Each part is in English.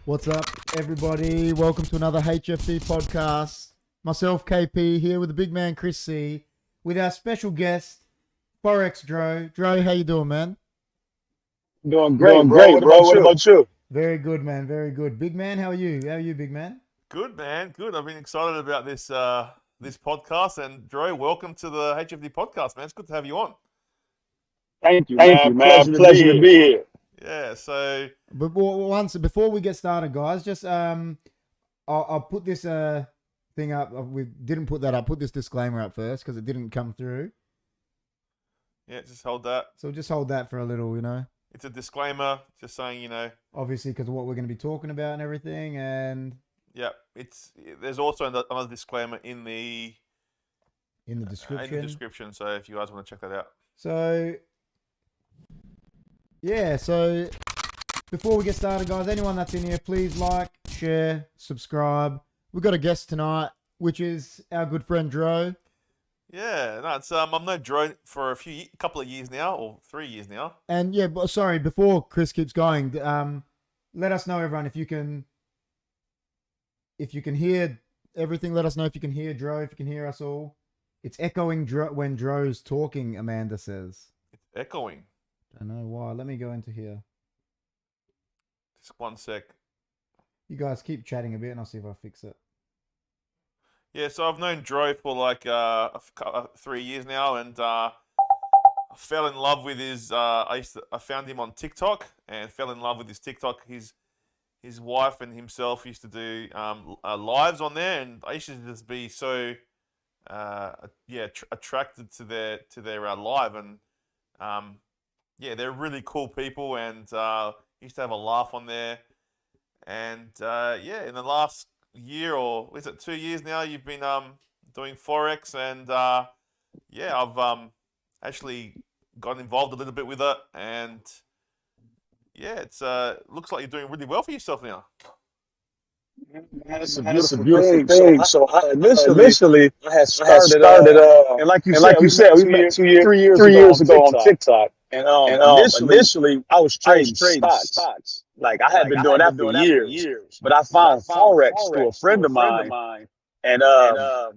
What's up, everybody? Welcome to another HFD podcast. Myself, KP, here with the big man, Chris C, with our special guest, Forex Dro. Dro, how you doing, man? Doing great, bro. What about you? Very good, man. Very good. Big man, how are you? How are you, big man? Good, man. Good. I've been excited about this this podcast. And Dro, welcome to the HFD podcast, man. It's good to have you on. Thank you, man. Pleasure to be here. Yeah. So, But before we get started, guys, just I'll put this thing up. We didn't put that up. Put this disclaimer up first because it didn't come through. yeah, just hold that. So just hold that for a little, It's a disclaimer, just saying, obviously because of what we're going to be talking about and everything, and yeah. There's also another disclaimer in the description. So if you guys want to check that out. So, yeah, so before we get started, guys, anyone that's in here, please like, share, subscribe. We've got a guest tonight, which is our good friend Dro. Yeah, no, it's I've known Dro for a couple of years now, or 3 years now. And yeah, but sorry, before Chris keeps going, let us know, everyone, if you can hear everything. Let us know if you can hear Dro, if you can hear us all. It's echoing when Dro's talking, Amanda says. It's echoing. I don't know why. Let me go into here. Just 1 sec. You guys keep chatting a bit and I'll see if I fix it. Yeah, so I've known Dro for like 3 years now, and I fell in love with his. I found him on TikTok and fell in love with his TikTok. His wife and himself used to do lives on there, and I used to just be so attracted to their live, and they're really cool people, and used to have a laugh on there, and in the last year, or is it 2 years now, you've been doing Forex, and I've actually got involved a little bit with it, and it's looks like you're doing really well for yourself now. That's a beautiful thing. So initially I had started, and like you said, we met 3 years ago on TikTok. And initially I was trading stocks. Like I had been doing that for years, but I found Forex through a friend of mine, and I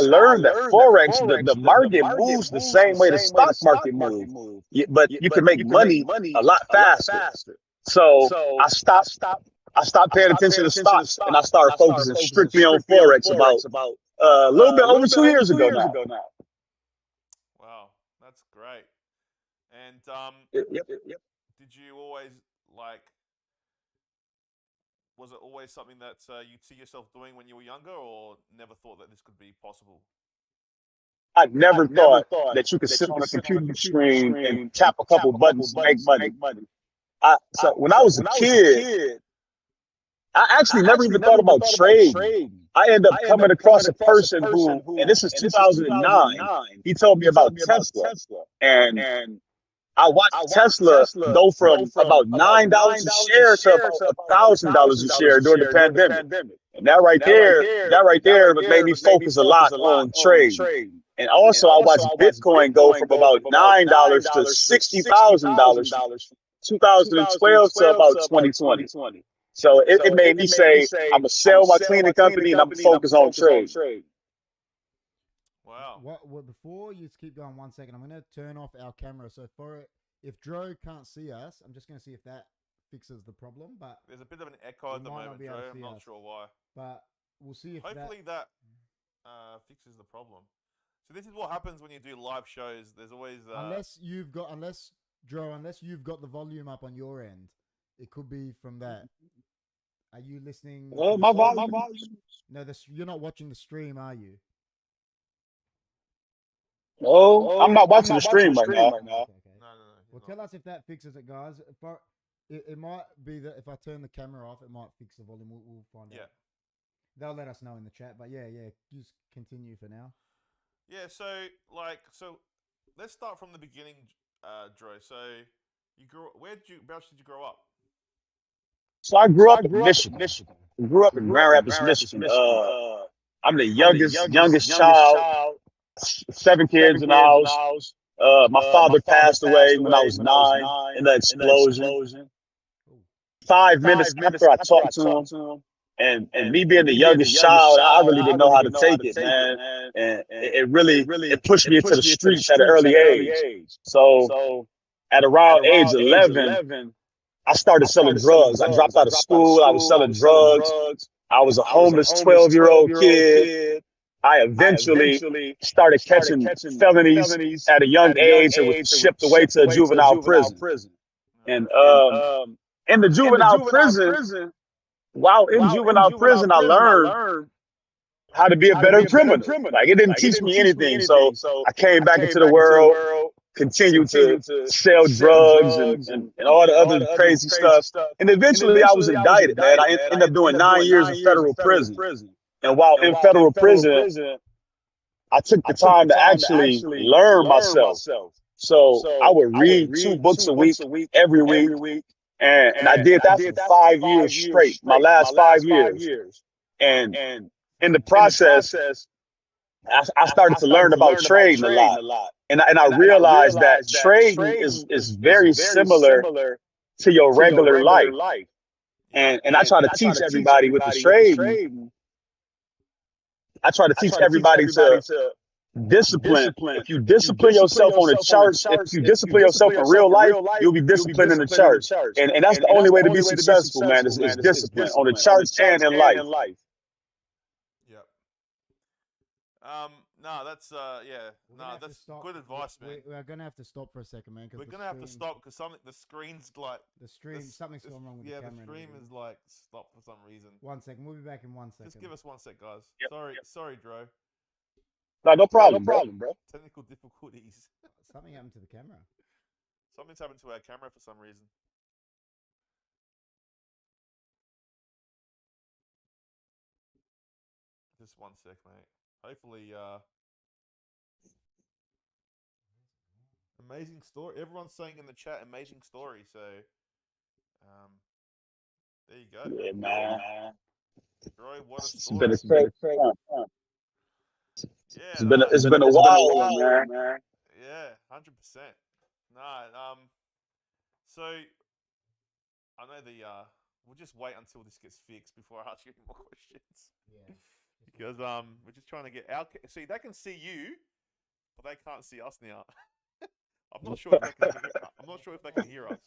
learned that Forex, the market moves the same way the stock market moves, but you can make money a lot faster. So I stopped paying attention to stocks, and I started focusing strictly on Forex about a little bit over 2 years ago now. Wow, that's great. And Yep. did you always was it always something that you'd see yourself doing when you were younger, or never thought that this could be possible? I never thought that you could sit on a computer screen and tap a couple buttons to make money. So when I was a kid, I actually never even thought about trading. I ended up coming across a person who, and this is 2009, he told me about Tesla. And I watched Tesla go from about $9 a share to about $1,000 a share during the pandemic. And that right there made me focus a lot on trading. And also I watched Bitcoin go from about $9 to $60,000 2012 to about 2020. So it made me say, I'm gonna sell my cleaning company and I'm gonna focus on trade. Wow. Before you keep going 1 second, I'm going to turn off our camera. So if Dro can't see us, I'm just going to see if that fixes the problem. But there's a bit of an echo at the moment, Dro. I'm not sure why. But we'll see if hopefully that fixes the problem. So this is what happens when you do live shows. There's always unless you've got the volume up on your end, it could be from that. Are you listening? Well, my volume. No, you're not watching the stream, are you? Oh, I'm not watching the stream right now. Okay. No. Well, tell us if that fixes it, guys. It might be that if I turn the camera off, it might fix the volume. We'll find out. They'll let us know in the chat. But yeah, just continue for now. Yeah, so let's start from the beginning, Dro. So you whereabouts did you grow up? So I grew up in Michigan. Grew up in Grand Rapids, Michigan. I'm the youngest child. 7 kids in the house. My father passed away when I was 9 in the explosion. 5 minutes after I talked to him. And me being the youngest child, I really didn't know how to take it, man. And it pushed me into the streets at an early age. So at around age 11, I started selling drugs. I dropped out of school. I was selling drugs. I was a homeless 12-year-old kid. I eventually started catching felonies at a young age and was shipped away to a juvenile prison. And in the juvenile prison, while in juvenile prison, I learned how to be a better criminal. Like, it didn't teach me anything. So I came back into the world, continued to sell drugs and all the other crazy stuff. And eventually I was indicted, man. I ended up doing 9 years in federal prison. And while in federal prison, I took the time to actually learn myself. So I would read 2 books a week, every week. And I did that for 5 years straight, my last 5 years. And in the process, I started to learn about trading a lot. And I realized that trading is very similar to your regular life. And I try to teach everybody with the trading. I try to teach everybody to discipline. If you discipline yourself on the church, if you discipline yourself in real life, you'll be disciplined in the church. And that's the only way to be successful, man, is discipline on the church and in life. Yep. No, that's that's good advice, man. We're gonna have to stop for a second, man. We're gonna have to stop because the screen's like something's going wrong with the camera. Yeah, the stream is like stopped for some reason. 1 second, we'll be back in 1 second. Just give us 1 sec, guys. Yep. Sorry, Dro. No problem, bro. Technical difficulties. Something happened to the camera. Something's happened to our camera for some reason. Just 1 sec, mate. Hopefully, amazing story. Everyone's saying in the chat, amazing story. So, there you go. Yeah, man. Droid, what a story. It's been a while, man. Yeah, 100%. No, so I know we'll just wait until this gets fixed before I ask you any more questions. Yeah. Because we're just trying to get see, they can see you, but they can't see us now. I'm not sure if they can hear us.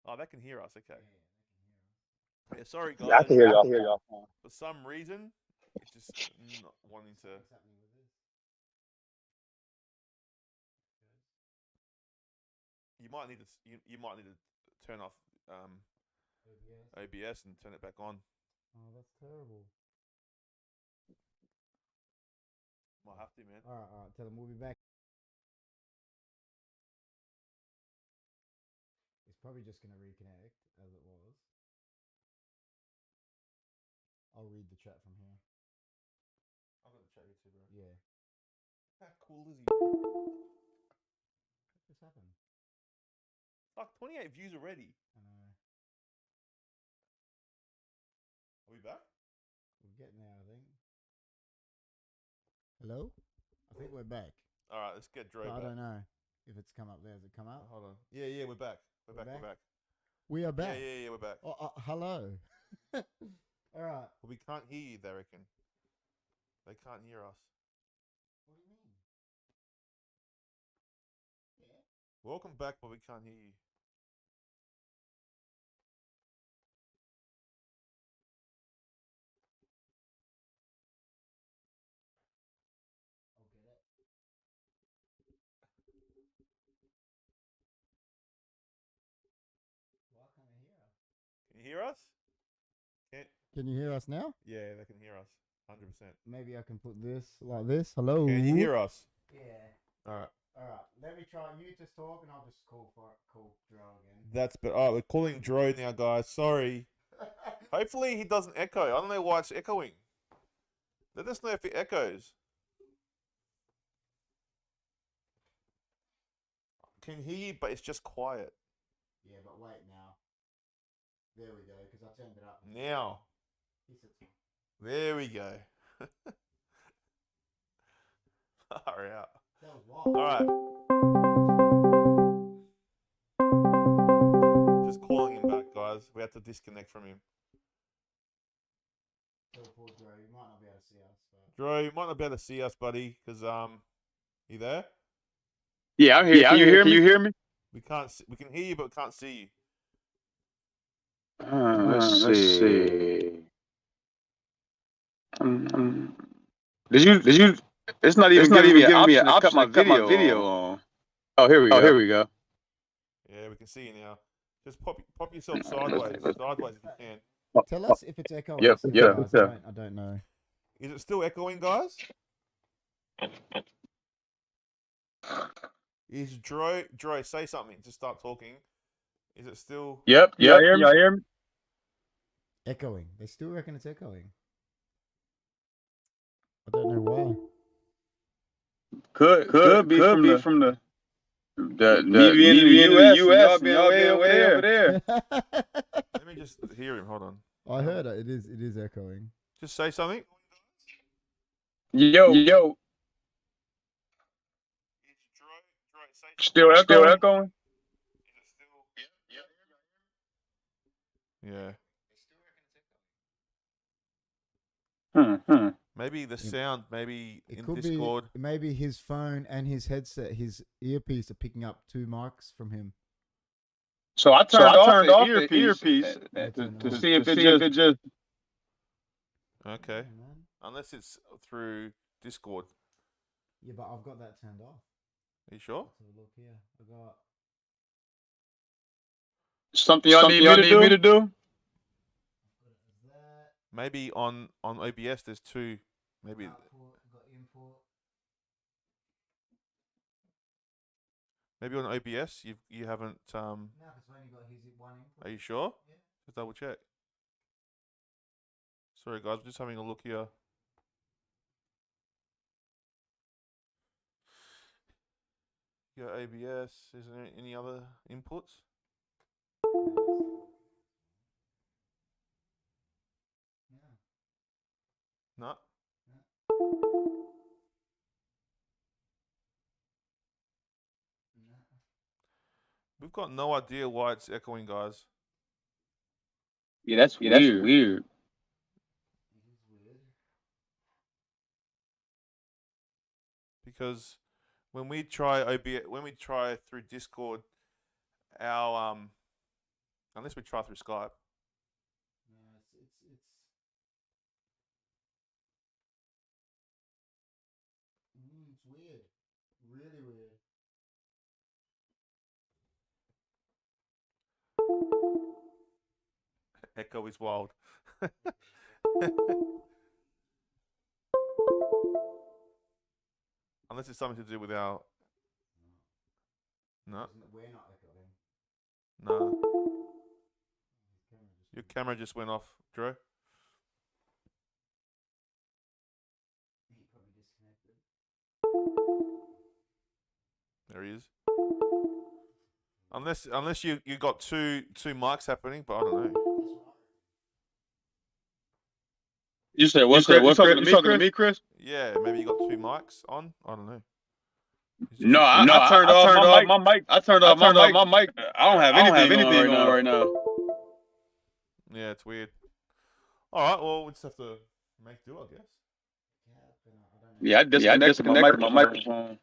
Oh, they can hear us. Okay. Yeah, sorry guys. Yeah, I can hear y'all. For some reason, it's just not wanting to. You might need to turn off OBS and turn it back on. Oh, that's terrible. Might have to, man. All right. Tell them we'll be back. It's probably just gonna reconnect as it was. I'll read the chat from here. I've got the chat here too, bro. Yeah. How cool is he? What just happened? Like 28 views already. I know. Are we back? We're getting there, I think. Hello? I think we're back. All right, let's get Droid back. I don't know if it's come up there. Has it come up? Hold on. Yeah, we're back. We're back. We are back. Yeah, we're back. Hello. All right. Well, we can't hear you, they reckon. They can't hear us. What do you mean? Yeah. Welcome back, but we can't hear you. I'll get it. Why can't they hear us? Can you hear us? Can you hear us now? Yeah, they can hear us. 100%. Maybe I can put this like this. Hello. Can you hear us? Yeah. All right. Let me try. You just talk, and I'll just call Dro again. That's we're calling Droid now, guys. Sorry. Hopefully he doesn't echo. I don't know why it's echoing. Let us know if it echoes. Can hear you, but it's just quiet. Yeah, but wait now. There we go, because I turned it up. Now. There we go. Far out. That was wild. All right. Just calling him back, guys. guys. We had to disconnect from him. Poor Dro, you might not be able to see us. But... Dro, you might not be able to see us, buddy, because you there? Yeah, I'm here. Can you hear me? We can't. We can hear you, but we can't see you. Let's see. Did you? It's not even giving me an option to cut my video on. Oh, here we go. Yeah, we can see you now. Just pop yourself sideways if you can. Tell us if it's echoing. Yep. Guys. I don't know. Is it still echoing, guys? Is Droid, say something. Just start talking. Is it still? Yep. Y'all hear me? Echoing. They still reckon it's echoing. I don't know why. Could be from the me being in the US and y'all being way over there. Let me just hear him. Hold on. I heard it. It is echoing. Just say something. Yo. Still echoing? Yeah. Hmm. Maybe the sound, maybe It in could Discord. be maybe his phone and his headset, his earpiece are picking up 2 mics from him. So I turned off the earpiece to see if it just. Okay. Unless it's through Discord. Yeah, but I've got that turned off. Are you sure? Let's have a look here. I got Something y'all need me to do? Maybe on OBS there's 2. Maybe. Got import. Maybe on OBS you haven't. No, because I've only got his 1 import. Are you sure? Yeah. Just double check. Sorry guys, we're just having a look here. Your ABS. Is there any other inputs? No. We've got no idea why it's echoing, guys. Yeah, that's weird. It is weird. Because when we try through Discord, our unless we try through Skype. No, it's weird. Really weird. Echo is wild. Unless it's something to do with our. No. We're not echoing. No. Your camera just went off, Drew. He probably disconnected. There he is. Unless you got two mics happening, but I don't know. You said what? You talking to me, Chris? Yeah, maybe you got 2 mics on. I don't know. No, I turned off my mic. I turned off my mic. I don't have anything on right now. Yeah, it's weird. All right, well, we just have to make do, I guess. Yeah, I disconnected my microphone.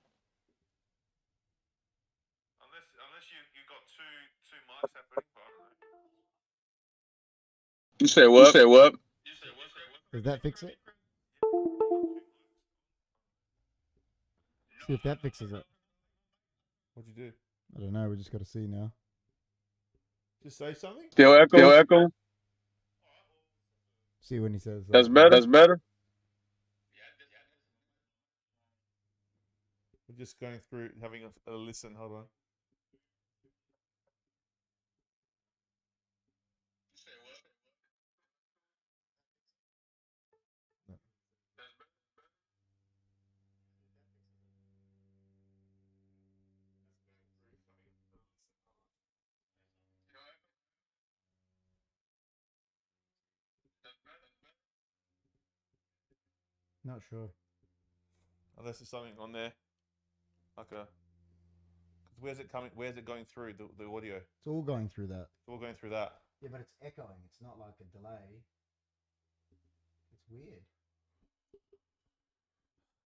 Unless you got two mics happening, but I don't know. You said what? Does that fix it? See if that fixes it. What'd you do? I don't know. We just got to see now. Just say something? Still echo? See when he says That's better? We're just going through, having a listen. Hold on. Not sure. Unless there's something on there. Okay. Where's it coming? Where's it going through the audio? It's all going through that. It's all going through that. Yeah, but it's echoing. It's not like a delay. It's weird.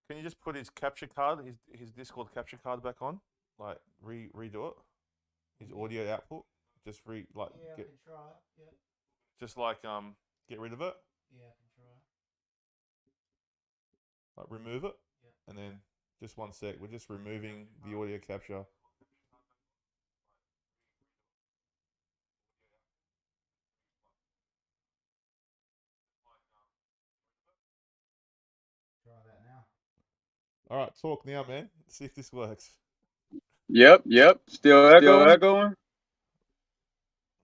Can you just put his capture card, his Discord capture card back on? Like redo it? His audio output? Just Yeah, I can try. Yeah. Just like get rid of it? Yeah, I can try. Like remove it? Yeah. And then just one sec, we're just removing the audio capture. Try that now. All right, talk now, man. See if this works. Yep. Still echoing.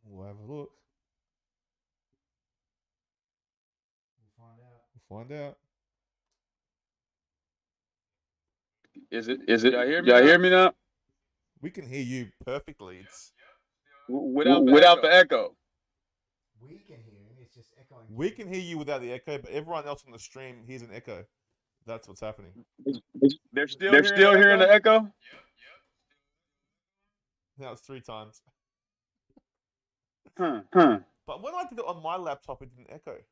We'll have a look. We'll find out. Is it? Y'all hear me now? We can hear you perfectly. It's without the echo. We can hear him. It's just echoing. We can hear you without the echo, but everyone else on the stream hears an echo. That's what's happening. They're still hearing the echo? Now it's 3 times. Huh. But when I did it on my laptop, it didn't echo. Do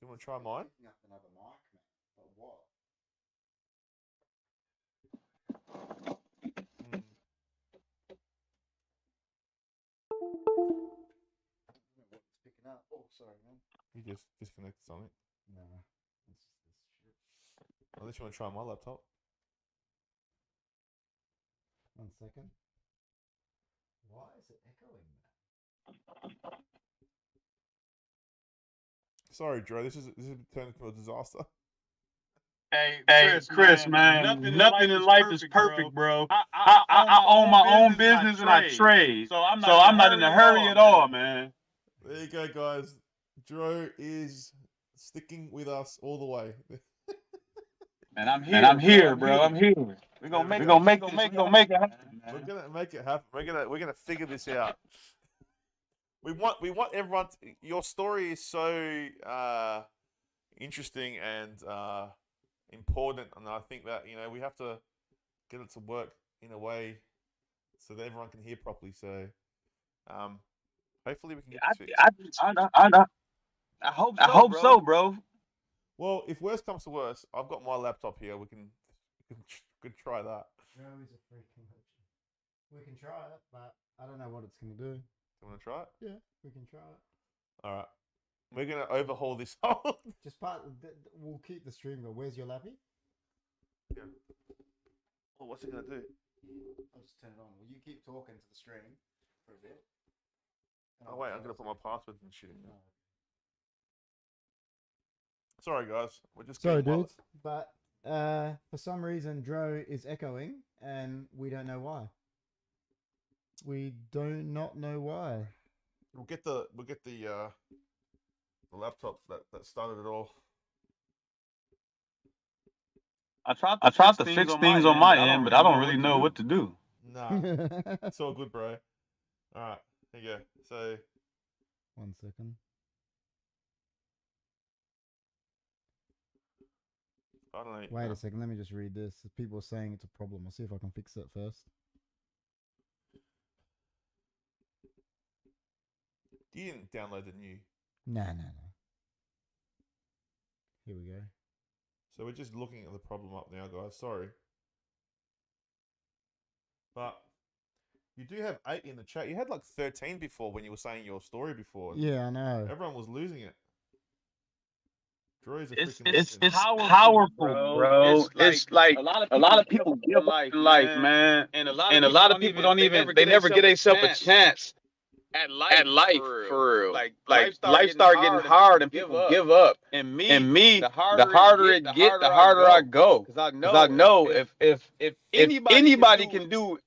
you want to try mine? Another mic, man. But what? It's picking up. Oh, sorry, man. You just disconnected something. No, it's just this shit. Unless you want to try my laptop. 1 second. Why is it echoing that? Sorry, Dro. This is turned into a disaster. Hey, Chris, man. Nothing in life is perfect, bro. I own my own business and I trade. So I'm not in a hurry at all, man. There you go, guys. Dro is sticking with us all the way. And I'm here, bro. I'm here. We're gonna make it happen. We're gonna make it happen. We're gonna figure this out. We want everyone. Your story is so interesting and important, and I think that we have to get it to work in a way so that everyone can hear properly. So, hopefully we can get this fixed. I hope so, bro. Well, if worse comes to worse, I've got my laptop here. We can try that. Joe is a freaking legend. We can try it, but I don't know what it's gonna do. You want to try it? Yeah, we can try it. All right. We're gonna overhaul this whole. Just we'll keep the stream going. Where's your lappy? Yeah. Oh, what's it gonna do? I'll just turn it on. Will you keep talking to the stream for a bit? Oh wait, I'm gonna put my passwords and shit in there. Sorry, guys. We're just dudes. But for some reason, Dro is echoing, and we don't know why. We do not know why. We'll get the laptop that started it all. I tried to fix things on my end, but I don't really know what to do. Nah, it's all good, bro. All right, here you go. So, 1 second. I don't know. Wait a second. Let me just read this. People are saying it's a problem. I'll see if I can fix it first. You didn't download the new. No. Here we go. So we're just looking at the problem up now, guys. Sorry. But you do have 8 in the chat. You had like 13 before when you were saying your story before. Yeah, I know. Everyone was losing it. Droid's It's powerful, bro. It's like a lot of people give up in life, man. And a lot of people don't even never get themselves a chance at life for real. Like life start getting hard and people give up. And me, the harder it get, the harder I go. Cause I know if anybody can do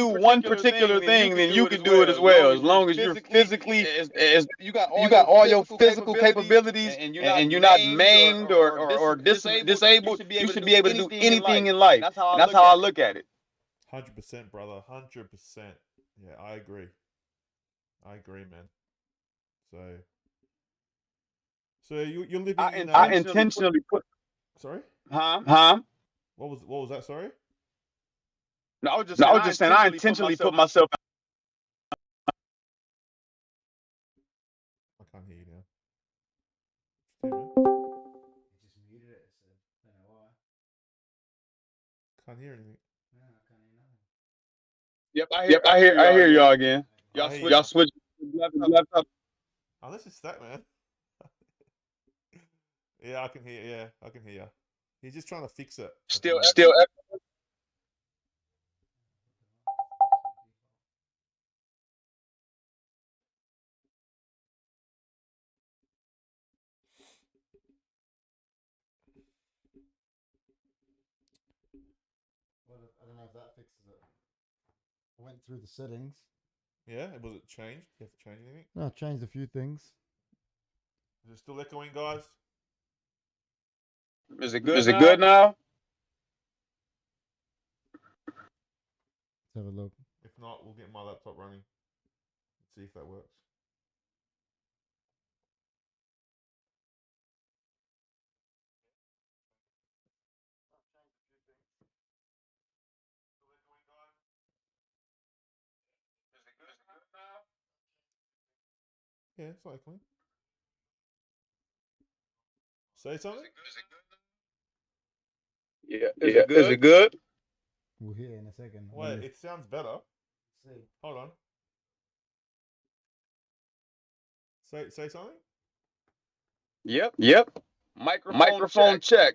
one particular thing, then you can do it as well. As long as you're physically, you got all your physical capabilities, and you're not maimed or disabled, you should be able to do anything in life. And that's how I look at it. 100%, brother. 100%. Yeah, I agree. I agree, man. So you're living. I intentionally put. Sorry. Huh? What was that? Sorry. No, I was just saying I intentionally put myself too, man. It just muted it. So I don't know why. Can't hear anything. No, I can't hear nothing. Yep, I hear y'all again. I hear you. Y'all switch left up. Unless it's that, man. Yeah, I can hear. Yeah, I can hear you. He's just trying to fix it. Still. Well, I don't know if that fixes it. I went through the settings. Yeah, was it changed? You have to change anything? No, I changed a few things. Is it still echoing, guys? Is it good now? Let's have a look. If not, we'll get my laptop running. Let's see if that works. Yeah, it's echoing. Say something? Yeah. Is it good? We'll hear in a second. Wait, it sounds better. Let's see. Hold on. Say something? Yep. Microphone check.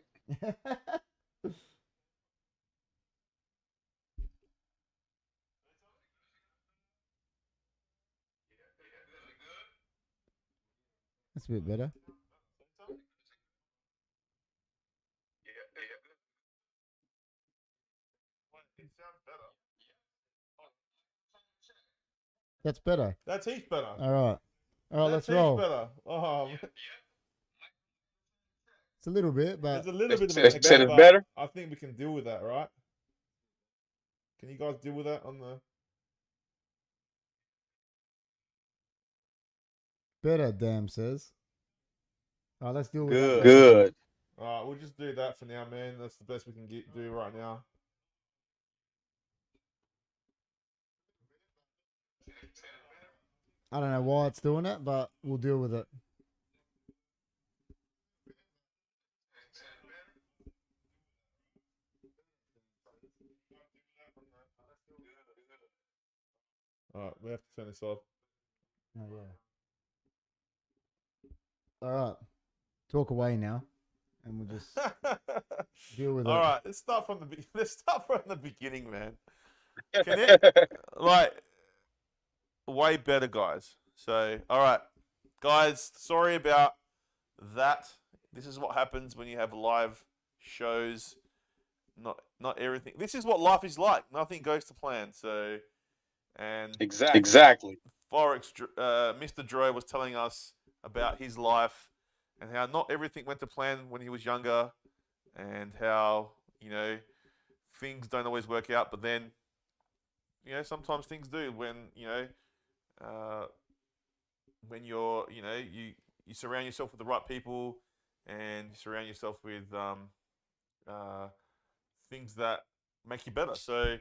That's a bit better. It sounds better. That's better. That's heaps better. All right. Let's That's roll. heaps better. Oh, It's a little bit, but there's a little bit of It's echo, but better. I think we can deal with that, right? Can you guys deal with that on the? better, damn says. All right, let's deal with that. Good. All right, we'll just do that for now, man. That's the best we can do right now. I don't know why it's doing it, but we'll deal with it. All right, we have to turn this off. Oh, yeah. All right. Talk away now, and we'll just deal with it. All right, let's start from the beginning, man. Can it like way better, guys? So, all right, guys, sorry about that. This is what happens when you have live shows. Not everything. This is what life is like. Nothing goes to plan. So, and Exactly. Forex, Mr. Droid was telling us about his life and how not everything went to plan when he was younger, and how things don't always work out. But then, sometimes things do when when you're you surround yourself with the right people, and you surround yourself with things that make you better. So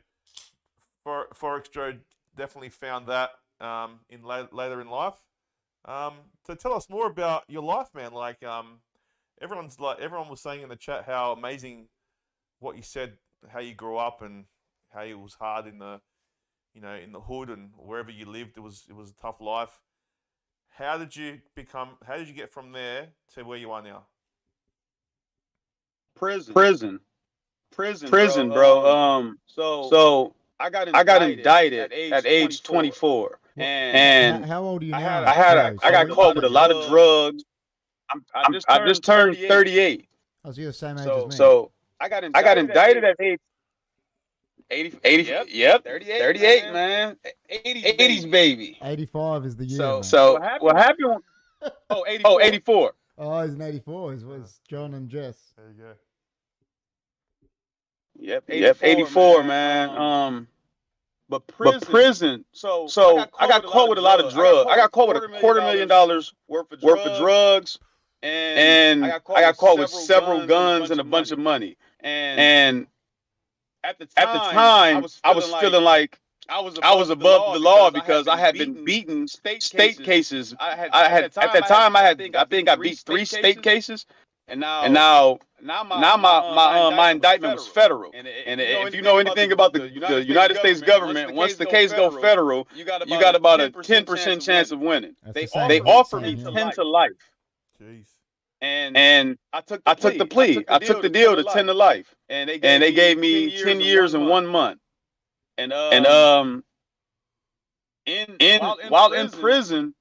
Forex Dro definitely found that in later in life. To tell us more about your life, man. Like everyone was saying in the chat how amazing what you said, how you grew up and how it was hard in the in the hood and wherever you lived. It was a tough life. How did you get from there to where you are now? Prison, bro. So I got indicted at age 24. And how old are you now? I got caught with a lot of drugs. I just turned 38. Oh, so you're the same age as me. So I got indicted at age 80. Yep. 38, man. 80s baby. 85 is the year. So what happened? Oh, 84. Oh, he's an 84. He's John and Jess. There you go. Yep, 84, man. But prison. So I got caught with a lot of drugs. I got caught with $250,000 worth of drugs, and I got caught with several guns and a bunch of money. And at the time, I was feeling like I was above the law because I had been beaten state cases. I had at that time I think I beat 3 state cases, and now my indictment was federal. And if you know anything about the United States government, once the case go federal, you got about a 10% chance of winning. They offered me 10 to life. Jeez. And I took the plea. I took the deal to 10 to life, and they gave me 10 years and 1 month. And while in prison,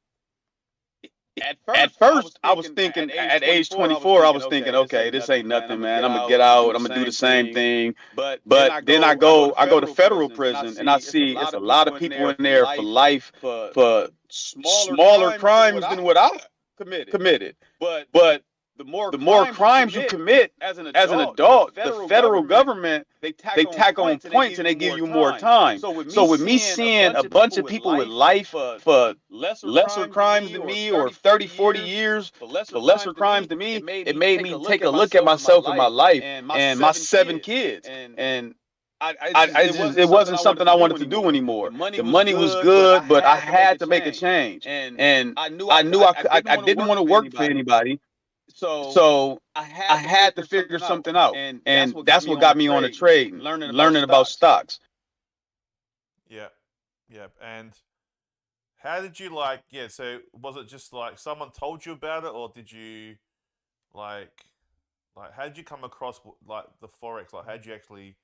at first I was thinking at age 24, I was thinking, okay, this ain't nothing, man. I'm gonna get out. I'm gonna do the same thing. But then I go to federal prison, and I see it's a lot of people in there for life for smaller crimes than what I committed. But the more crimes you commit as an adult, the federal government, they tack on points and they give you more time. So with me seeing a bunch of people with life for lesser crimes than me, or 30, 40 years for lesser crimes than me, it made me take a look at myself and my life and my 7 kids. And it wasn't something I wanted to do anymore. The money was good, but I had to make a change. And I knew I didn't want to work for anybody. So I had to figure something out, and that's what got me on the trade, learning about stocks. Yeah. And how did you so was it just like someone told you about it, or did you like how did you come across like the Forex? Like, how did you actually,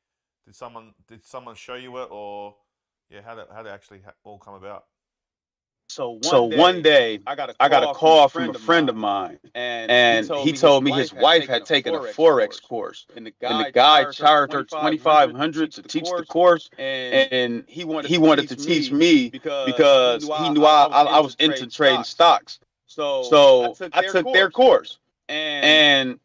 did someone show you it, or how did it actually all come about? So one day I got a call from a friend of mine, and he told me his wife had taken a Forex course, and the guy charged her $2,500 to teach the course, and he wanted to teach me because he knew I was into trading stocks. So I took their course, and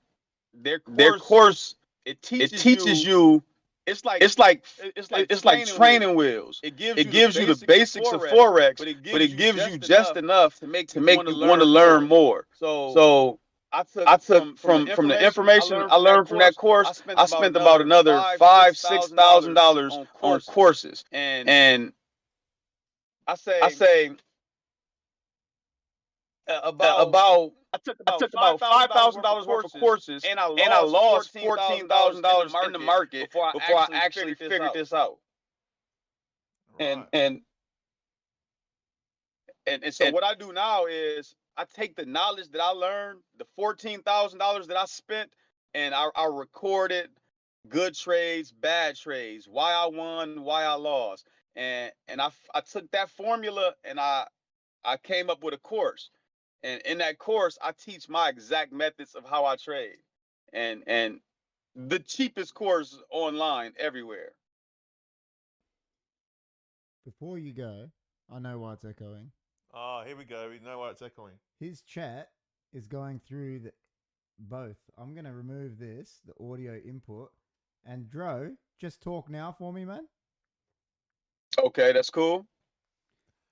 their course it teaches you. It's like training wheels. It gives you the basics of Forex, but it gives you just enough to make you want to learn more. So I took from the information I learned from that course, I spent about another $5,000-6,000 on courses. And I say I took about $5,000 worth of courses, and I lost $14,000 in the market before I actually figured this out. Right. And so what I do now is I take the knowledge that I learned, the $14,000 that I spent, and I recorded good trades, bad trades, why I won, why I lost, and I took that formula and I came up with a course. And in that course, I teach my exact methods of how I trade, and the cheapest course online everywhere. Before you go, I know why it's echoing. Oh, here we go. We know why it's echoing. His chat is going through both. I'm going to remove the audio input. And Dro, just talk now for me, man. Okay, that's cool.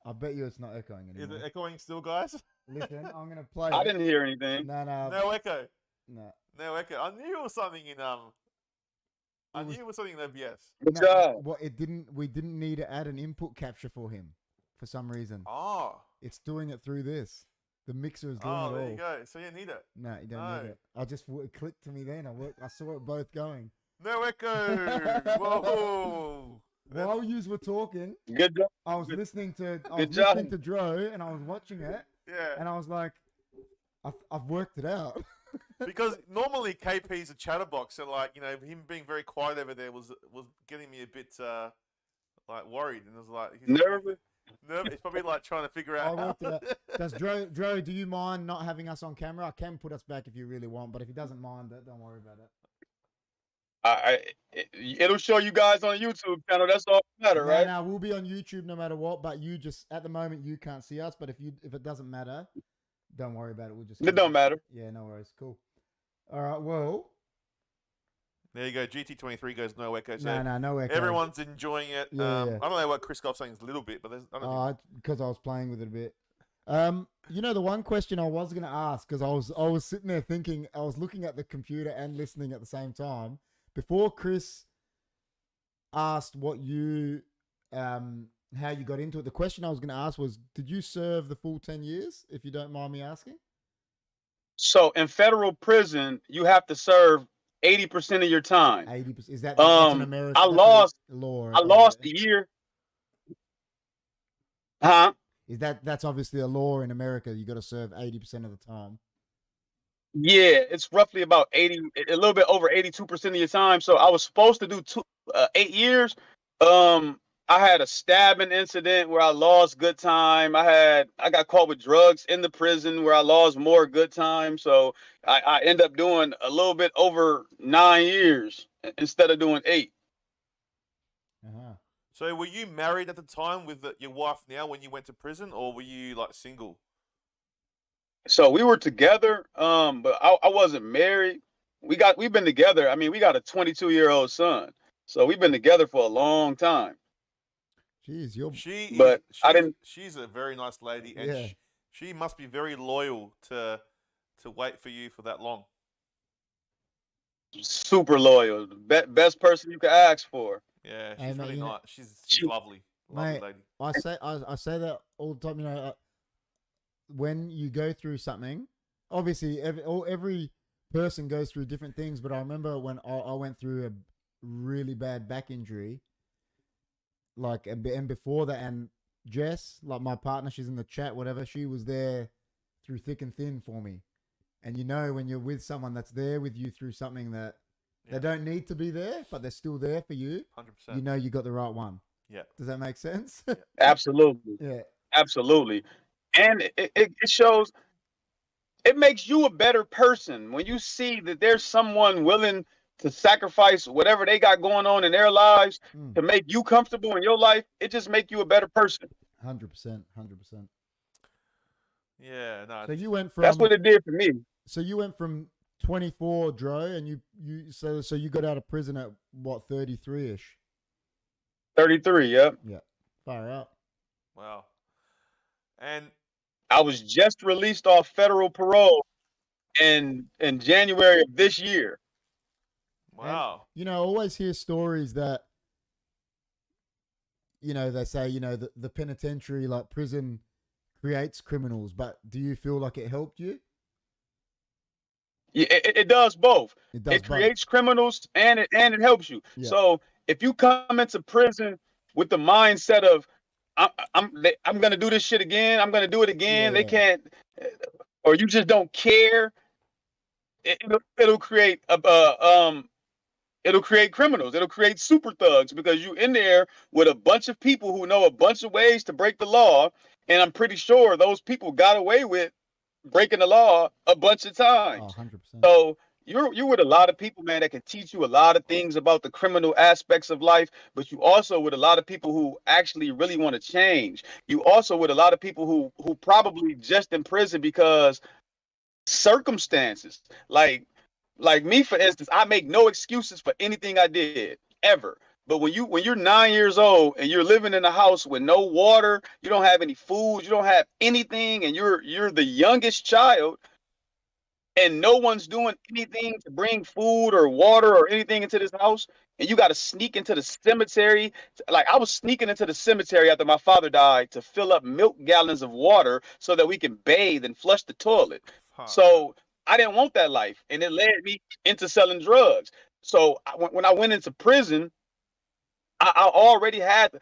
I bet you it's not echoing anymore. Is it echoing still, guys? Listen, I'm going to play I didn't hear anything. No. No echo. No echo. I knew it was something in I knew it was something in OBS. Good job. Well, we didn't need to add an input capture for him for some reason. Oh. It's doing it through this. The mixer is doing it all. Oh, there you go. So you need it. No, you don't need it. It clicked to me then. I saw it both going. No echo. Whoa. While you were talking, good job. I was listening to Dro, and I was watching it. Yeah. And I was like, I've worked it out. Because normally KP's a chatterbox, so him being very quiet over there was getting me a bit worried, and it was like he's nervous. He's probably trying to figure out. I worked it out. Does Dro? Do you mind not having us on camera? I can put us back if you really want, but if he doesn't mind, don't worry about it. It'll show you guys on the YouTube channel. That's all that matters, right? No, we'll be on YouTube no matter what. But you just at the moment you can't see us. But if it doesn't matter, don't worry about it. It don't matter. Yeah, no worries. Cool. All right. Well, there you go. GT23 goes no echo. So no echo. Everyone's enjoying it. Yeah. I don't know what Chris Goff's saying is a little bit, but there's. Because I was playing with it a bit. The one question I was going to ask, because I was sitting there thinking, I was looking at the computer and listening at the same time. Before Chris asked what you how you got into it. The question I was going to ask was, did you serve the full 10 years, if you don't mind me asking? So in federal prison, you have to serve 80% of your time. 80%. Is that's an American I lost law? I lost a year. Huh? Is that's obviously a law in America? You got to serve 80% of the time. Yeah, it's roughly about 80, a little bit over 82% of your time. So I was supposed to do 8 years. I had a stabbing incident where I lost good time. I got caught with drugs in the prison where I lost more good time. So I end up doing a little bit over 9 years instead of doing 8. Uh-huh. So were you married at the time with your wife now when you went to prison, or were you like single? So we were together, but I wasn't married. We've been together. I mean, we got a 22-year-old son. So we've been together for a long time. Jeez, she's a very nice lady, and yeah. she must be very loyal to wait for you for that long. Super loyal. Best person you could ask for. Yeah, she's really nice. She's lovely. Mate, lady. I say that all the time, you know, when you go through something, obviously every person goes through different things, but I remember when I went through a really bad back injury, like, and before that, and Jess, like my partner, she's in the chat, whatever, she was there through thick and thin for me. And you know, when you're with someone that's there with you through something that they don't need to be there, but they're still there for you, 100%. you know you got the right one. Yeah. Does that make sense? Absolutely. Yeah. Absolutely. And it shows, it makes you a better person when you see that there's someone willing to sacrifice whatever they got going on in their lives to make you comfortable in your life. It just makes you a better person. 100%. Yeah, no. So you went from, that's what it did for me. So you went from 24, Dro, and so you got out of prison at what, 33-ish? 33, yep. Yeah. Far out. Wow. And I was just released off federal parole in January of this year. Wow. And, you know, I always hear stories that, you know, they say, you know, the penitentiary, like prison, creates criminals, but do you feel like it helped you? Yeah, it does both. It creates criminals and it helps you. Yeah. So if you come into prison with the mindset of I'm gonna do this shit again, I'm gonna do it again, they can't, or you just don't care, it'll create it'll create criminals. It'll create super thugs because you in there with a bunch of people who know a bunch of ways to break the law, and I'm pretty sure those people got away with breaking the law a bunch of times. Oh, 100%. So you're with a lot of people, man, that can teach you a lot of things about the criminal aspects of life, but you also with a lot of people who actually really want to change. You also with a lot of people who probably just in prison because circumstances. Like me, for instance, I make no excuses for anything I did ever. But when you're 9 years old and you're living in a house with no water, you don't have any food, you don't have anything, and you're the youngest child, and no one's doing anything to bring food or water or anything into this house, and you got to sneak into the cemetery. Like, I was sneaking into the cemetery after my father died to fill up milk gallons of water so that we can bathe and flush the toilet. So I didn't want that life, and it led me into selling drugs. So when I went into prison, I already had,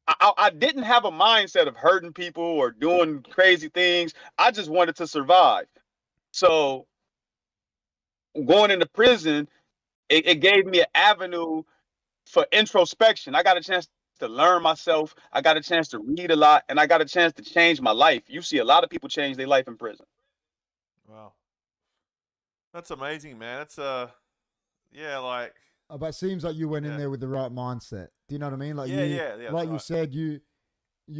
I didn't have a mindset of hurting people or doing crazy things. I just wanted to survive. So going into prison, it gave me an avenue for introspection. I got a chance to learn myself. I got a chance to read a lot, and I got a chance to change my life. You see a lot of people change their life in prison. Wow. That's amazing, man. It's yeah, like. But it seems like you went in there with the right mindset. Do you know what I mean? Like like you said, you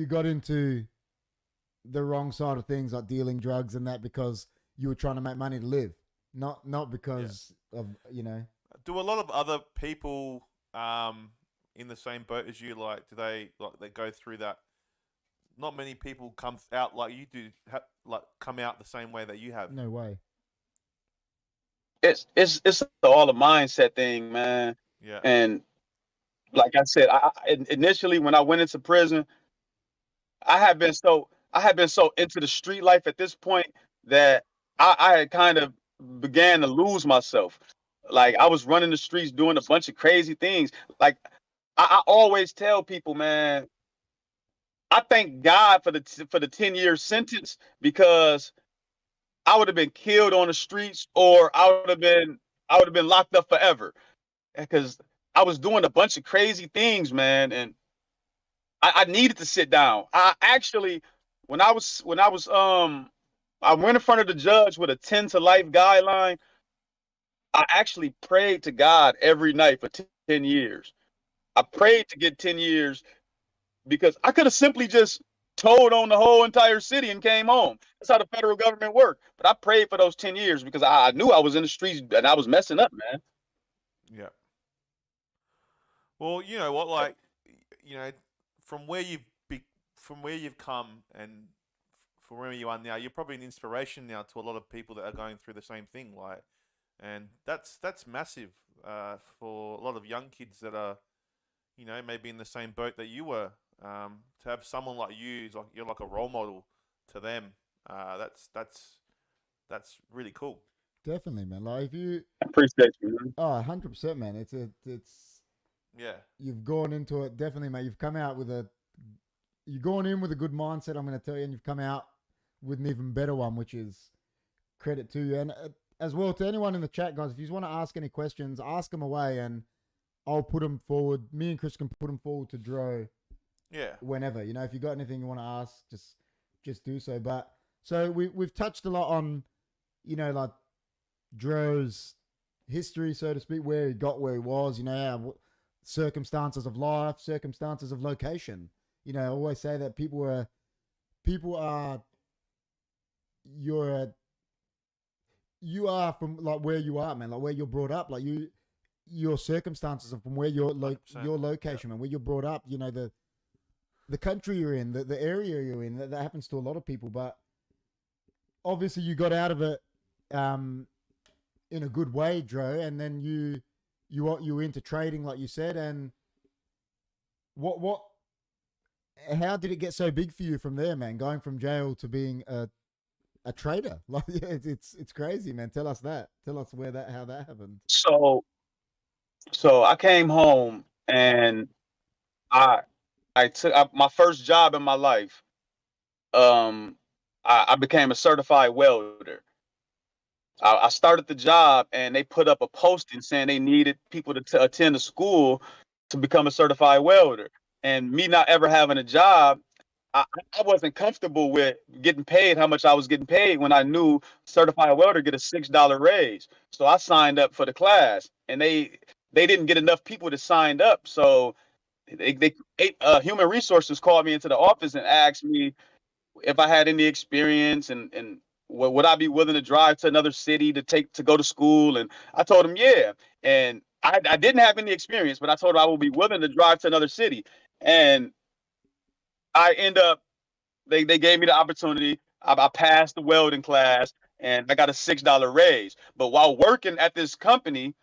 got into the wrong side of things, like dealing drugs and that, because you were trying to make money to live, not because of, you know. Do a lot of other people in the same boat as you, like, do they go through that? Not many people come out like you do, come out the same way that you have. No way. It's all a mindset thing, man. Yeah. And like I said, initially when I went into prison, I had been so into the street life at this point that I had kind of began to lose myself. Like I was running the streets doing a bunch of crazy things. Like I always tell people, man, I thank God for the 10-year sentence because I would have been killed on the streets or I would have been locked up forever because I was doing a bunch of crazy things, man, and I needed to sit down. I actually, I went in front of the judge with a 10 to life guideline. I actually prayed to God every night for 10 years. I prayed to get 10 years because I could have simply just told on the whole entire city and came home. That's how the federal government worked. But I prayed for those 10 years because I knew I was in the streets and I was messing up, man. Yeah. Well, you know what, like, you know, from where you've from where you've come and from where you are now, you're probably an inspiration now to a lot of people that are going through the same thing. Like, and that's massive for a lot of young kids that are, you know, maybe in the same boat that you were. To have someone like you, like you're like a role model to them. That's really cool. Definitely, man. Like if you, I appreciate you, man. 100%, man. It's Yeah. you've gone into it definitely, mate. You've come out with you've gone in with a good mindset. I'm going to tell you, and you've come out with an even better one, which is credit to you. And as well to anyone in the chat, guys, if you want to ask any questions, ask them away, and I'll put them forward. Me and Chris can put them forward to Dro. Yeah. Whenever, you know, if you got anything you want to ask, just do so. But so we've touched a lot on, you know, like Dro's history, so to speak, where he got where he was, you know, circumstances of life, circumstances of location. You know, I always say that people are you are from like where you are, man, like where you're brought up, like your circumstances are from where your location, man, where you're brought up, you know, the country you're in, the area you're in. That happens to a lot of people, but obviously you got out of it in a good way, Dro, and then you were into trading, like you said, and how did it get so big for you from there, man? Going from jail to being a trader, like it's crazy, man. Tell us that. Tell us how that happened. So I came home and I took my first job in my life. I became a certified welder. I started the job and they put up a posting saying they needed people to attend a school to become a certified welder. And me not ever having a job, I wasn't comfortable with getting paid how much I was getting paid when I knew certified welder get a $6 raise. So I signed up for the class, and they didn't get enough people to sign up. So human resources called me into the office and asked me if I had any experience and would I be willing to drive to another city to go to school. And I told them yeah. And I didn't have any experience, but I told them I would be willing to drive to another city. And I end up they gave me the opportunity. I passed the welding class and I got a $6 raise. But while working at this company,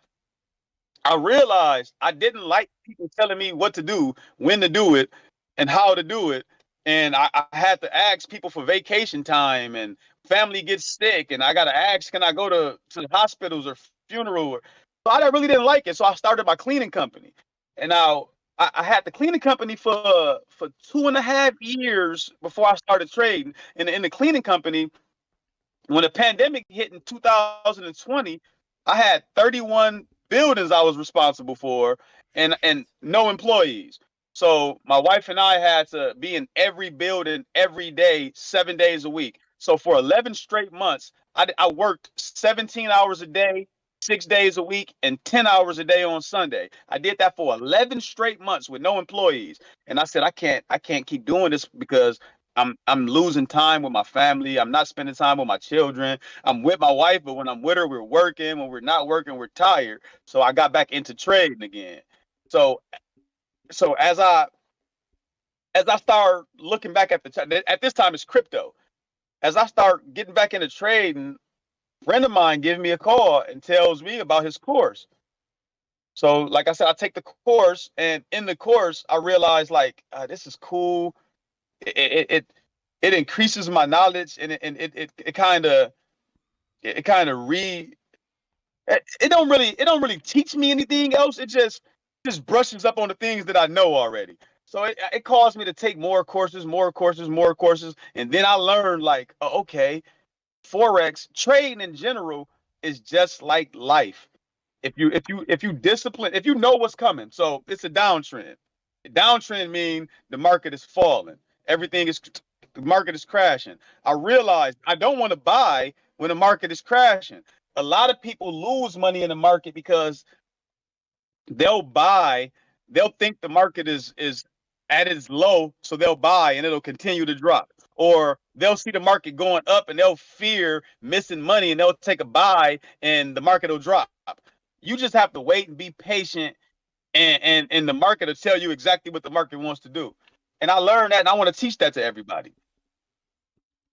I realized I didn't like people telling me what to do, when to do it, and how to do it. And I had to ask people for vacation time, and family gets sick, and I got to ask, can I go to the hospitals or funeral? So I really didn't like it. So I started my cleaning company. And now I had the cleaning company for 2.5 years before I started trading. And in the cleaning company, when the pandemic hit in 2020, I had 31 buildings I was responsible for and no employees. So my wife and I had to be in every building every day, 7 days a week. So for 11 straight months, I worked 17 hours a day, 6 days a week, and 10 hours a day on Sunday. I did that for 11 straight months with no employees. And I said, I can't keep doing this because I'm losing time with my family. I'm not spending time with my children. I'm with my wife, but when I'm with her, we're working. When we're not working, we're tired. So I got back into trading again. So as I start looking back at at this time it's crypto. As I start getting back into trading, a friend of mine gives me a call and tells me about his course. So, like I said, I take the course, and in the course, I realized like this is cool. It increases my knowledge, and it kind of it don't really teach me anything else. It just brushes up on the things that I know already. So it caused me to take more courses, and then I learned like, okay, Forex trading in general is just like life. If you discipline, if you know what's coming, so it's a downtrend. A downtrend means the market is falling. The market is crashing. I realized I don't want to buy when the market is crashing. A lot of people lose money in the market because they'll think the market is at its low, so they'll buy and it'll continue to drop. Or they'll see the market going up and they'll fear missing money and they'll take a buy and the market will drop. You just have to wait and be patient, and the market will tell you exactly what the market wants to do. And I learned that, and I want to teach that to everybody.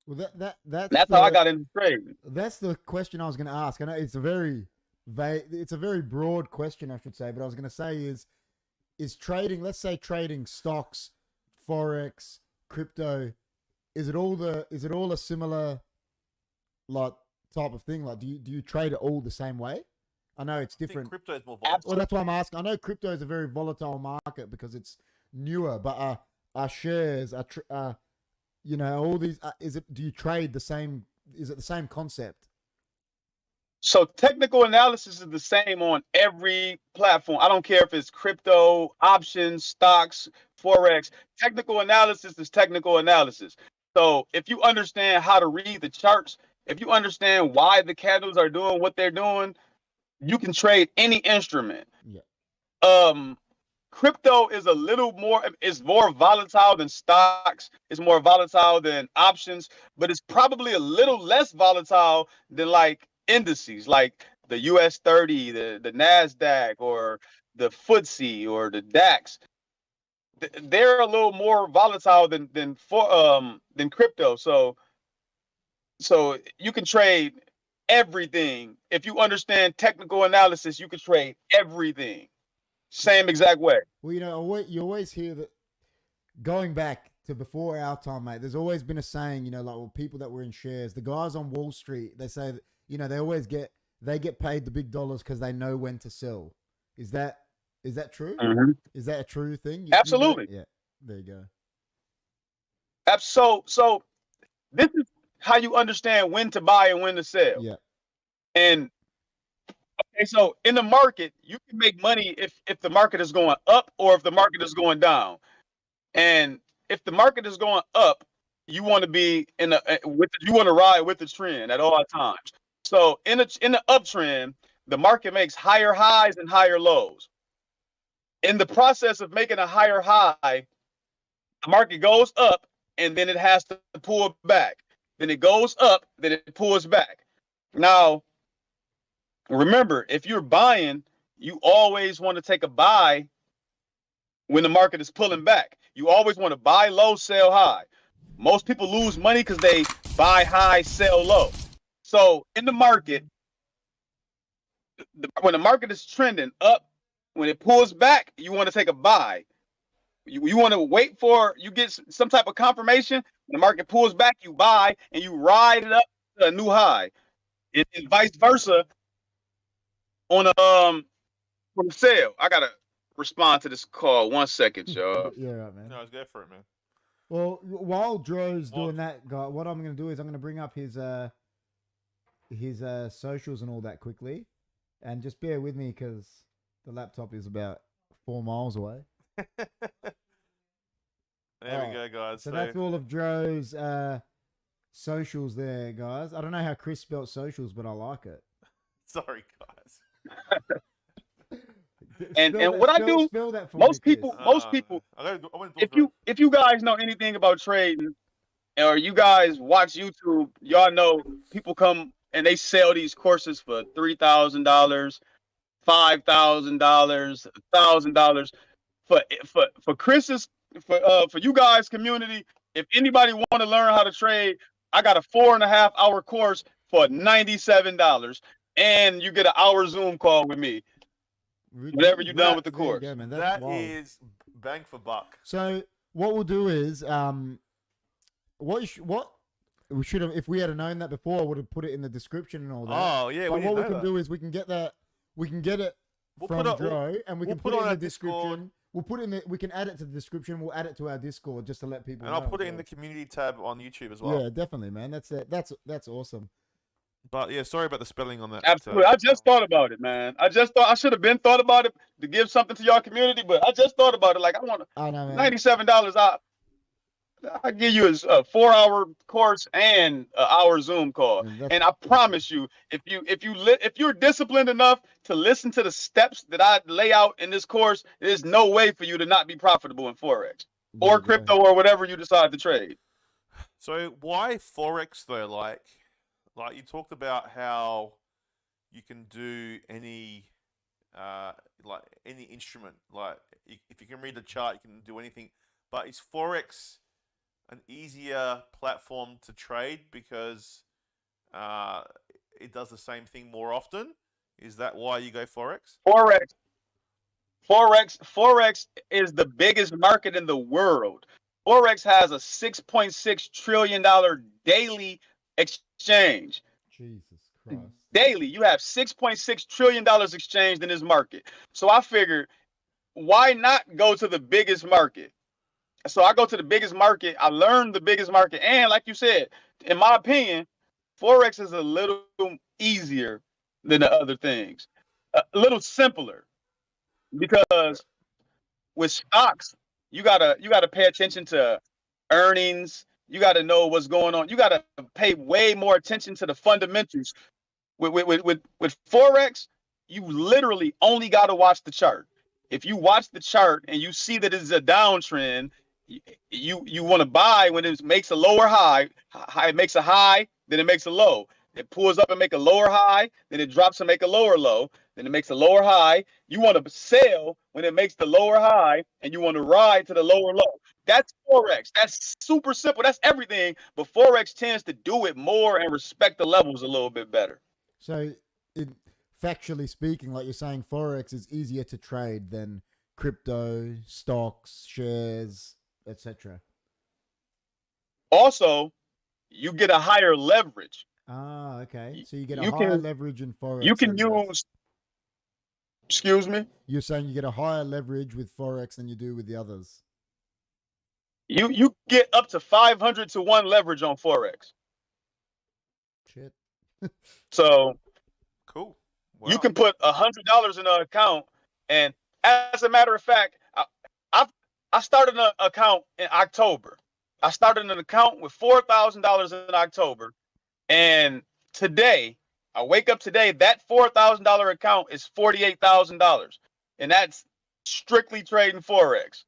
Well, that's how I got into trading. That's the question I was going to ask. I know it's a very broad question, I should say, but I was going to say is trading, let's say trading stocks, Forex, crypto, is it all a similar like type of thing? Like do you trade it all the same way? I know it's different. Crypto is more volatile. Well, that's why I'm asking. I know crypto is a very volatile market because it's newer, but our shares are you know, all these, do you trade the same, is it the same concept? So technical analysis is the same on every platform. I don't care if it's crypto, options, stocks, Forex. Technical analysis is technical analysis. So if you understand how to read the charts, if you understand why the candles are doing what they're doing, you can trade any instrument. Yeah. Crypto is more volatile than stocks. It's more volatile than options, but it's probably a little less volatile than like indices, like the US 30, the NASDAQ, or the FTSE or the DAX. They're a little more volatile than crypto. So you can trade everything. If you understand technical analysis, you can trade everything. Same exact way. Well, you know, you always hear that going back to before our time, mate, there's always been a saying, you know, like, well, people that were in shares, the guys on Wall Street, they say that, you know, they get paid the big dollars because they know when to sell. Is that true? Mm-hmm. Is that a true thing? Absolutely. Yeah. There you go. So this is how you understand when to buy and when to sell. Yeah. And okay, so in the market, you can make money if the market is going up or if the market is going down. And if the market is going up, you want to be you want to ride with the trend at all times. So in the uptrend, the market makes higher highs and higher lows. In the process of making a higher high, the market goes up and then it has to pull back. Then it goes up, then it pulls back. Now, remember, if you're buying, you always want to take a buy when the market is pulling back. You always want to buy low, sell high. Most people lose money because they buy high, sell low. So in the market, when the market is trending up, when it pulls back, you want to take a buy. You want to wait for you get some type of confirmation. When the market pulls back, you buy and you ride it up to a new high. And vice versa on the sale. I gotta respond to this call. 1 second, y'all. Yeah, right, man. No, let's go for it, man. Well, while Dro's doing that, guy, what I'm going to do is I'm going to bring up his socials and all that quickly, and just bear with me because the laptop is about 4 miles away. There we go, guys. So that's all of Dro's socials there, guys. I don't know how Chris spelt socials, but I like it. Sorry, guys. And what I do, most people, if you guys know anything about trading, or you guys watch YouTube, y'all know people come and they sell these courses for $3,000, $5,000, $1,000. For Chris's, for you guys community, if anybody want to learn how to trade, I got a 4.5-hour course for $97, and you get an hour Zoom call with me. whenever you're done with the There you course. go, man. That's That wild. is bang for buck. So what we'll do is, what we should have, if we had known that before, I would have put it in the description and all that. Oh yeah, But we what we didn't know can that. do is we can get that, we can get it We'll from put it- Dro, and we we'll can put put it it in on the our Discord. description. We'll put it in the, we can add it to the description. We'll add it to our Discord just to let people And know. I'll put it as in well. the community tab on YouTube as well. Yeah, definitely, man. That's awesome. But yeah, sorry about the spelling on that. Absolutely. I just thought about it, man. I just thought I should have been thought about it to give something to y'all community, but I just thought about it. Like I want I know, man. $97. I give you a 4-hour course and an hour Zoom call, and I promise you, if you're disciplined enough to listen to the steps that I lay out in this course, there's no way for you to not be profitable in Forex or crypto or whatever you decide to trade. So why Forex though? Like you talked about how you can do any like any instrument. Like if you can read the chart, you can do anything. But is Forex an easier platform to trade because it does the same thing more often? Is that why you go Forex? Forex is the biggest market in the world. Forex has a $6.6 trillion daily exchange. Jesus Christ. Daily, you have $6.6 trillion exchanged in this market. So I figured, why not go to the biggest market? So I go to the biggest market. I learned the biggest market. And like you said, in my opinion, Forex is a little easier than the other things. A little simpler. Because with stocks, you gotta pay attention to earnings. You gotta know what's going on. You gotta pay way more attention to the fundamentals. With Forex, you literally only gotta watch the chart. If you watch the chart and you see that it's a downtrend, you want to buy when it makes a lower high. It makes a high, then it makes a low. It pulls up and make a lower high, then it drops and make a lower low, then it makes a lower high. You want to sell when it makes the lower high, and you want to ride to the lower low. That's Forex. That's super simple. That's everything. But Forex tends to do it more and respect the levels a little bit better. So, factually speaking, like you're saying, Forex is easier to trade than crypto, stocks, shares, etc. Also, you get a higher leverage. Ah, okay. So you get a You higher can- leverage in Forex. You can than this. use, excuse me, You're saying you get a higher leverage with Forex than you do with the others. you get up to 500 to 1 leverage on Forex. Shit. Cool. So Wow. you can put $100 in an account, and as a matter of fact, I started an account in October. I started an account with $4,000 in October, and today I wake up today. That $4,000 account is $48,000, and that's strictly trading Forex.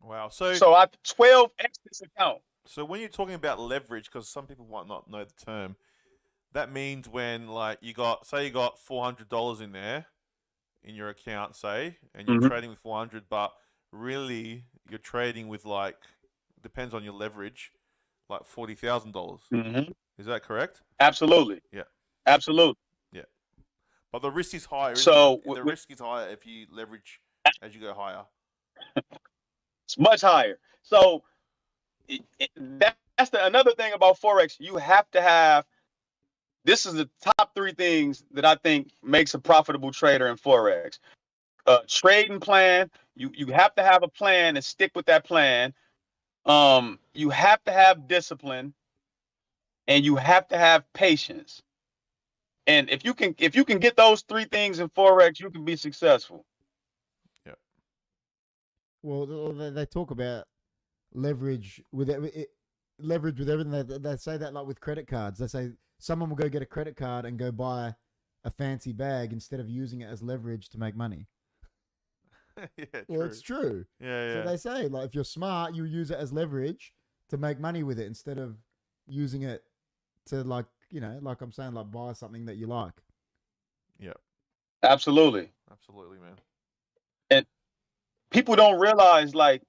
Wow. So So I 12x this account. So when you're talking about leverage, because some people might not know the term, that means when like you got $400 in there in your account, say, and you're trading with 400, but really you're trading with like, depends on your leverage, like $40,000. Is that correct? Absolutely. Yeah. Absolutely. Yeah. But the risk is higher. So the risk is higher if you leverage as you go higher. It's much higher. So that's another thing about Forex. You have to have, this is the top 3 things that I think makes a profitable trader in Forex. Trading plan. You have to have a plan and stick with that plan. You have to have discipline, and you have to have patience. And if you can get those 3 things in Forex, you can be successful. Well, they talk about leverage with leverage with everything. They say that like with credit cards. They say someone will go get a credit card and go buy a fancy bag instead of using it as leverage to make money. Yeah, Well, true. it's true. Yeah, So yeah. they say like if you're smart, you use it as leverage to make money with it instead of using it to like like I'm saying, like buy something that you like. Absolutely. Absolutely, man. People don't realize, like,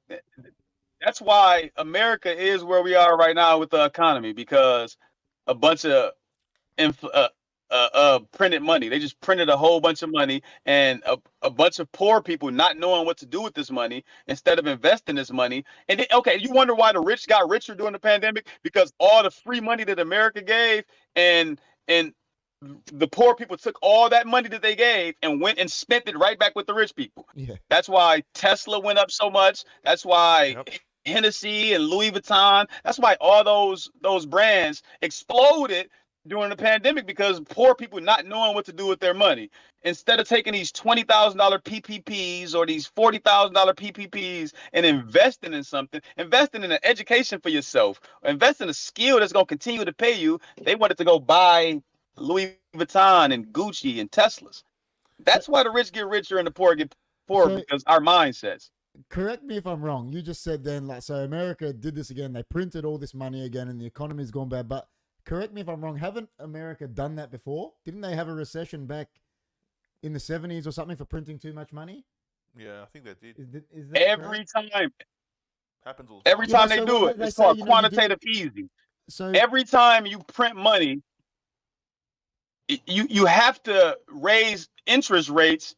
that's why America is where we are right now with the economy, because a bunch of printed money. They just printed a whole bunch of money, and a bunch of poor people not knowing what to do with this money instead of investing this money. And then, okay, you wonder why the rich got richer during the pandemic? Because all the free money that America gave, and the poor people took all that money that they gave and went and spent it right back with the rich people. Yeah. That's why Tesla went up so much. That's why Hennessy and Louis Vuitton. That's why all those brands exploded during the pandemic, because poor people not knowing what to do with their money. Instead of taking these $20,000 PPPs or these $40,000 PPPs and investing in something, investing in an education for yourself, invest in a skill that's going to continue to pay you, they wanted to go buy Louis Vuitton and Gucci and Teslas. That's why the rich get richer and the poor get poorer, because our mindsets. Correct me if I'm wrong. You just said then, like, so America did this again. They printed all this money again, and the economy's gone bad. But correct me if I'm wrong. Haven't America done that before? Didn't they have a recession back in the 70s or something for printing too much money? Yeah, I think they did. Is that Every correct? time. Happens all the time. Every time Yeah, they so do what it, they it's say, called you know, you quantitative easing. So Every time you print money, you have to raise interest rates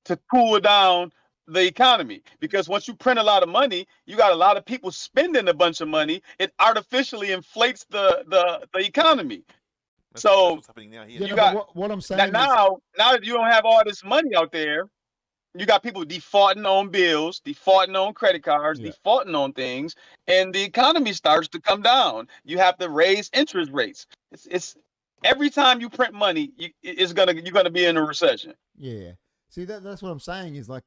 to cool down the economy, because once you print a lot of money, you got a lot of people spending a bunch of money. It artificially inflates the economy. That's So what's happening now here. yeah, you no, but got what I'm saying is, now that you don't have all this money out there, you got people defaulting on bills, defaulting on credit cards, Yeah. defaulting on things, and the economy starts to come down. You have to raise interest rates. It's every time you print money, you're gonna be in a recession. yeah. See, that's what I'm saying is, like,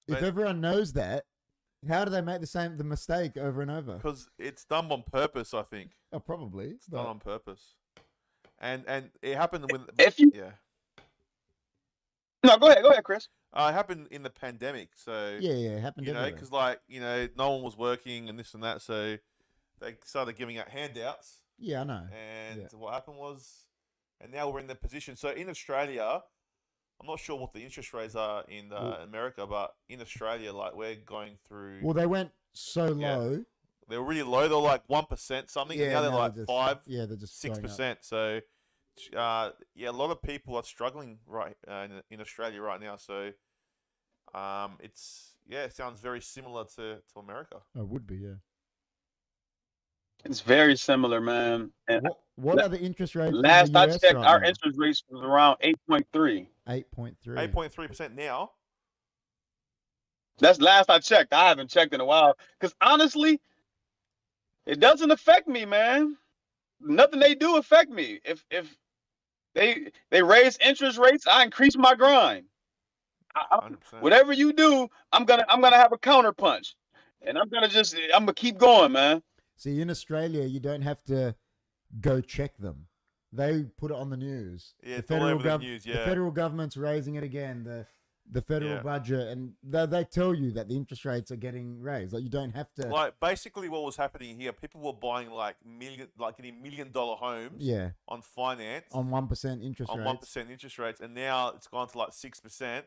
if But- everyone knows that, how do they make the mistake over and over? Because it's done on purpose, I think. Oh, probably. It's done on purpose. And it happened with If you yeah. no, go ahead, Chris. It happened in the pandemic, so Yeah, it happened you know, everywhere. because no one was working and this and that, so they started giving out handouts. Yeah, I know. And Yeah. what happened was, and now we're in the position. So in Australia, I'm not sure what the interest rates are in America, but in Australia, like, we're going through. Well, they went so Yeah. low. They were really low. They're like 1% something, and now they're like just, 5, Yeah, they're just going up. 6%. So, yeah, a lot of people are struggling in Australia right now. So, it sounds very similar to America. Oh, it would be, yeah. It's very similar, man. And What are the interest rates? last in the I US checked, right our now? interest rates was around 8.3. 8.3. 8.3% now. That's last I checked. I haven't checked in a while, because honestly, it doesn't affect me, man. Nothing they do affect me. If they raise interest rates, I increase my grind. 100%. Whatever you do, I'm gonna have a counter punch, and I'm gonna keep going, man. See, in Australia, you don't have to go check them. They put it on the news. Yeah, it's all over the news, The yeah. federal government's raising it again. The federal budget, and they tell you that the interest rates are getting raised. Like, you don't have to. Like, basically what was happening here, people were buying getting $1 million homes Yeah. on finance On 1% interest on rates. 1% interest rates, and now it's gone to like 6%.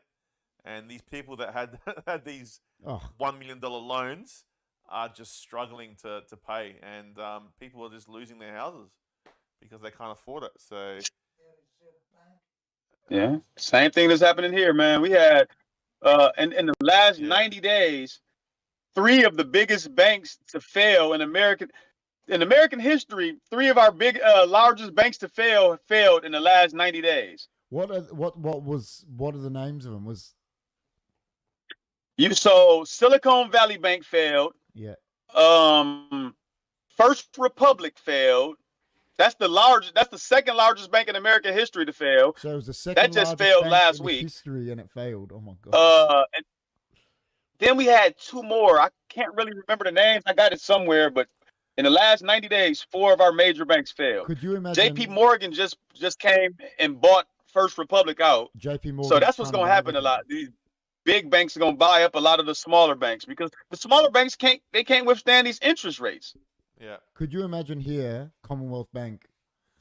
And these people that had had these Oh, $1 million loans are just struggling to pay, and people are just losing their houses because they can't afford it. So Yeah, same thing that's happening here, man. We had in the last 90 days, 3 of the biggest banks to fail in American history. 3 of our largest banks to failed in the last 90 days. what are the names of them? So Silicon Valley Bank failed. Yeah. First Republic failed. That's the second largest bank in American history to fail. So it was the second just largest failed bank last in week. history, and it failed. Oh my god. And then we had 2 more. I can't really remember the names. I got it somewhere, but in the last 90 days, 4 of our major banks failed. Could you imagine? JP Morgan just came and bought First Republic out. JP Morgan. So that's what's going to happen a lot. These big banks are going to buy up a lot of the smaller banks, because the smaller banks can't withstand these interest rates. yeah. Could you imagine here Commonwealth Bank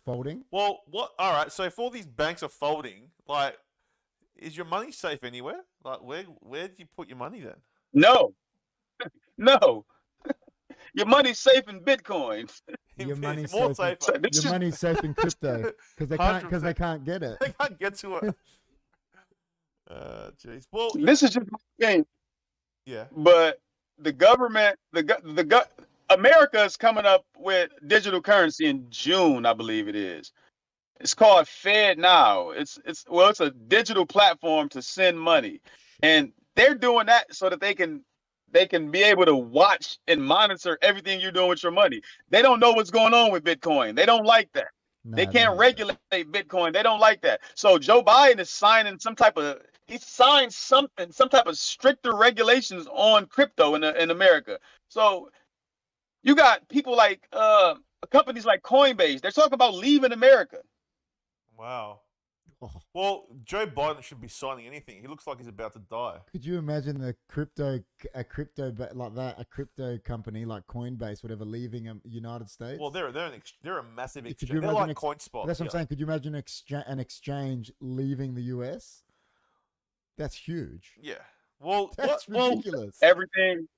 folding? Well, what? All right. So if all these banks are folding, like, is your money safe anywhere? Like, where do you put your money then? No. your money's safe in Bitcoin. Your money's more safe in- safer. So this Your is- money's safe in crypto because they can't 100%. get it. They can't get to it. Jeez. Well, this is just my game. yeah. But the government, America is coming up with digital currency in June, I believe it is. It's called Fed Now. It's a digital platform to send money, and they're doing that so that they can be able to watch and monitor everything you're doing with your money. They don't know what's going on with Bitcoin. They don't like that. No, They they can't don't. regulate Bitcoin. They don't like that. So Joe Biden is signing some type of stricter regulations on crypto in America. So you got people like companies like Coinbase. They're talking about leaving America. Wow. Oh. Well, Joe Biden should be signing anything. He looks like he's about to die. Could you imagine a crypto company like Coinbase, whatever, leaving United States? Well, they're a massive Could exchange. you They're imagine like CoinSpot. That's what I'm yeah. saying. Could you imagine an exchange leaving the US? That's huge. Yeah. Well, That's ridiculous. Everything.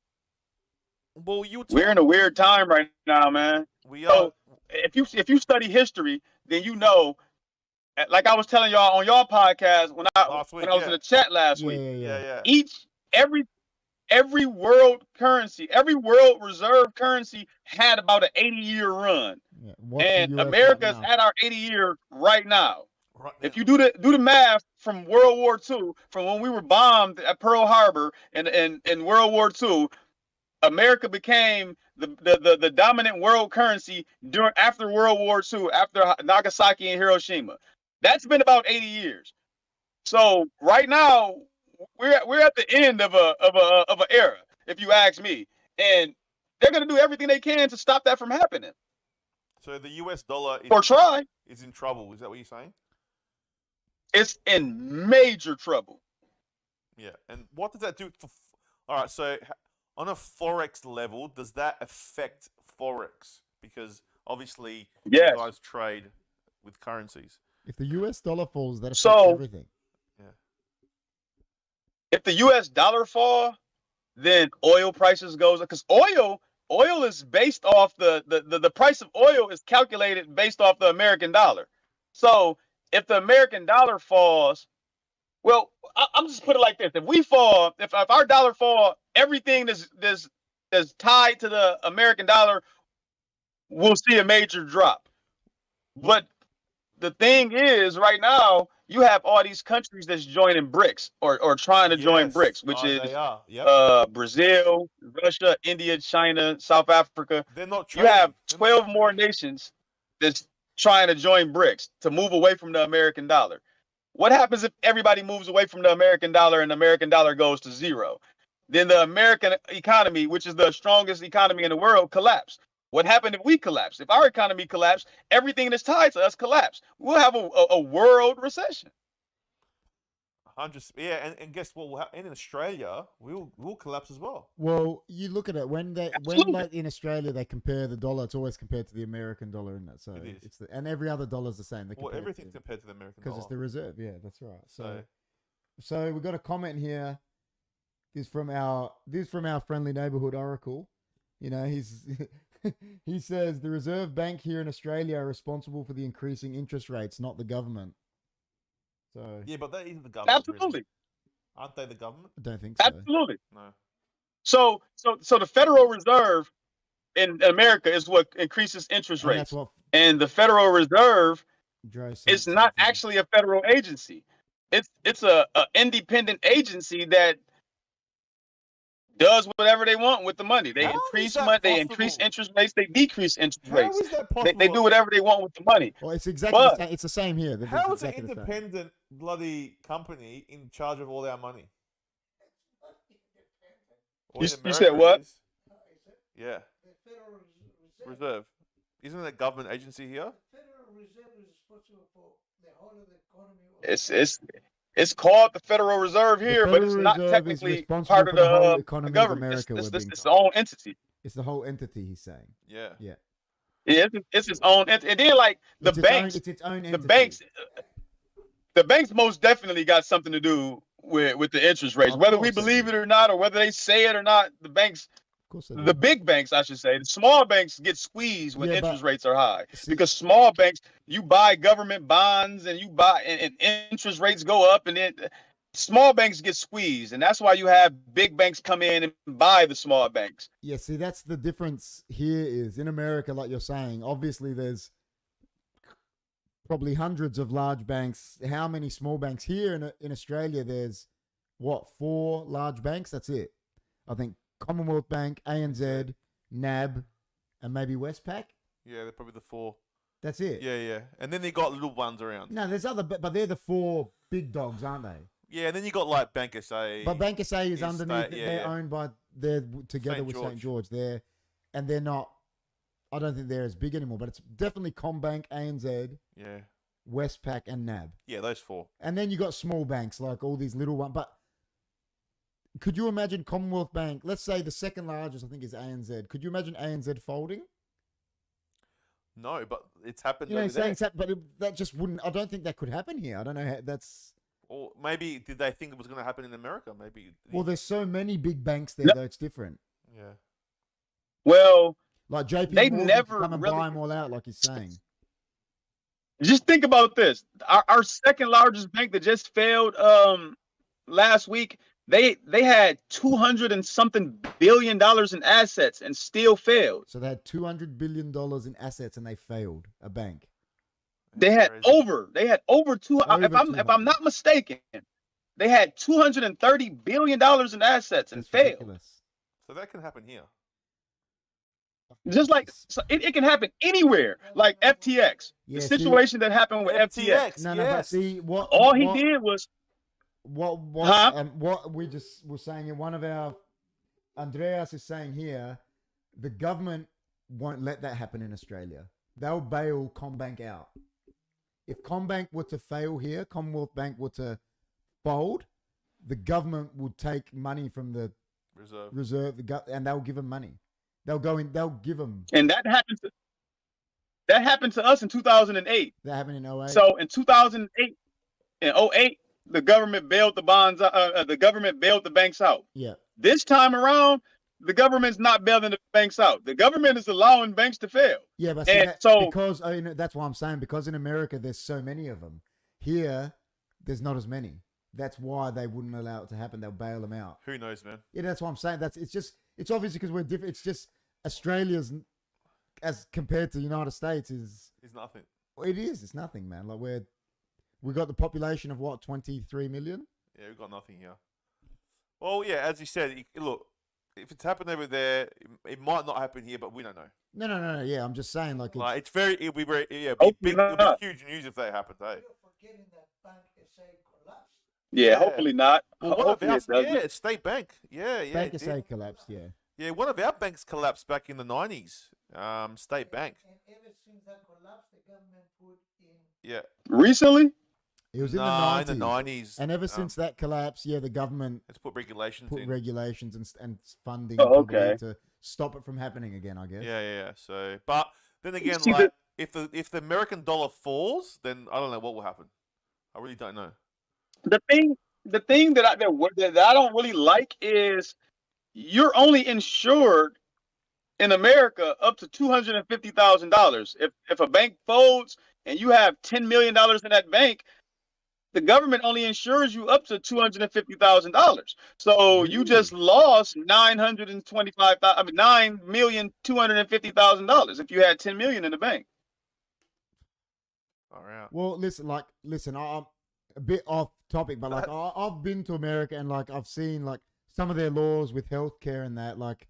Well, you. We're in a weird time right now, man. We are. So if you study history, then you know. Like I was telling y'all on y'all podcast when I was in the chat last week. Yeah. Every world currency, every world reserve currency had about an 80-year run. Yeah. And America's right at our 80-year right now. Right now. If you do the math from World War II, from when we were bombed at Pearl Harbor in World War II, America became the dominant world currency after World War II, after Nagasaki and Hiroshima. That's been about 80 years. So right now we're at the end of an era, if you ask me, and they're gonna do everything they can to stop that from happening. So the US dollar is in trouble. Is that what you're saying? It's in major trouble. Yeah. And what does that do for? All right. So on a Forex level, does that affect Forex? Because obviously you guys trade with currencies. If the US dollar falls, that affects everything. Yeah. If the US dollar fall, then oil prices goes up, because oil is based off the price of oil is calculated based off the American dollar. So if the American dollar falls, well, I'm just put it like this: if our dollar fall, everything that's tied to the American dollar will see a major drop. But the thing is, right now, you have all these countries that's joining BRICS or trying to join BRICS, which is Brazil, Russia, India, China, South Africa. They're not trading. You have 12 more nations that's trying to join BRICS to move away from the American dollar. What happens if everybody moves away from the American dollar and the American dollar goes to zero? Then the American economy, which is the strongest economy in the world, collapse. What happened if we collapse? If our economy collapsed, everything that's tied to us collapse. We'll have a world recession. 100. Yeah, and guess what? In Australia, we'll collapse as well. Well, you look at it when like in Australia they compare the dollar. It's always compared to the American dollar, isn't it? So it is. And every other dollar's the same. Everything's compared to the American dollar because it's the reserve. Yeah, that's right. So we got a comment here. This from our friendly neighborhood Oracle. You know, he says the Reserve Bank here in Australia are responsible for the increasing interest rates, not the government. So yeah, but that isn't the government. Absolutely. Aren't they the government? I don't think so. Absolutely. No. So the Federal Reserve in America is what increases interest rates. And the Federal Reserve is not actually a federal agency. It's a independent agency that does whatever they want with the money. They increase money, they increase interest rates, they decrease interest rates. How is that possible? They do whatever they want with the money. Well, it's exactly the same. It's the same here. How is an independent bloody company in charge of all our money? You said what? Yeah. Reserve. Isn't it a government agency here? Federal Reserve is responsible for the whole of the economy. It's called the Federal Reserve here, but it's not technically part of the government. It's its own entity. It's the whole entity, he's saying. Yeah. Yeah. Yeah, it's its own entity. And then like the banks, it's its own entity. The banks most definitely got something to do with the interest rates. Whether we believe it or not, or whether they say it or not, the banks Of course they The do. big banks, I should say, the small banks get squeezed when Yeah, but- interest rates are high See- because small banks, you buy government bonds and you buy and interest rates go up, and then small banks get squeezed, and that's why you have big banks come in and buy the small banks. Yeah, see, that's the difference here is in America, like you're saying, obviously there's probably hundreds of large banks. How many small banks? Here in Australia, there's what, 4 large banks? That's it. I think Commonwealth Bank, ANZ, NAB, and maybe Westpac. Yeah, they're probably the 4. That's it. Yeah, yeah. And then they got little ones around. No, there's other, but they're the 4 big dogs, aren't they? Yeah, and then you got like Bank SA. But Bank SA is Is underneath. State- yeah, they're yeah. owned by. They're together St. with George. St. George. They're not. I don't think they're as big anymore. But it's definitely CommBank, ANZ, Yeah. Westpac, and NAB. Yeah, those 4. And then you got small banks like all these little ones. But could you imagine Commonwealth Bank? Let's say the second largest, I think, is ANZ. Could you imagine ANZ folding? No, but it's happened You know, over there. that just wouldn't. I don't think that could happen here. I don't know how that's. Or maybe did they think it was going to happen in America? Maybe. Well, there's so many big banks there, No. though it's different. Yeah. Well, Like JP They Morgan never could come and really- buy them all out, like he's saying. just think about this. Our second largest bank that just failed last week, they had 200 and something billion dollars in assets and still failed. So they had $200 billion in assets and they failed a bank. They had Crazy. over two. Over If I'm 200. not mistaken, they had $230 billion in assets and That's failed. ridiculous. So that can happen here. Just like so it can happen anywhere, like FTX. Yeah, The see- situation that happened with FTX. No, but yes. see what All he what, did was what we just were saying in one of our Andreas is saying here, the government won't let that happen in Australia. They'll bail CommBank out. If CommBank were to fail here, Commonwealth Bank were to fold, the government would take money from the Reserve. and they'll give them money. They'll go in. They'll give them. and that happened to us in 2008. That happened in 08. So in 2008, in 08, the government bailed the bonds. The government bailed the banks out. yeah. This time around, the government's not bailing the banks out. The government is allowing banks to fail. Yeah, but see And that, so- because that's why I'm saying, because in America there's so many of them. Here, there's not as many. That's why they wouldn't allow it to happen. They'll bail them out. Who knows, man? Yeah, that's what I'm saying. It's obviously because we're different. It's just Australia's as compared to the United States is It's nothing. it is. It's nothing, man. Like we got the population of what 23 million. Yeah, we've got nothing here. Well, yeah, as you said, look, if it's happened over there, it might not happen here, but we don't know. No. Yeah, I'm just saying like, Like, it'll be very, yeah, Hopefully it'll not. be huge news if that happened, hey. You're forgetting that Bank SA collapsed. Yeah, Yeah. hopefully not. Well, one of Hopefully our, it doesn't. yeah, it's State Bank. Yeah, yeah. Bank it SA did. collapsed. Yeah. Yeah, one of our banks collapsed back in the 90s. State Bank. And ever since that collapsed, the government put in Yeah. Recently, It was in No, the 90s. in the 90s. And ever since that collapse, yeah, the government Let's put regulations put in. regulations and funding Oh, probably okay. to stop it from happening again, I guess. Yeah. So, but then again, See, like, if the American dollar falls, then I don't know what will happen. I really don't know. the thing that I don't really like is you're only insured in America up to $250,000. If a bank folds and you have $10 million in that bank, the government only insures you up to $250,000. So you just lost $9,250,000 if you had $10 million in the bank. All right. Well, listen, I'm a bit off topic, but like I've been to America and like I've seen like some of their laws with healthcare and that. Like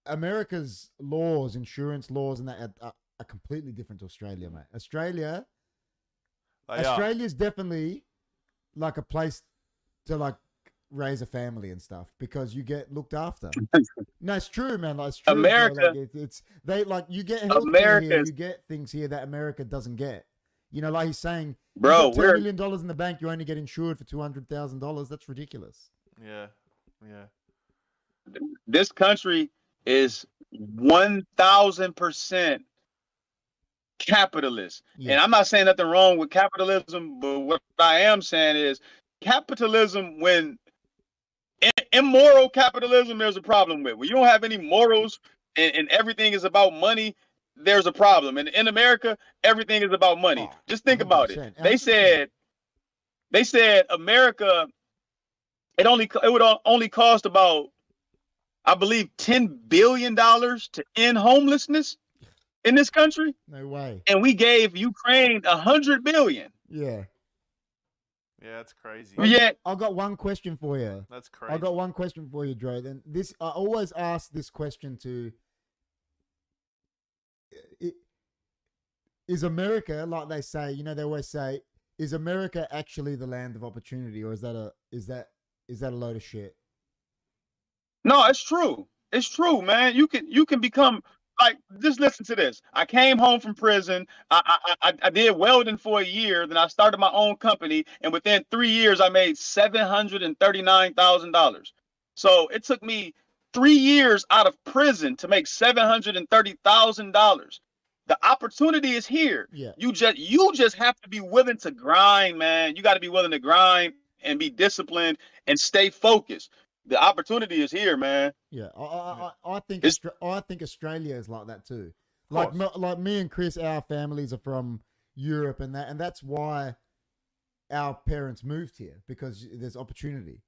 America's laws, insurance laws, and that are completely different to Australia, mate. Australia's definitely like a place to like raise a family and stuff because you get looked after. No, it's true, man. Like, it's true. America- bro. Like, it's they like you get healthcare here, America's- you get things here that America doesn't get. You know, like he's saying, Bro, $10 million in the bank, you only get insured for $200,000. That's ridiculous. Yeah. this country is 1,000% capitalist. Yeah. And I'm not saying nothing wrong with capitalism, but what I am saying is capitalism, when immoral capitalism, there's a problem with. When you don't have any morals and everything is about money, there's a problem. And in America, everything is about money. Oh, Just think about it. 100%. They said America, it would only cost about, I believe, $10 billion to end homelessness in this country. No way. And we gave Ukraine $100 billion. Yeah. Yeah, that's crazy. Yet I got one question for you. That's crazy. I got one question for you, Droid. And this, I always ask this question to: Is America, like they say, you know, they always say, is America actually the land of opportunity, or is that a load of shit? no, it's true. It's true, man. You can become like, just listen to this. I came home from prison. I did welding for a year. Then I started my own company, and within 3 years, I made $739,000. So it took me 3 years out of prison to make $730,000. The opportunity is here. Yeah. You just have to be willing to grind, man. You got to be willing to grind and be disciplined and stay focused. The opportunity is here, man. Yeah, I think It's- I think Australia is like that too. Like me and Chris, our families are from Europe, and that's why our parents moved here, because there's opportunity.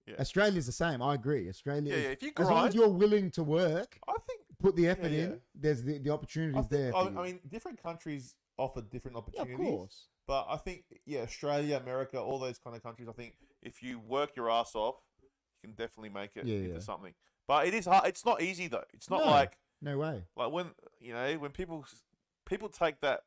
Yeah. Australia's the same. I agree. Australia, Yeah, if you as long as grind, you're willing to work, I think. put the effort Yeah, in, yeah. there's the opportunities I think, there. For you. I mean, different countries offer different Yeah, of opportunities. course. But I think, yeah, Australia, America, all those kind of countries, I think if you work your ass off, you can definitely make it into something. But it is hard. It's not easy though. It's not like no way. when when people take that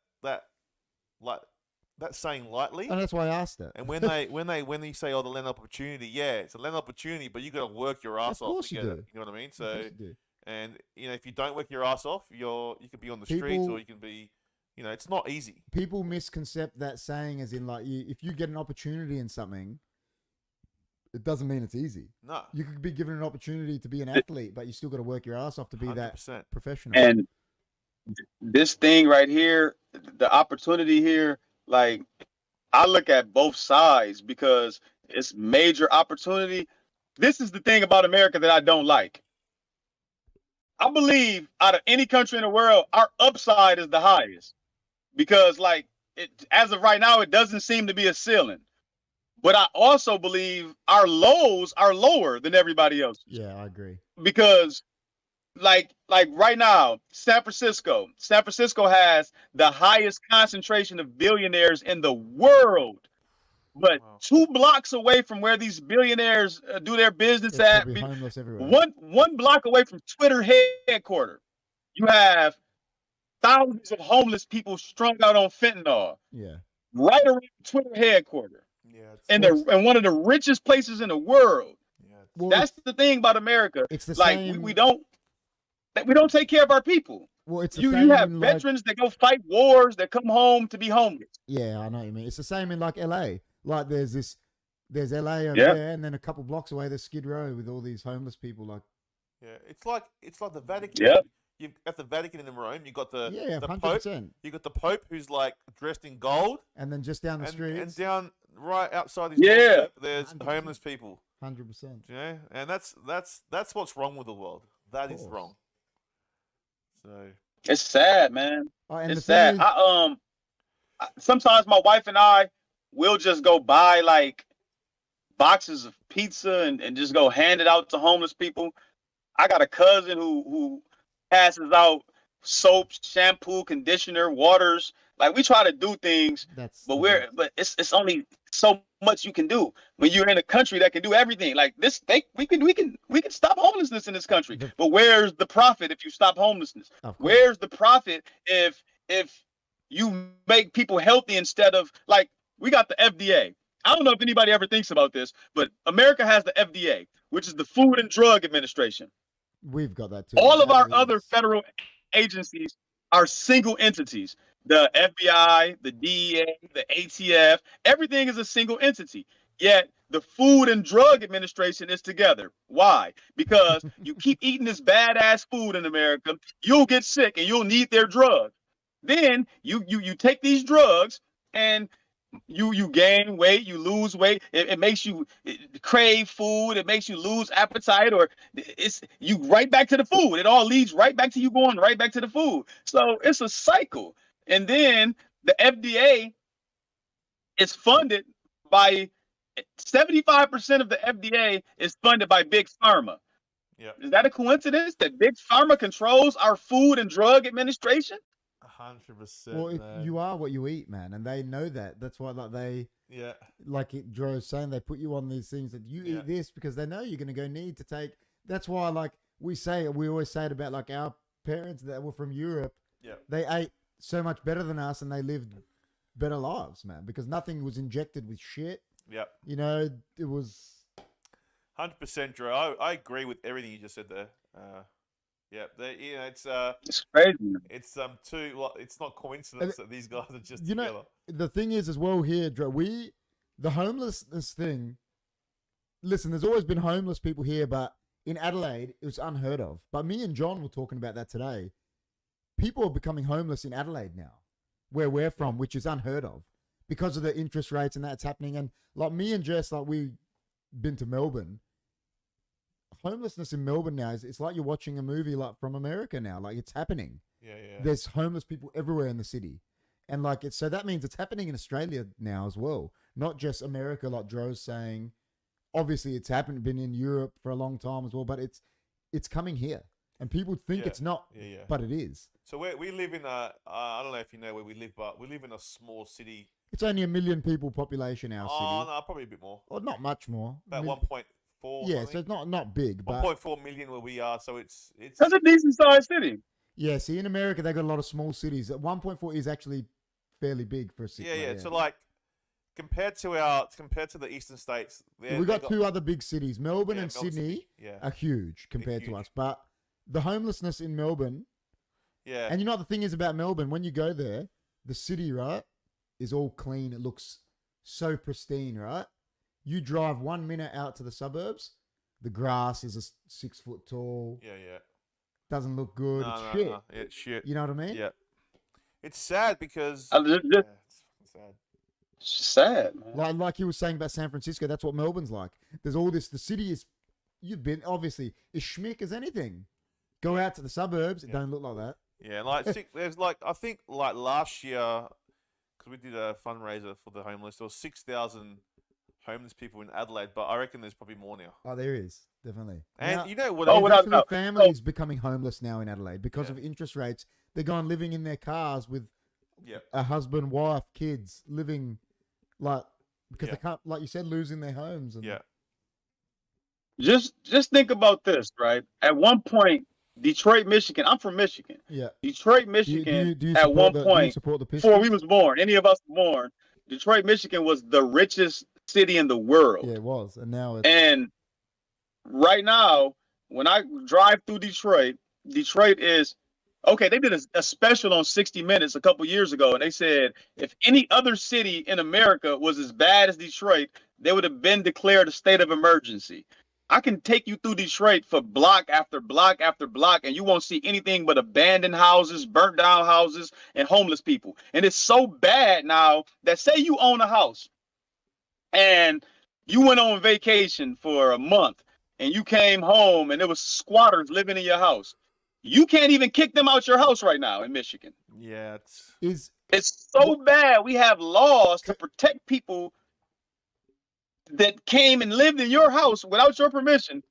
saying lightly. And that's why I asked it. And when they say, oh, the land opportunity, yeah, it's a land opportunity, but you got to work your ass off course to you get do. it. You know what I mean? Of course So, you do. and if you don't work your ass off, you could be on the streets, People- or you can be, it's not easy. People misconcept that saying as in like, if you get an opportunity in something, it doesn't mean it's easy. No, You could be given an opportunity to be an athlete, but you still got to work your ass off to be 100%. that professional. And this thing right here, the opportunity here, like, I look at both sides because it's major opportunity. This is the thing about America that I don't like. I believe out of any country in the world, our upside is the highest, because like as of right now, it doesn't seem to be a ceiling. But I also believe our lows are lower than everybody else, Yeah, I agree. because like right now, San Francisco has the highest concentration of billionaires in the world. But Wow. 2 blocks away from where these billionaires do their business It's at, probably homeless everywhere. one block away from Twitter headquarters, you have thousands of homeless people strung out on fentanyl Yeah. right around Twitter headquarters, Yeah, it's, and in one of the richest places in the world. yeah, it's- Well, That's the thing about America. it's the Like same. we don't take care of our people. Well, it's the You same have in, like, veterans that go fight wars that come home to be homeless. Yeah, I know what you mean. It's the same in like LA. Like there's LA over Yeah. there, and then a couple blocks away there's Skid Row with all these homeless people. Like, yeah. It's like the Vatican. Yeah. You've at the Vatican in Rome. You got the yeah, the Pope. 100%. You got the Pope who's like dressed in gold, And then just down the and streets, down right outside his Yeah. doorstep, there's 100%. homeless people. 100%. And that's what's wrong with the world. That is course. wrong. So It's sad, man. Oh, and It's the thing sad. is, Sometimes my wife and I will just go buy like boxes of pizza and just go hand it out to homeless people. I got a cousin who passes out soaps, shampoo, conditioner, waters. Like, we try to do things, that's but it's only so much you can do when you're in a country that can do everything. Like this, we can stop homelessness in this country. But where's the profit if you stop homelessness? of course. Where's the profit if you make people healthy instead of, like, we got the FDA. I don't know if anybody ever thinks about this, but America has the FDA, which is the Food and Drug Administration. We've got that too. All of our That other is- federal agencies are single entities. The FBI, the DEA, the ATF, everything is a single entity. Yet the Food and Drug Administration is together. Why? Because you keep eating this badass food in America, you'll get sick and you'll need their drug. Then you take these drugs, and you gain weight, you lose weight. It makes you crave food. It makes you lose appetite, or it's you right back to the food. It all leads right back to you going right back to the food. So it's a cycle. And then the FDA is funded by 75% of the FDA is funded by Big Pharma. Yeah. Is that a coincidence that Big Pharma controls our Food and Drug Administration? 100%. Well, man. you are what you eat, man, and they know that. That's why, like Dro was saying, they put you on these things that you eat this because they know you're going to go need to take. That's why, like we always say it about like our parents that were from Europe. Yeah, they ate so much better than us, and they lived better lives, man, because nothing was injected with shit. Yep. You know, it was 100%, Dro. I agree with everything you just said there. Yeah, it's crazy. It's it's not coincidence that these guys are just together. Know, the thing is as well here, Dro, the homelessness thing. Listen, there's always been homeless people here, but in Adelaide it was unheard of. But me and John were talking about that today. People are becoming homeless in Adelaide now, where we're from, which is unheard of because of the interest rates and that's happening. And like me and Jess, like we've been to Melbourne. Homelessness in Melbourne now it's like you're watching a movie like from America now. Like it's happening. Yeah. There's homeless people everywhere in the city, and like so that means it's happening in Australia now as well, not just America. Like Dro's saying, obviously it's been in Europe for a long time as well, but it's coming here, and people think it's not, but it is. So we live in I don't know if you know where we live, but we live in a small city. It's only 1 million people population. Our city. Oh no, probably a bit more. Or not much more. About 1.4. Yeah, so it's not big, but 1.4 million where we are, so it's that's a decent sized city. Yeah, see, in America they got a lot of small cities. 1.4 is actually fairly big for a city. Yeah. So like compared to the eastern states, we got two other big cities, Melbourne and Sydney. are huge compared to us. But the homelessness in Melbourne, and you know what the thing is about Melbourne, when you go there, the city, right, is all clean. It looks so pristine, right? You drive 1 minute out to the suburbs, the grass is 6 foot tall. Yeah. Doesn't look good. No, it's shit. No. It's shit. You know what I mean? Yeah. It's sad because it's sad, man. Like you were saying about San Francisco, that's what Melbourne's like. There's all this. The city is. You've been obviously as schmick as anything. Go out to the suburbs. It don't look like that. Yeah, like there's like I think like last year because we did a fundraiser for the homeless. There was 6,000 homeless people in Adelaide, but I reckon there's probably more now. Oh, there is definitely. And now, you know what? There's families becoming homeless now in Adelaide because of interest rates. They're going living in their cars with a husband, wife, kids, living because they can't, like you said, losing their homes. And Just think about this, right? At one point, Detroit, Michigan. I'm from Michigan. Yeah. Detroit, Michigan. Do you at one point, before we was born, any of us born, Detroit, Michigan was the richest city in the world. Yeah, it was, and now it's. And right now, when I drive through Detroit is okay. They did a special on 60 Minutes a couple years ago, and they said if any other city in America was as bad as Detroit, they would have been declared a state of emergency. I can take you through Detroit for block after block after block, and you won't see anything but abandoned houses, burnt down houses, and homeless people. And it's so bad now that say you own a house and you went on vacation for a month and you came home and there was squatters living in your house. You can't even kick them out your house right now in Michigan. Yeah, it's so bad. We have laws to protect people that came and lived in your house without your permission,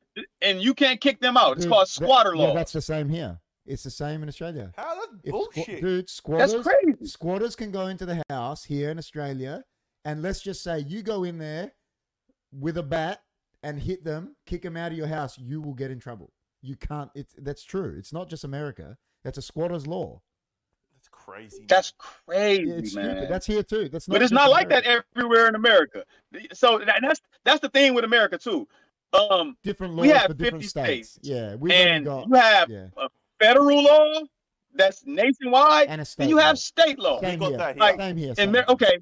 and you can't kick them out. It's called squatter law. Yeah, that's the same here. It's the same in Australia. How that's bullshit. Dude, squatters, that's crazy. Squatters can go into the house here in Australia, and let's just say you go in there with a bat and hit them, kick them out of your house, you will get in trouble. You can't. That's true. It's not just America. That's a squatter's law. That's crazy. That's crazy, yeah, it's man. Stupid. That's here too. That's not. But it's not like that everywhere in America. So that's the thing with America too. Different laws we have for different 50 states. Yeah, and you have a federal law that's nationwide, and a state. And you have state law. Same here. Like, same here. Okay.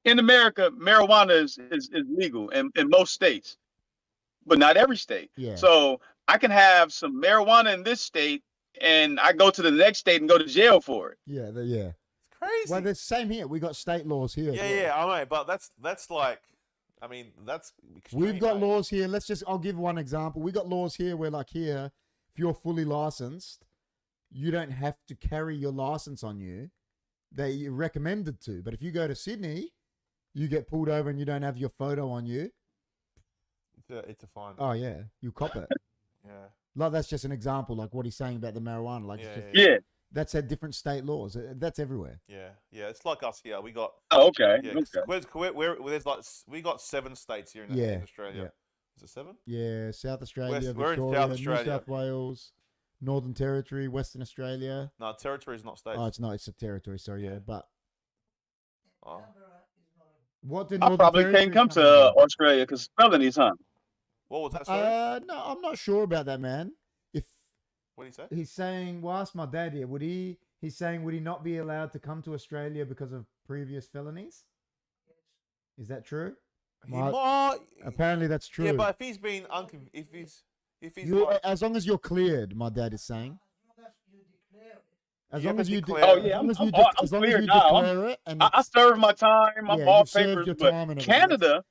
In America, marijuana is legal in most states, but not every state. Yeah. So I can have some marijuana in this state, and I go to the next state and go to jail for it. Yeah, it's crazy. Well, the same here. We got state laws here. as Yeah, well. yeah, I know, but that's like, I mean, that's extreme, We've got mate. laws here. I'll give one example. We got laws here where, like here, if you're fully licensed, you don't have to carry your license on you. They recommended to, but if you go to Sydney, you get pulled over and you don't have your photo on you. It's a fine. Oh yeah, you cop it. Yeah. Like that's just an example, like what he's saying about the marijuana. Like, Yeah, it's just, Yeah. that's at different state laws. That's everywhere. Yeah, yeah, it's like us here. We got Oh, okay. yeah. Okay. There's like we got 7 states here in Yeah, Australia. yeah. Is it 7? Yeah, South Australia, We're in Victoria, South New Australia. South Wales, Northern Territory, Western Australia. No, territory is not states. Oh, it's not. It's a territory. Sorry, yeah. But Oh. what did I Northern probably Territory can't come come to under? Australia because felonies, huh? What was that? Sorry. No, I'm not sure about that, man. If What did he say? he's saying, well, ask my dad here. He's saying, would he not be allowed to come to Australia because of previous felonies? Is that true? He My- might. Apparently, that's true. Yeah, but if he's been if he's You, like, as long as you're cleared, my dad is saying. As You long have as to you, declare Oh it. yeah, as long as I'm you, I'm as long as clear you now. declare it, and I served my time. I'm Yeah, all you served papers, your but time and everything. Canada,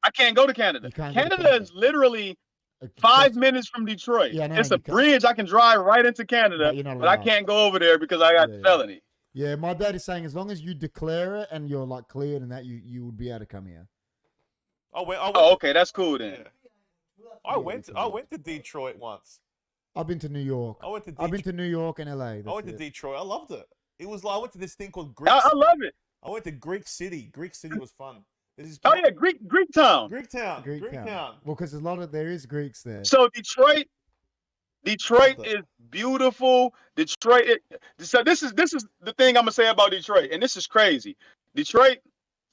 I can't go to Canada. You can't go to Canada Canada. is literally it's- 5 minutes from Detroit. Yeah, I know, It's a you can't- bridge I can drive right into Canada, But you're not but I allowed. can't go over there because I got Yeah, yeah. felony. Yeah, my dad is saying as long as you declare it and you're like cleared and that you would be able to come here. I went. Oh, okay, that's cool then. Yeah. I went to Detroit once. I've been to New York. I went to I've been Detroit. to New York and LA. I went to That's it. Detroit. I loved it. It was like I went to this thing called Greek. I love it. I went to Greek City. Greek City was fun. This is Oh yeah, Greek town. Greek town. Greek Greek town. town. Well, because there is Greeks there. So Detroit Loved it. is beautiful. So this is the thing I'm gonna say about Detroit, and this is crazy. Detroit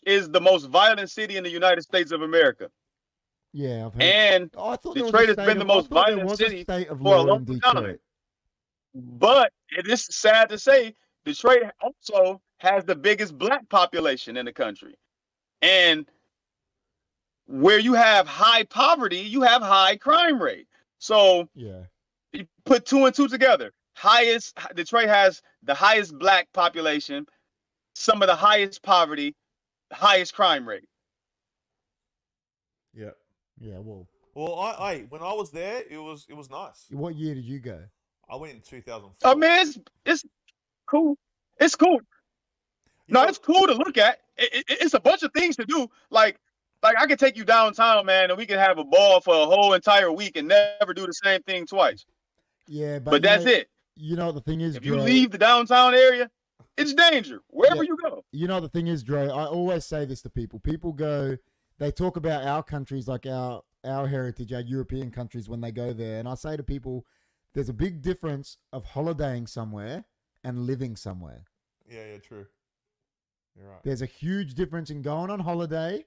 is the most violent city in the United States of America, Yeah, I've heard. and Oh, I thought there was Detroit a has state been the of- most I thought there violent was a city state of for a law long in time. Detroit. but it is sad to say Detroit also has the biggest black population in the country, and where you have high poverty, you have high crime rate. So Yeah. you put 2 and 2 together. Detroit has the highest black population, some of the highest poverty, highest crime rate. Yeah. Yeah. Well, Well, I when I was there, it was nice. what year did you go? I went in 2004. Oh man, it's cool. It's cool. No, it's cool to look at. It's a bunch of things to do. Like I could take you downtown, man, and we can have a ball for a whole entire week and never do the same thing twice. Yeah, But that's it. You know what the thing is, If you Dre? leave the downtown area, it's danger wherever Yeah. you go. You know the thing is, Dre, I always say this to people. People go, they talk about our countries, like our heritage, our European countries when they go there. And I say to people, there's a big difference of holidaying somewhere and living somewhere. Yeah, true. You're right. There's a huge difference in going on holiday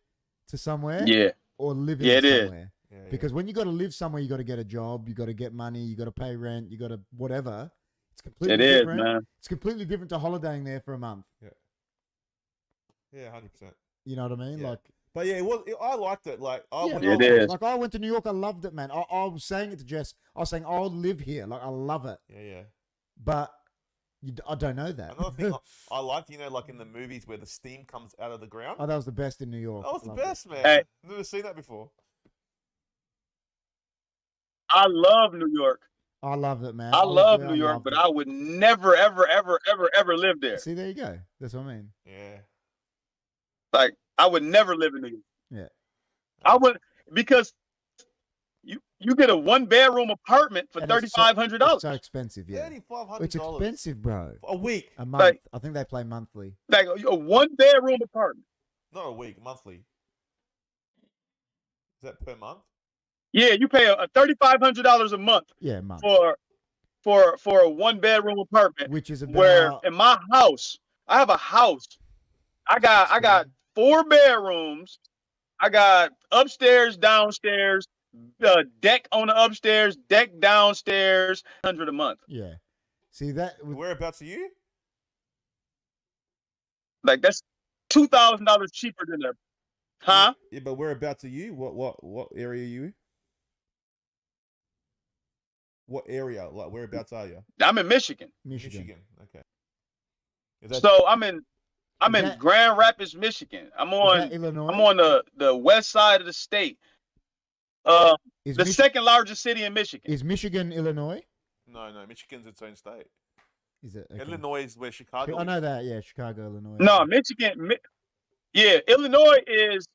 to somewhere Yeah. or living Yeah, it is. somewhere. Yeah, Because when you got to live somewhere, you got to get a job, you got to get money, you got to pay rent, you got to whatever. It's completely It is, different. man. It's completely different to holidaying there for a month. yeah, 100%. You know what I mean? Yeah. Like, But yeah, I liked it. Like I yeah, went It like, is. like I went to New York, I loved it, man. I was saying it to Jess. I was saying I'll live here, like I love it, Yeah. but I don't know that. Another thing I liked, like in the movies where the steam comes out of the ground. Oh, that was the best in New York. That was the Loved it. best, man. Hey. Never seen that before. I love New York. I loved it, man. I was love there, New York, loved but it. I would never, ever, ever, ever, ever live there. See, there you go. That's what I mean. Yeah. Like I would never live in New York. Yeah. I would because you get a 1-bedroom apartment for And it's $3,500. It's so expensive, yeah. $3,500. It's expensive, bro. A week. A month. Like- I think they play monthly. Like a 1-bedroom apartment. Not a week, monthly. Is that per month? Yeah, you pay a $3,500 a month Yeah, a month. for a 1-bedroom apartment. Which is about Where in my house, I have a house. I got 4 bedrooms. I got upstairs, downstairs, deck on the upstairs, deck downstairs, $100 a month. yeah. See that? Whereabouts are you? Like that's $2,000 cheaper than that. Huh? Yeah, but whereabouts are you? What area are you in? What area? Like whereabouts are you? I'm in Michigan. Michigan. Okay. Is that So I'm in that- Grand Rapids, Michigan. I'm Is on that Illinois? I'm on the west side of the state. Is The second largest city in Michigan. Is Michigan Illinois? no? Michigan's its own state. Is it? Okay. Illinois is where Chicago. I know is. that. Yeah, Chicago, Illinois. No, Michigan. Yeah, Illinois is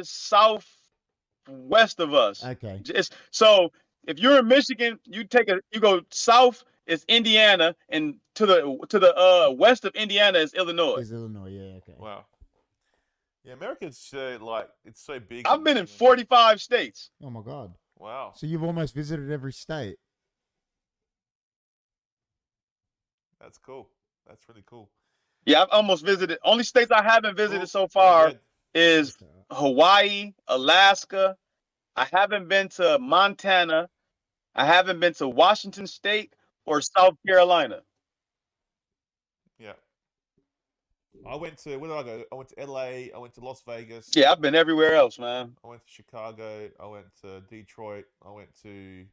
southwest of us. Okay. So if you're in Michigan, you go south is Indiana, and to the west of Indiana is Illinois. Is Illinois? Yeah. Okay. Wow. Yeah, America's like it's so big. I've been in 45 states. Oh my God. Wow. So you've almost visited every state. That's cool. That's really cool. Yeah, I've almost visited. Only states I haven't visited Cool. so far Yeah. is Hawaii, Alaska. I haven't been to Montana. I haven't been to Washington State or South Carolina. Yeah. I went to where did I go? I went to LA. I went to Las Vegas. Yeah, I've been everywhere else, man. I went to Chicago. I went to Detroit. I went to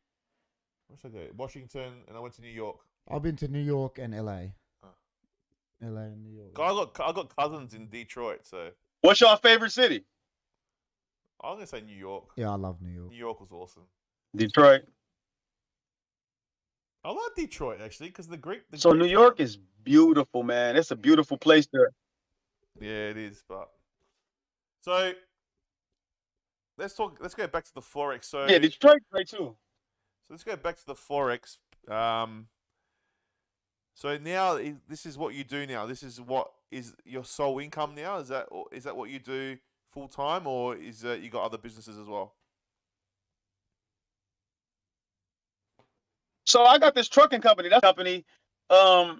where should I go? Washington, and I went to New York. I've been to New York and LA. Oh. LA and New York. I got cousins in Detroit, so What's your favorite city? I'm gonna say New York. Yeah, I love New York. New York was awesome. Detroit. I like Detroit actually because the Greek. So New York is beautiful, man. It's a beautiful place there. Yeah, it is. But so let's talk. Let's go back to the Forex. So Yeah, Detroit's great too. So let's go back to the Forex. So now this is what you do now. This is what is your sole income now. Is that what you do full time, or is you got other businesses as well? So I got this trucking company. That company, but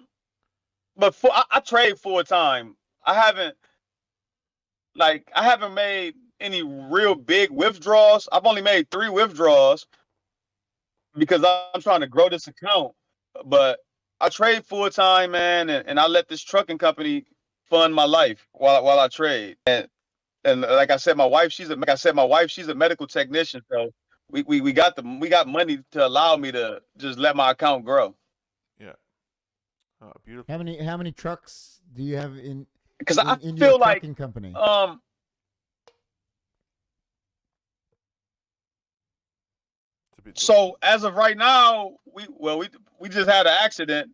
I trade full time. I haven't made any real big withdrawals. I've only made 3 withdrawals because I'm trying to grow this account. But I trade full time, man, and I let this trucking company fund my life while I trade. And like I said, my wife, she's a medical technician, so we got money to allow me to just let my account grow. Yeah. Oh, beautiful. How many trucks do you have in? Because I in feel your like trucking company. So as of right now, we just had an accident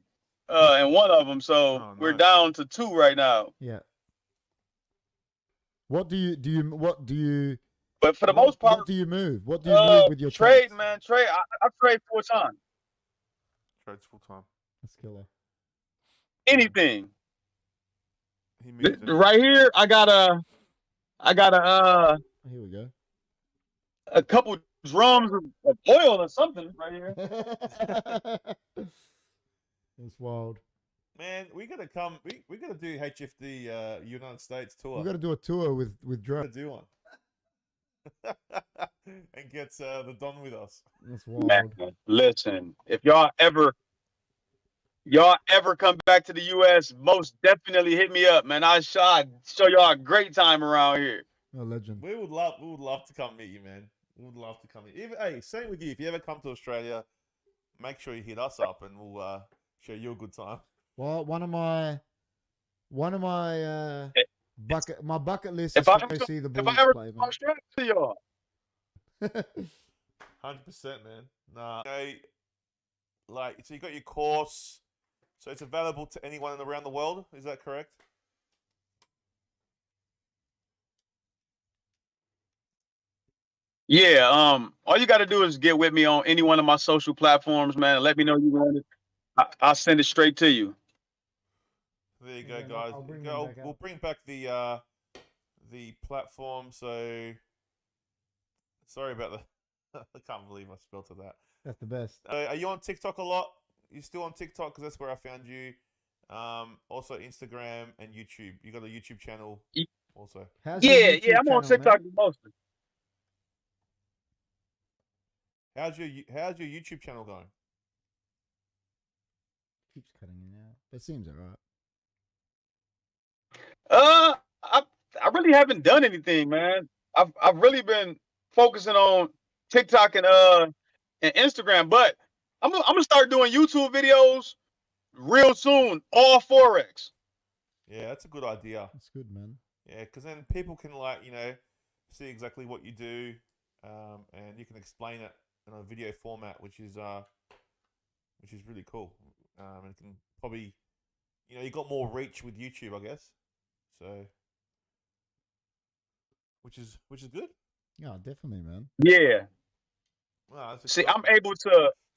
in one of them, so we're down to 2 right now. Yeah. What do you? But for the most part, what do you move? What do you move with your trade, trucks? man? Trade. I trade full time. Trades full time. That's killer. Anything. He moves Right here, I got a Here we go. a couple drums of oil or something right here. It's wild. Man, we gotta come. We gotta do HFD United States tour. We got to do a tour with Gotta Droid. do one. And get the Don with us. That's wild. Man, listen, if y'all ever come back to the U.S., most definitely hit me up, man. I'll show y'all a great time around here. A legend. We would love to come meet you, man. We would love to come meet you. Hey, same with you. If you ever come to Australia, make sure you hit us up, and we'll show you a good time. Well, one of my bucket list is If I to go ever- see the If Bulls I ever play, come Australia to y'all, 100%, man. Nah. Okay, so you got your course. So it's available to anyone around the world. Is that correct? yeah. All you got to do is get with me on any one of my social platforms, man. And let me know you want it. I'll send it straight to you. There you go, Yeah, guys. I'll bring Go- them back we'll out. bring back the platform. So sorry about the. I can't believe I spelled to that. That's the best. Are you on TikTok a lot? You still on TikTok? Because that's where I found you. Also Instagram and YouTube. You got a YouTube channel also. How's your Yeah, YouTube I'm on channel, TikTok man? mostly. How's your YouTube channel going? Keeps cutting in out. It seems alright. I really haven't done anything, man. I've really been focusing on TikTok and Instagram, but I'm gonna start doing YouTube videos real soon, all Forex. Yeah, that's a good idea. That's good, man. Yeah, because then people can see exactly what you do, and you can explain it in a video format, which is really cool. And can probably, you got more reach with YouTube, I guess. So, which is good. Yeah, definitely, man. Yeah. Wow, that's See, exciting.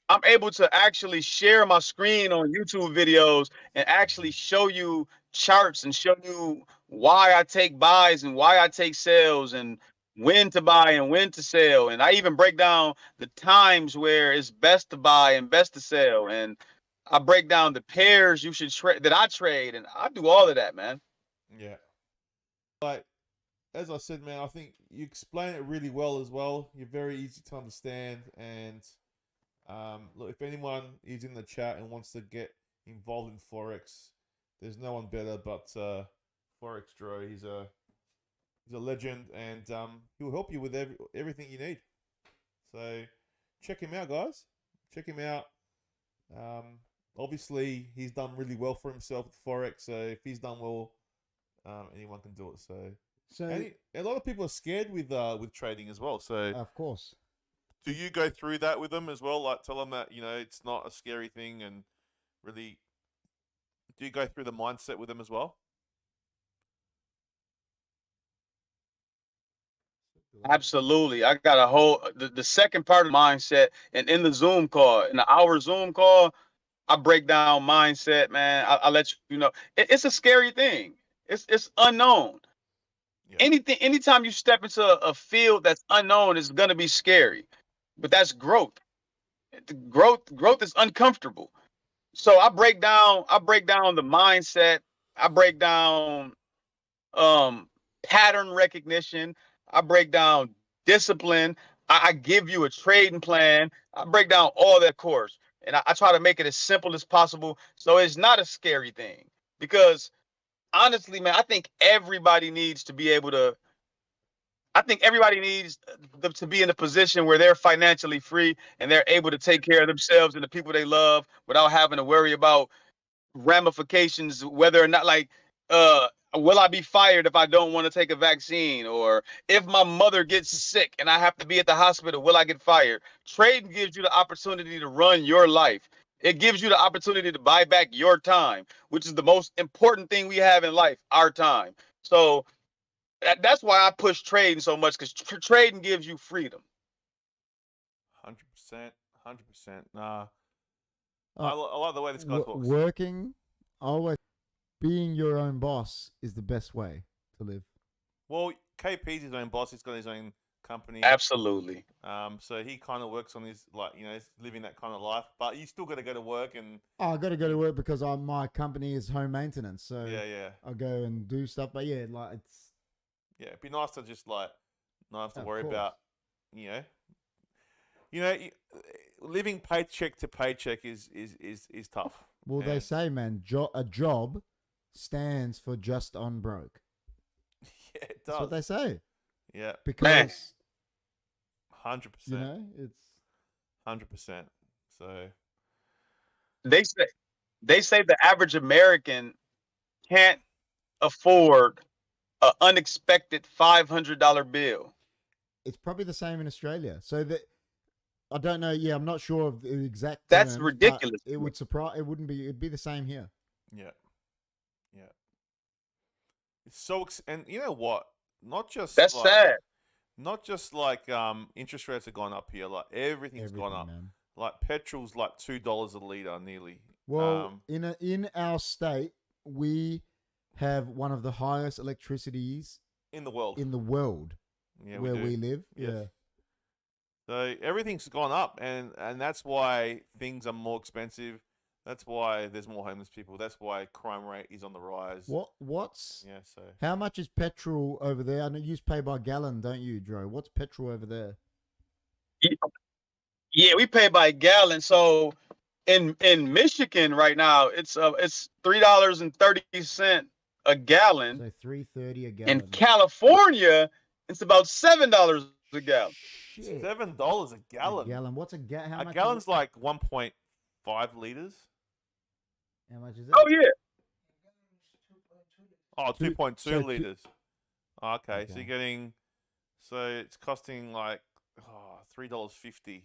I'm able to actually share my screen on YouTube videos and actually show you charts and show you why I take buys and why I take sales and when to buy and when to sell. And I even break down the times where it's best to buy and best to sell. And I break down the pairs you should trade that I trade, and I do all of that, man. Yeah. Like, as I said, man, I think you explain it really well as well. You're very easy to understand. And look, if anyone is in the chat and wants to get involved in Forex, there's no one better but Forex Dro. He's a legend, and he'll help you with everything you need. So check him out, guys. Check him out. Obviously, he's done really well for himself with Forex. So if he's done well, anyone can do it. So a lot of people are scared with trading as well. So of course. do you go through that with them as well? Like tell them that it's not a scary thing, and really, do you go through the mindset with them as well? Absolutely. I got a whole the second part of mindset, and in the Zoom call, in the hour Zoom call, I break down mindset, man. I let you know it's a scary thing. It's unknown. Yeah. Anytime you step into a field that's unknown, is gonna be scary. But that's growth. Growth is uncomfortable. So I break down the mindset. I break down pattern recognition. I break down discipline. I give you a trading plan. I break down all that course. And I try to make it as simple as possible. So it's not a scary thing. Because honestly, man, I think everybody needs to be able to. I think everybody needs to be in a position where they're financially free and they're able to take care of themselves and the people they love without having to worry about ramifications, whether or not will I be fired if I don't want to take a vaccine, or if my mother gets sick and I have to be at the hospital, will I get fired? Trading gives you the opportunity to run your life. It gives you the opportunity to buy back your time, which is the most important thing we have in life, our time. So that's why I push trading so much, because trading gives you freedom. 100%, 100%. Nah, I like the way this guy talks. Working, always being your own boss is the best way to live. Well, KP's his own boss. He's got his own company. Absolutely. So he kind of works on his he's living that kind of life. But you still got to go to work and. I got to go to work because my company is home maintenance. So yeah. I go and do stuff. But yeah, it's. Yeah, it'd be nice to just not have to worry course. about, living paycheck to paycheck is tough. Well, they say, man, a job stands for just on broke. Yeah, it does. That's what they say. Yeah, because 100%. It's 100%. So they say the average American can't afford an unexpected $500 bill. It's probably the same in Australia. So that I don't know. Yeah, I'm not sure of the exact. That's terms, ridiculous. It would surprise. It wouldn't be. It'd be the same here. Yeah. It's so and you know what? Not just that's sad. Not just interest rates have gone up here. Like everything's gone up. Man. Like petrol's like $2 a liter nearly. Well, in our state, we have one of the highest electricities in the world. Yeah, where we live. Yes. Yeah. So everything's gone up, and that's why things are more expensive. That's why there's more homeless people. That's why crime rate is on the rise. What's? Yeah. So how much is petrol over there? I know you pay by gallon, don't you, Dro? What's petrol over there? Yeah, we pay by gallon. So in Michigan right now, it's $3.30 a gallon. So $3.30 a gallon. In California, it's about $7 a gallon. Shit. $7 a gallon. What's a gallon? A gallon's like 1.5 liters. How much is it? Oh yeah. Oh, Two- 2.2 so liters. Okay, so Okay. you're getting, so it's costing like $3.50,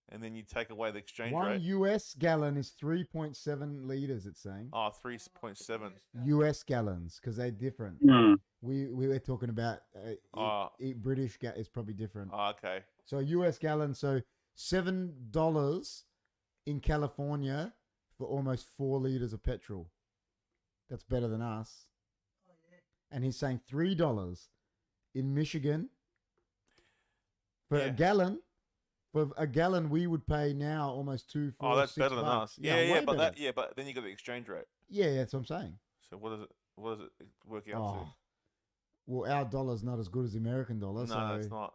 and then you take away the exchange One rate. US gallon is 3.7 liters. It's saying 3.7. US gallons because they're different. Hmm. We were talking about British is probably different. Okay. So a US gallon, so $7 in California for almost 4 liters of petrol. That's better than us. And he's saying $3 in Michigan for a gallon. For a gallon, we would pay now almost $2, $4, That's $6 better than us. Yeah, way but better. but then you got the exchange rate. Yeah, that's what I'm saying. So what does it work out to? Well, our dollar's not as good as the American dollar. No, so it's not.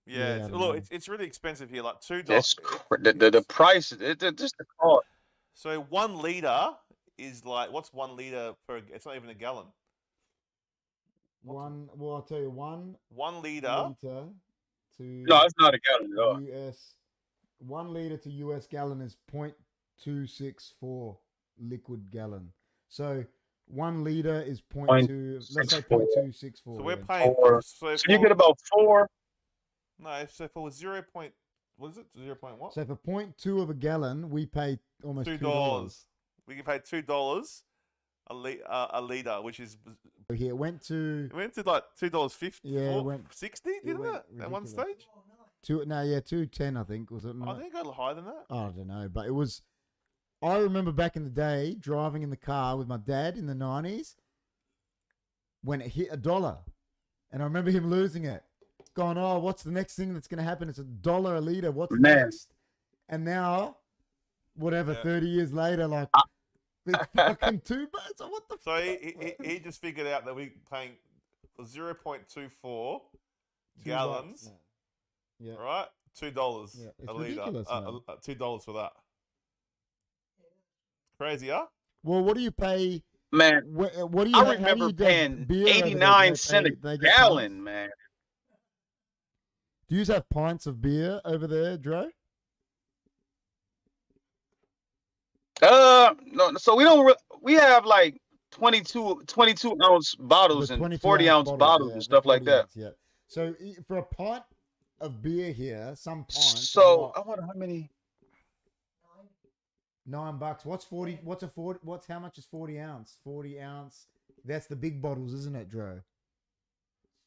Yeah, Yeah, I don't know. it's really expensive here. Like $2. That's the price. Just the cost. So 1 liter is like, what's 1 liter per? It's not even a gallon. Well, I'll tell you, 1 1 liter. liter to No, it's not a gallon at all. US 1 liter to US gallon is 0.264 liquid gallon. So 1 liter is 0.2. Let's say 0.264. So we're then. paying. So you get about 4. No, so for 0. What is it? 0. What? So for 0.2 of a gallon, we pay almost $2. We can pay $2 a liter, which is Here it went to like $2.50. Yeah, it went- 60, didn't went it? At one ridiculous. stage. $2.10, I think, was it? I think it got higher than that. I don't know, but it was. I remember back in the day driving in the car with my dad in the 90s when it hit $1, and I remember him losing it, going, "Oh, what's the next thing that's going to happen? It's $1 a liter. What's next?" And now, whatever, 30 years later, like it's fucking $2. What the? So he just figured out that we're paying for 0.24 gallons, Yeah. right? $2 Yeah, it's a liter. ridiculous, man. $2 for that. Crazy, huh? Well, what do you pay? Man, What do you? I how do remember you do paying beer over there? 89 cents a They get gallon, pints? man. Do you have pints of beer over there, Dro? No, so we don't. We have like 22 ounce bottles The and 22 40-ounce bottles yeah, and the stuff like 40 that. ounce, yeah. So for a pint of beer here, some pints. are So what, I wonder how many. $9. What's 40? What's a 40? What's how much is 40 ounce? 40 ounce. That's the big bottles, isn't it, Dro?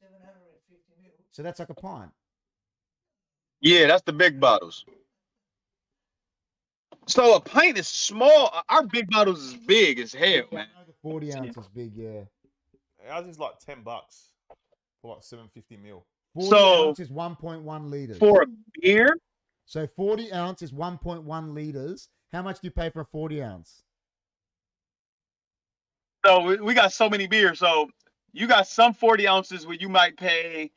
750 mil. So that's like a pint. Yeah, that's the big bottles. So a pint is small. Our big bottles is big as hell, man. 40 ounce is big, yeah. Ours is like $10 for like 750 mil. 40 So- ounce is 1.1 liters. For a beer, So 40 ounce is 1.1 liters. How much do you pay for a 40 ounce? so we got so many beers. So you got some 40 ounces where you might pay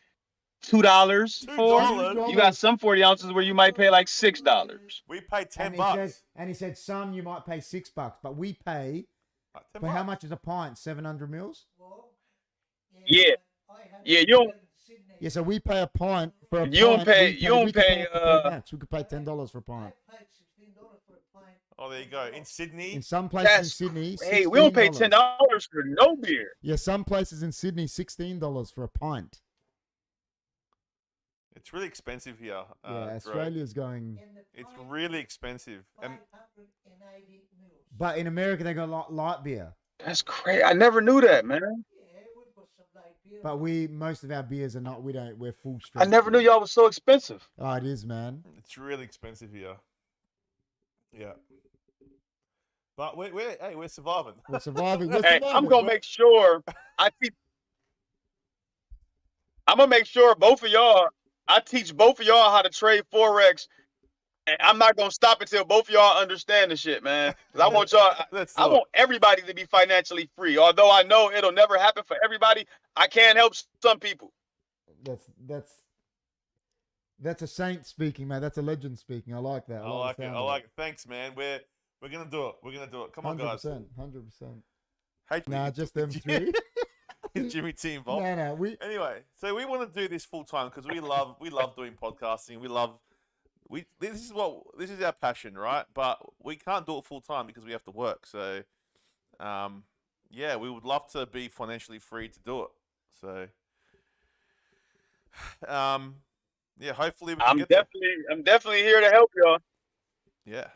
$2 for. $2? You got some 40 ounces where you might pay like $6. We pay And $10. he said some you might pay $6, but we pay Like for how $10. much is a pint? 700 mils. Well, Yeah. I had Yeah, you it don't- in Sydney. Yeah, so we pay a pint for a You don't pint. pay- we you don't we could pay, up to 10 bucks. We could pay $10 for a I pint. paid $16 for a pint. Oh, there you go. In Sydney, In some places in That's Sydney, Hey, we don't pay $16. $10 for no beer. Yeah, some places in Sydney, $16 for a pint. it's really expensive here. Yeah, Dro. Australia's going, And the It's pint, really expensive. And 580 mils. but in America they got light beer. That's crazy. I never knew that, man. Yeah, we've got some light beer. But most of our beers are not. We're full I strength. never knew y'all was so expensive. Oh, it is, man. it's really expensive here. Yeah. But we're surviving. We're surviving. We're Hey, surviving. I'm gonna make sure I'm gonna make sure I teach both of y'all how to trade Forex. And I'm not gonna stop until both of y'all understand the shit, man. 'Cause I want y'all. Let's I look. want everybody to be financially free. Although I know it'll never happen for everybody, I can help some people. That's a saint speaking, man. That's a legend speaking. I like that. I like it. I like it. Thanks, man. We're gonna do it. We're gonna do it. Come on, guys. 100%. Hey, Nah, just them three. Is Jimmy T involved? No. Anyway, so we want to do this full time because we love doing podcasting. We love this is our passion, right? But we can't do it full time because we have to work. So, yeah, we would love to be financially free to do it. So, yeah, hopefully we can get there. I'm definitely here to help y'all. Yeah.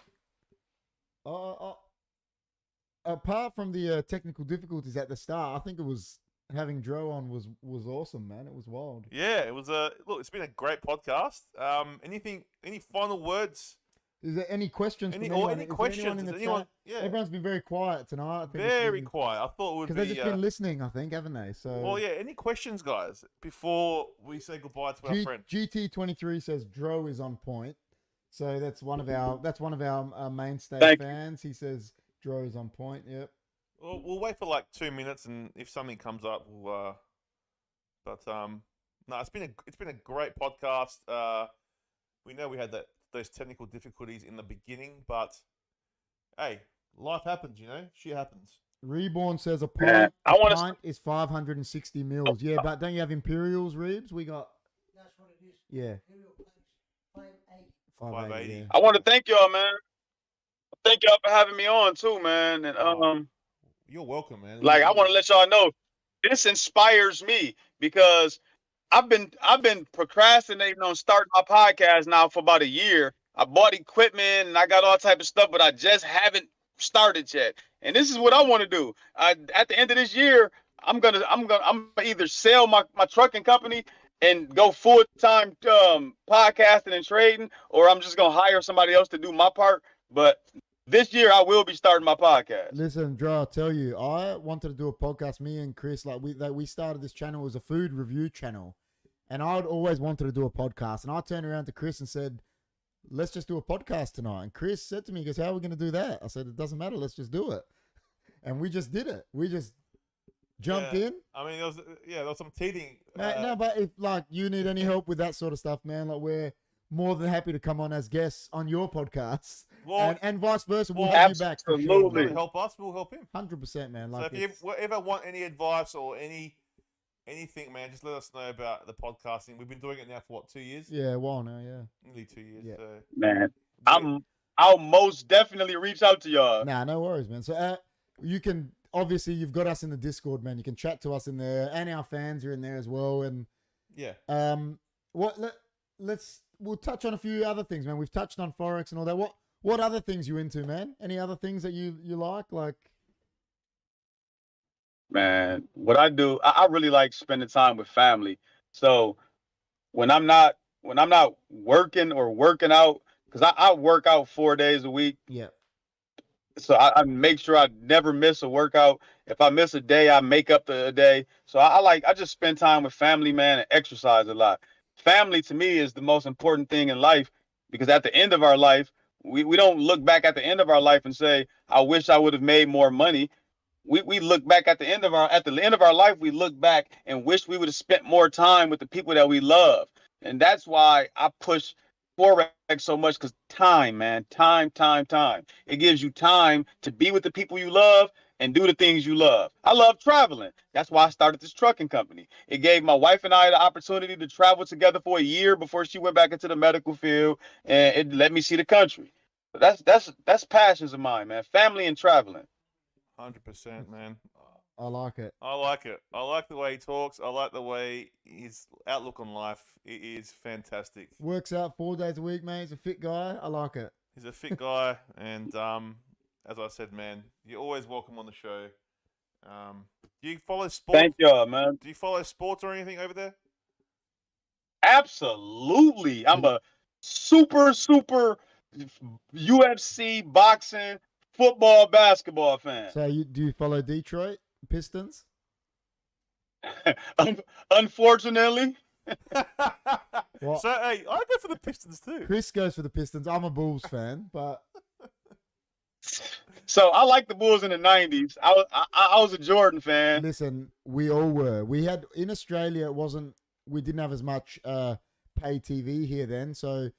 Apart from the technical difficulties at the start, I think it was having Dro on was awesome, man. It was wild. Yeah, it was look. It's been a great podcast. Any final words? Is there any questions? Any from anyone? any Is there questions? anyone in the Is anyone? chat? Yeah. Everyone's been very quiet tonight. I think Very quiet. I thought it would because be. they've just been listening. I think, haven't they? So. Well, yeah. Any questions, guys? Before we say goodbye to our friend. GT23 says Dro is on point. So that's one of our mainstay Thank fans. He says Dro is on point. Yep. Well, we'll wait for like 2 minutes, and if something comes up, we'll. No, it's been a great podcast. We know we had those technical difficulties in the beginning, but hey, life happens, you know. Shit happens. Reborn says a Man, pint is 560 mils. Yeah, but don't you have Imperials, Reebs? We got That's what it is. yeah. Imperial Punch, 580. 580. Yeah. I want to thank y'all, man. Thank y'all for having me on too, man. And You're welcome, man. like I want to let y'all know, this inspires me because I've been procrastinating on starting my podcast now for about a year. I bought equipment and I got all type of stuff, but I just haven't started yet. And this is what I want to do. At the end of this year, I'm gonna either sell my trucking company and go full time podcasting and trading, or I'm just gonna hire somebody else to do my part. But this year I will be starting my podcast. Listen, Dro, I'll tell you, I wanted to do a podcast. Me and Chris, we started this channel as a food review channel, and I'd always wanted to do a podcast. And I turned around to Chris and said, "Let's just do a podcast tonight." And Chris said to me, he goes, "How are we going to do that?" I said, "It doesn't matter. Let's just do it." And we just did it. We just jumped in. I mean, there was some teething. No, but if like you need any help with that sort of stuff, man, like we're more than happy to come on as guests on your podcast, Well, and vice versa. We'll have you back. For if sure, you Absolutely. want to help us, we'll help him. 100%, man. So Like if you ever want any advice or anything, man, just let us know about the podcasting. We've been doing it now for what, 2 years? yeah, a while now, yeah. Nearly 2 years. Yeah. So Man, I'll most definitely reach out to y'all. Nah, no worries, man. So you can obviously you've got us in the Discord, man. You can chat to us in there, and our fans are in there as well. And yeah, we'll touch on a few other things, man. We've touched on Forex and all that. What other things you into, man? Any other things that you like? Like, Man, what I do, I really like spending time with family. So when I'm not working or working out, because I work out 4 days a week. yeah, So I make sure I never miss a workout. If I miss a day, I make up the day. So I just spend time with family, man, and exercise a lot. Family to me is the most important thing in life, because at the end of our life, we don't look back at the end of our life and say, I wish I would have made more money. We look back at the end of our life, we look back and wish we would have spent more time with the people that we love. And that's why I push Forex so much, because time, man, time. It gives you time to be with the people you love and do the things you love. I love traveling. That's why I started this trucking company. It gave my wife and I the opportunity to travel together for a year before she went back into the medical field, and it let me see the country. So that's passions of mine, man. Family and traveling. 100%, man. I like it. I like it. I like the way he talks. I like the way his outlook on life. It is fantastic. Works out 4 days a week, man. He's a fit guy. I like it. He's a fit guy, and as I said, man, you're always welcome on the show. Do you follow sports? Thank y'all, man. Do you follow sports or anything over there? Absolutely. I'm a super UFC, boxing, football, basketball fan. So do you follow Detroit Pistons? Unfortunately. Well, So hey, I go for the Pistons too. Chris goes for the Pistons. I'm a Bulls fan, but So I like the Bulls in the 90s. I was a Jordan fan. listen, we all were. We had in Australia. We didn't have as much pay TV here then, so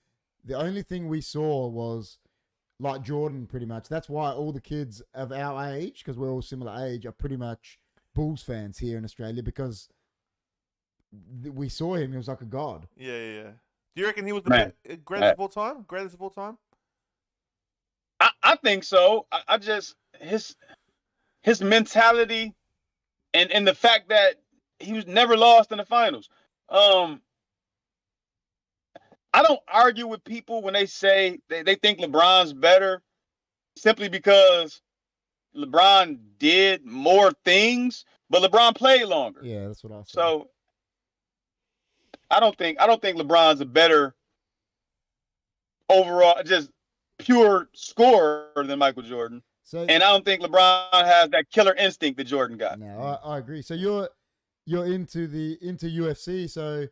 the only thing we saw was like Jordan, pretty much. That's why all the kids of our age, because we're all similar age, are pretty much Bulls fans here in Australia, because we saw him. He was like a god. Yeah. Do you reckon he was Man, the greatest of all time? Greatest of all time? I think so. I just his mentality and the fact that he was never lost in the finals. I don't argue with people when they say they think LeBron's better simply because LeBron did more things, but LeBron played longer. Yeah, that's what I said. So I don't think LeBron's a better overall, just pure scorer than Michael Jordan. So, and I don't think LeBron has that killer instinct that Jordan got. No, I agree. So you're into UFC. So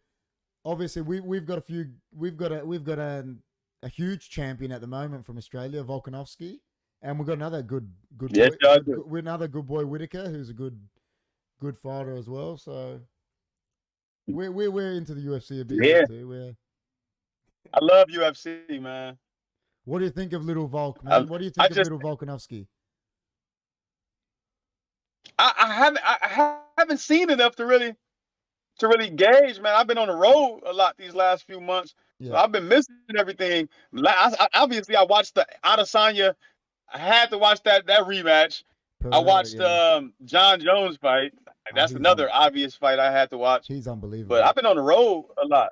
obviously we've got a huge champion at the moment from Australia, Volkanovski, and we've got another good Yes, boy, another good boy, Whitaker, who's a good fighter as well. So we're into the UFC a bit here too. I love UFC, man. What do you think of little Volk, man? What do you think of little Volkanovski? I haven't seen enough to really gauge, man. I've been on the road a lot these last few months. Yeah. So I've been missing everything. Obviously, I watched the Adesanya. I had to watch that rematch. I watched John Jones fight. That's another obvious fight I had to watch. He's unbelievable. But I've been on the road a lot.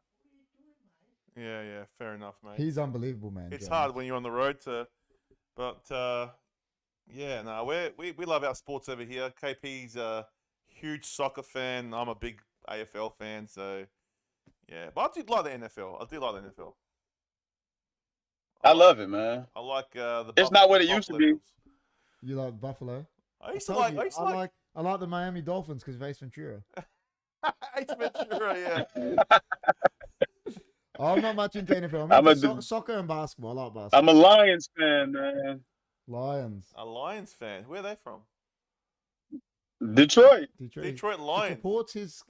Yeah, fair enough, mate. He's unbelievable, man. It's hard when you're on the road but yeah, no, we love our sports over here. KP's a huge soccer fan. I'm a big AFL fan, so yeah. But I do like the NFL. I love it, man. I like the. It's not what it used to be. You like Buffalo? I like the Miami Dolphins because of Ace Ventura. Ace Ventura, yeah. I'm not much into NFL. I'm into soccer and basketball. I like basketball. I'm a Lions fan, man. Lions. A Lions fan. Where are they from? Detroit Lions. He supports his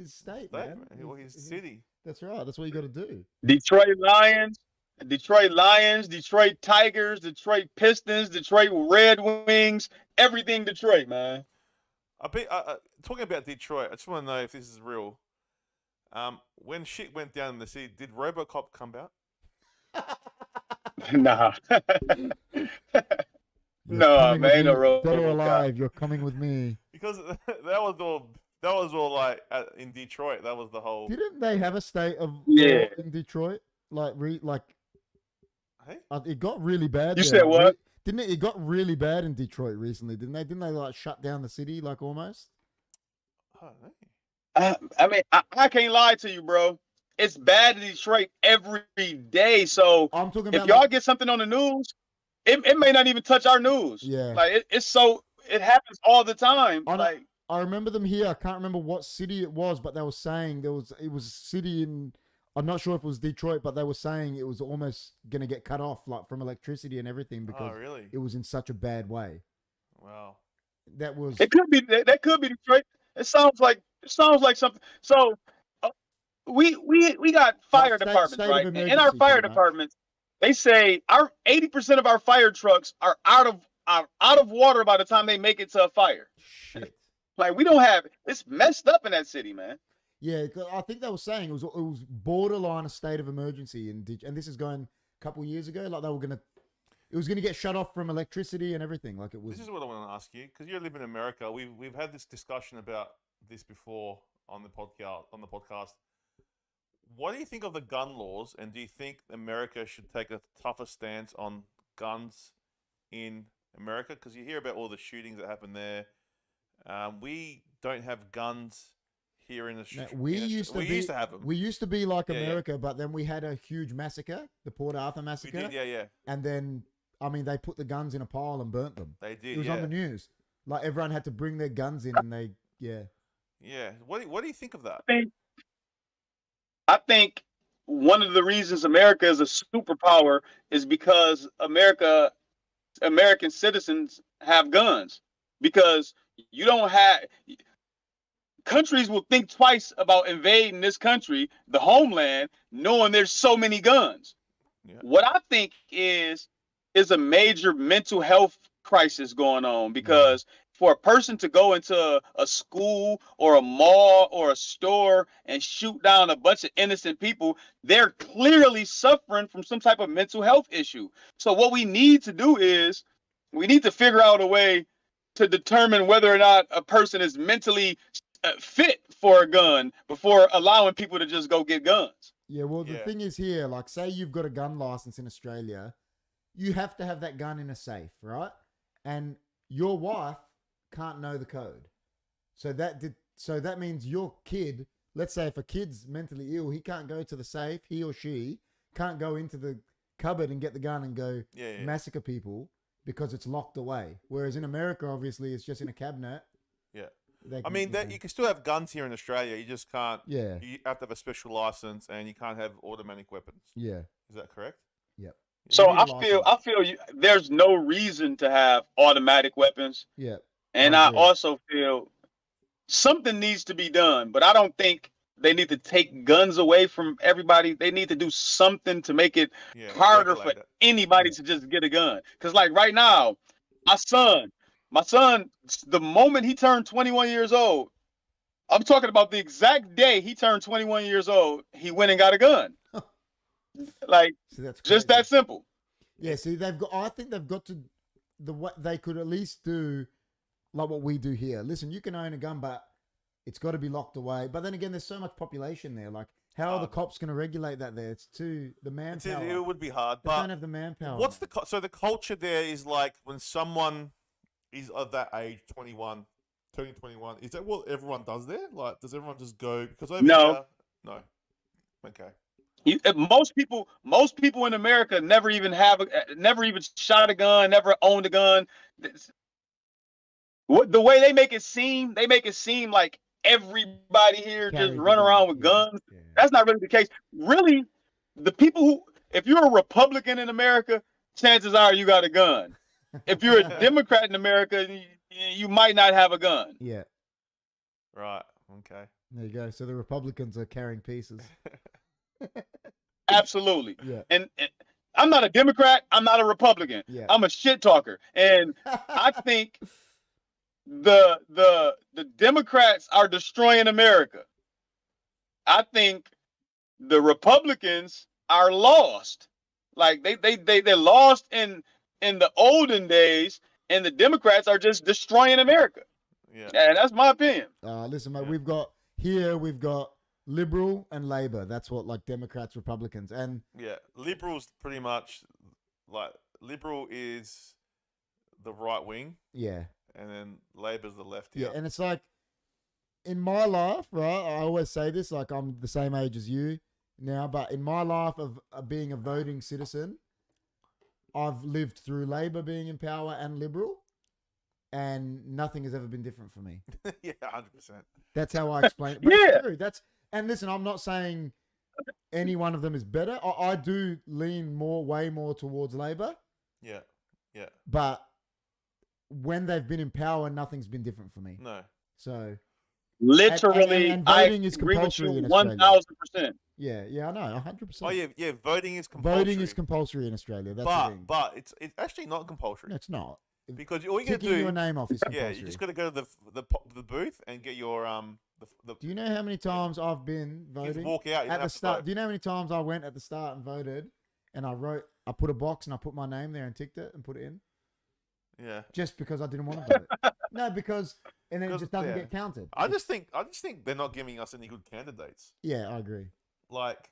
state, man. Or his city. That's right. That's what you got to do. Detroit Lions, Detroit Tigers, Detroit Pistons, Detroit Red Wings, everything Detroit, man. Talking about Detroit, I just want to know if this is real. When shit went down in the city, did RoboCop come out? Nah. No, man, no RoboCop. Dead or alive, you're coming with me. Because that was all like in Detroit. That was the whole. Didn't they have a state of Yeah in Detroit? Hey? It got really bad. You said what? Didn't it? It got really bad in Detroit recently, didn't they? Didn't they like shut down the city like almost? Oh, hey. I mean, I can't lie to you, bro. It's bad in Detroit every day. So I'm talking about if y'all get something on the news, it may not even touch our news. Yeah, like it happens all the time. I remember them here. I can't remember what city it was, but they were saying it was a city in. I'm not sure if it was Detroit, but they were saying it was almost gonna get cut off, like from electricity and everything, because it was in such a bad way. Wow. That was. It could be. That could be Detroit. It sounds like something. So we got fire departments, right? And in our fire departments, they say our 80% of our fire trucks are out of water by the time they make it to a fire. Shit. Like we don't have. It's messed up in that city, man. Yeah, I think they were saying it was borderline a state of emergency and this is going a couple of years ago. Like it was gonna get shut off from electricity and everything. Like it was. This is what I want to ask you because you live in America. We've had this discussion about this before on the podcast. What do you think of the gun laws, and do you think America should take a tougher stance on guns in America? Because you hear about all the shootings that happen there. We don't have guns here in Australia. No, we used to have them. We used to be like America, but then we had a huge massacre, the Port Arthur massacre. We did, yeah. And then, I mean, they put the guns in a pile and burnt them. They did. It was on the news. Like everyone had to bring their guns in, and they, yeah. Yeah. What do you think of that? I think one of the reasons America is a superpower is because American citizens have guns. Because you don't have countries will think twice about invading this country, the homeland, knowing there's so many guns. Yeah. What I think is a major mental health crisis going on because for a person to go into a school or a mall or a store and shoot down a bunch of innocent people, they're clearly suffering from some type of mental health issue. So what we need to do is we need to figure out a way to determine whether or not a person is mentally fit for a gun before allowing people to just go get guns. Yeah, well, the thing is here, like, say you've got a gun license in Australia, you have to have that gun in a safe, right? And your wife can't know the code. So that means your kid, let's say if a kid's mentally ill, he can't go to the safe, he or she can't go into the cupboard and get the gun and go massacre people because it's locked away. Whereas in America, obviously, it's just in a cabinet. Yeah. I mean, you can still have guns here in Australia. You just can't. Yeah. You have to have a special license, and you can't have automatic weapons. Yeah. Is that correct? Yep. So I feel there's no reason to have automatic weapons. Yeah. And I also feel something needs to be done, but I don't think they need to take guns away from everybody. They need to do something to make it harder for anybody to just get a gun. Because like right now, my son, the moment he turned 21 years old, I'm talking about the exact day he turned 21 years old, he went and got a gun. Like, that's just that simple. Yeah, see, I think they've got to, they could at least do like what we do here. Listen, you can own a gun, but it's got to be locked away. But then again, there's so much population there. Like, how are the cops going to regulate that there? It's too, the manpower. It would be hard. They don't have the manpower. So the culture there is like when someone is of that age, 21, turning 21, is that what everyone does there? Like, does everyone just go? Because over here, no. Okay. Most people in America never even shot a gun, never owned a gun. The way they make it seem like everybody here just run around with guns. Yeah. That's not really the case. Really, the people if you're a Republican in America, chances are you got a gun. If you're a Democrat in America, you might not have a gun. Yeah. Right. Okay. There you go. So the Republicans are carrying pieces. Absolutely. Yeah. And I'm not a Democrat. I'm not a Republican. Yeah. I'm a shit talker. And I think the Democrats are destroying America. I think the Republicans are lost. Like they're lost in the olden days, and the Democrats are just destroying America. Yeah. And that's my opinion. Listen, mate, we've got Liberal and Labor. That's what, like, Democrats, Republicans, and Liberals pretty much, like, Liberal is the right wing. Yeah. And then Labor's the left. Yeah, and it's like, in my life, right, I always say this, like, I'm the same age as you now, but in my life of being a voting citizen, I've lived through Labor being in power and Liberal, and nothing has ever been different for me. Yeah, 100%. That's how I explain it. But it's true. And listen, I'm not saying any one of them is better. I do lean way more towards Labor. Yeah, yeah. But when they've been in power, nothing's been different for me. No. So literally, and voting is compulsory in Australia. 1,000%. Yeah, I know, 100%. Oh yeah, voting is compulsory. Voting is compulsory in Australia. That's the thing. But it's actually not compulsory. No, it's not. Because all you got to do, taking your name off is compulsory. Yeah, you just got to go to the booth and get your Do you know how many times I've been voting? Just walk out at the start. Do you know how many times I went at the start and voted, and I put a box and I put my name there and ticked it and put it in. Yeah. Just because I didn't want to vote. No, because and then it just doesn't get counted. I just think they're not giving us any good candidates. Yeah, I agree. Like,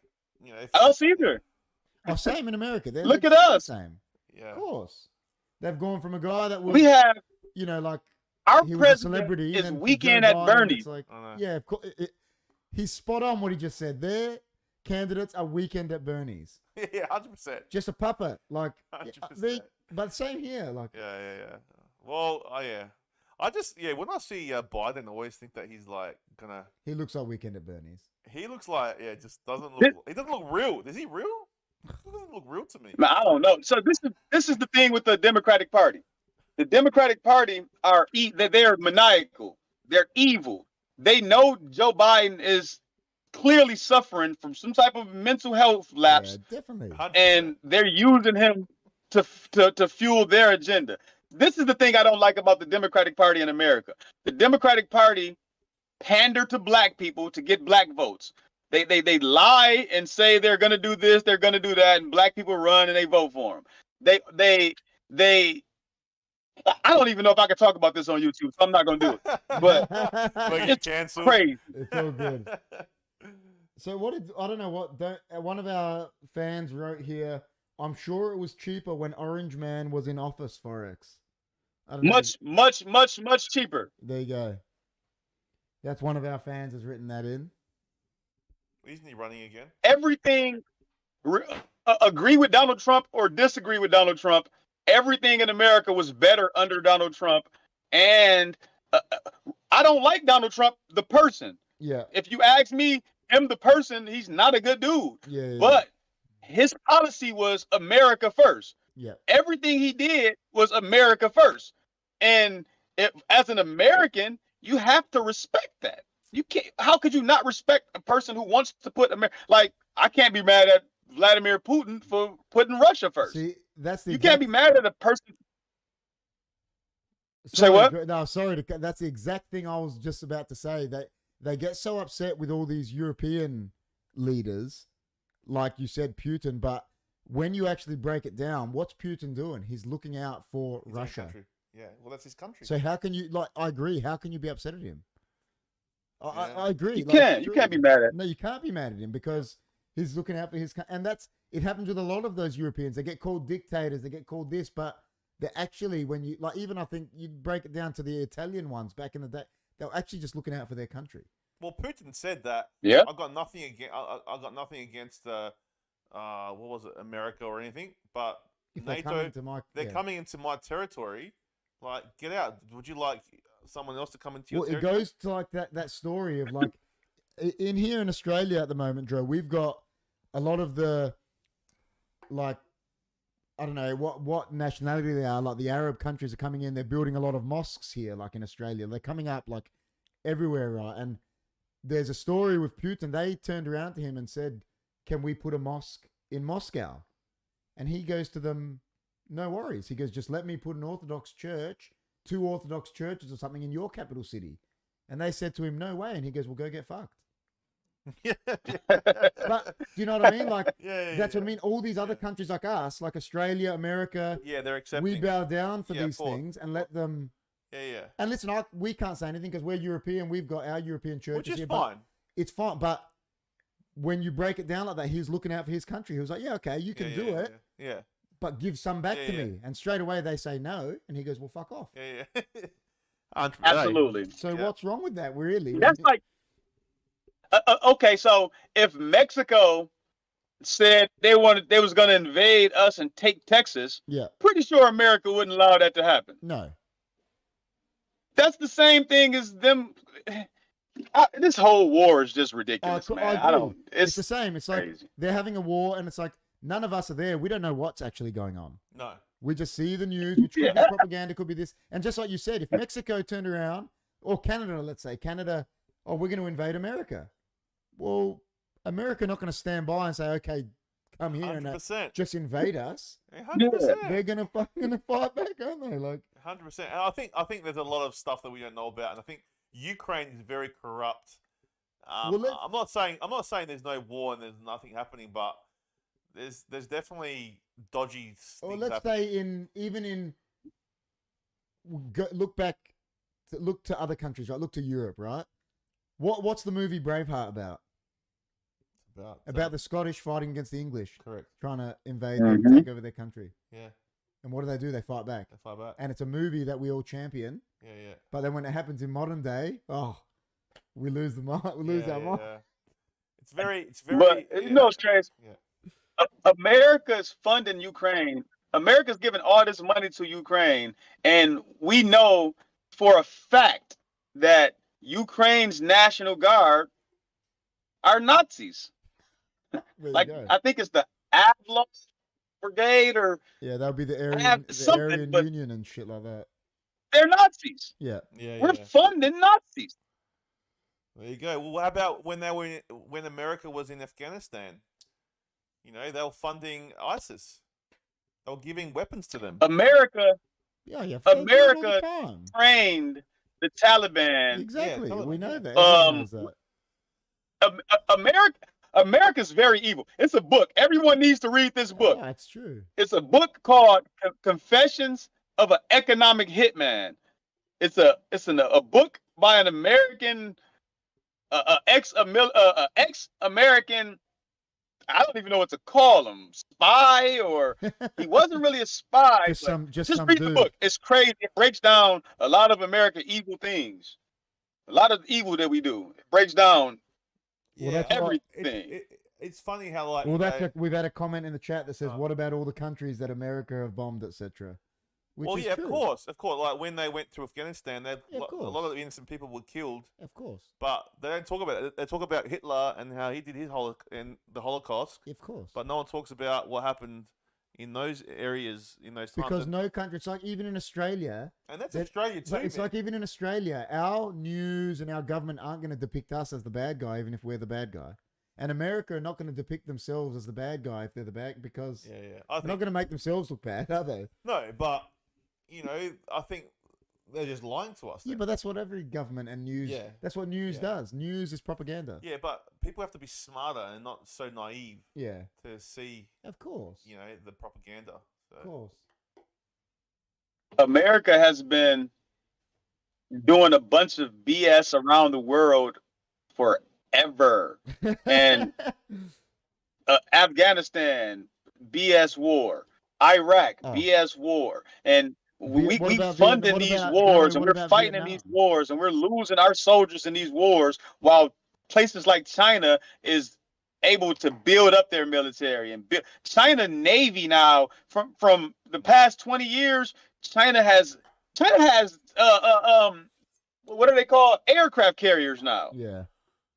us either. Oh, same in America. Look at us. Same. Yeah. Of course. They've gone from a guy that was, like our he was president a celebrity is Weekend at Bernie's. Like, yeah, of course, he's spot on what he just said. Their candidates are Weekend at Bernie's. Yeah, 100%. Just a puppet, like 100%. But same here, like. Yeah. Well, I just when I see Biden, I always think that he's like gonna. He looks like Weekend at Bernie's. He looks like just doesn't look. He doesn't look real. Is he real? It doesn't look real to me. I don't know. So this is the thing with the Democratic Party. The Democratic Party they're maniacal. They're evil. They know Joe Biden is clearly suffering from some type of mental health lapse. Yeah, definitely. 100%. And they're using him to fuel their agenda. this is the thing I don't like about the Democratic Party in America. The Democratic Party pander to black people to get black votes. They lie and say they're gonna do this, they're gonna do that, and black people run and they vote for them. They I don't even know if I can talk about this on YouTube, so I'm not gonna do it. But But it's cancelled. crazy. It's all good. So what did I don't know what one of our fans wrote here. I'm sure it was cheaper when Orange Man was in office. Forex. I don't know. Much cheaper. There you go. That's one of our fans has written that in. Isn't he running again? Everything, agree with Donald Trump or disagree with Donald Trump, everything in America was better under Donald Trump. And I don't like Donald Trump, the person. Yeah. If you ask me, him, the person, he's not a good dude. Yeah. But his policy was America first. Yeah. Everything he did was America first. And as an American, you have to respect that. You can't. How could you not respect a person who wants to put America? Like, I can't be mad at Vladimir Putin for putting Russia first. See, that's the You can't be mad at a person. Say Sorry, what? No, sorry. That's the exact thing I was just about to say. That they get so upset with all these European leaders, like you said, Putin. But when you actually break it down, what's Putin doing? He's looking out for His own Russia. country. Yeah, well, that's his country. So how can you I agree. How can you be upset at him? I agree. You like, can't. You can't be mad at. No, you can't be mad at him because he's looking out for his. And it happens with a lot of those Europeans. They get called dictators. They get called this, but they're actually when you even I think you break it down to the Italian ones back in the day. They're actually just looking out for their country. Well, Putin said that. Yeah. I got nothing against. I got nothing against what was it, America or anything, but If NATO. they're Coming into my territory. Like, get out. Would you like someone else to come into your Well, it territory? goes to like that story of like in here in Australia at the moment, Dro, we've got a lot of the like I don't know what nationality they are. Like the Arab countries are coming in. They're building a lot of mosques here, like in Australia. They're coming up like everywhere, right? And there's a story with Putin. They turned around to him and said, "Can we put a mosque in Moscow?" And he goes to them, "No worries." He goes, "Just let me put an Orthodox church, 2 Orthodox churches or something in your capital city." And they said to him, "No way." And he goes, "Well, go get fucked." But do you know what I mean? Like, that's what I mean. All these other countries like us, like Australia, America, they're accepting. we bow down for Yeah, these of course. things and let them. Yeah. And listen, we can't say anything because we're European. We've got our European churches Which is here, fine. but it's fine. But when you break it down like that, he's looking out for his country. He was like, "Yeah, okay, you can do it, Yeah. but give some back to me." And straight away they say no, and he goes, "Well, fuck off." Yeah. Absolutely. So what's wrong with that, really? That's like, okay, so if Mexico said they was going to invade us and take Texas, Yeah. pretty sure America wouldn't allow that to happen. No. That's the same thing as them. This whole war is just ridiculous, man. I don't. It's the same. It's like crazy. they're having a war, and it's like none of us are there. We don't know what's actually going on. No. We just see the news, which could be propaganda, could be this. And just like you said, if Mexico turned around, or Canada, let's say, Canada, oh, we're going to invade America. Well, America not going to stand by and say, okay, come here 100%. and just invade us. 100%. They're going to fight back, aren't they? Like 100%. And I think there's a lot of stuff that we don't know about, and I think Ukraine is very corrupt. I'm not saying there's no war and there's nothing happening, but there's definitely dodgy things Or let's happening. say look to other countries, right? Look to Europe, right? What's the movie Braveheart about? About the Scottish fighting against the English, Correct. trying to invade and take over their country. Yeah. And what do? They fight back. They fight back. And it's a movie that we all champion. Yeah. But then when it happens in modern day, we lose the mind. We lose our mind. Yeah. It's very. But you know, Strange. Yeah. America's funding Ukraine. America's giving all this money to Ukraine, and we know for a fact that Ukraine's National Guard are Nazis. Like, I think it's the Avlos Brigade, or yeah, that would be the something, Aryan but Union and shit like that. they're Nazis. Yeah. We're funding Nazis. There you go. Well, how about when America was in Afghanistan? You know, they were funding ISIS. They were giving weapons to them. America Yeah, yeah. They do it all the America time. trained the Taliban. Exactly. totally, We know yeah. that. Everyone knows Um, that. America's very evil. It's a book. Everyone needs to read this book. Oh, it's true. It's a book called Confessions of an Economic Hitman. It's a book by an American ex-American. I don't even know what to call him, spy, or he wasn't really a spy. Just some read the dude. book. It's crazy. It breaks down a lot of American evil things, a lot of evil that we do. It breaks down Well, Yeah, that's what- everything. it's funny how like Well, you that's know, like, we've had a comment in the chat that says, Oh. "What about all the countries that America have bombed, etc." Which well, is yeah, true. of course. Like when they went to Afghanistan, Yeah, of a lot course. of innocent people were killed, Of course, but they don't talk about it. They talk about Hitler and how he did his the Holocaust, of course. but no one talks about what happened in those areas in those times. Because no country, it's like even in Australia, and that's that- Australia too. it's man. like even in Australia, our news and our government aren't going to depict us as the bad guy, even if we're the bad guy. And America are not going to depict themselves as the bad guy if they're the bad, because yeah. they're I not think going to make themselves look bad, are they? no, but you know, I think they're just lying to us. Yeah, then. but that's what every government and news. Yeah. That's what news Yeah. does. News is propaganda. Yeah, but people have to be smarter and not so naive Yeah, to see, of course. you know, the propaganda. So. Of course. America has been doing a bunch of BS around the world forever. And Afghanistan, BS war. Iraq, Oh. BS war. And we What about funding what these about- wars, no, and what we're about fighting in Vietnam? these wars, and we're losing our soldiers in these wars, while places like China is able to build up their military and build. China Navy now, from the past 20 years, China has what are they called, aircraft carriers now. Yeah.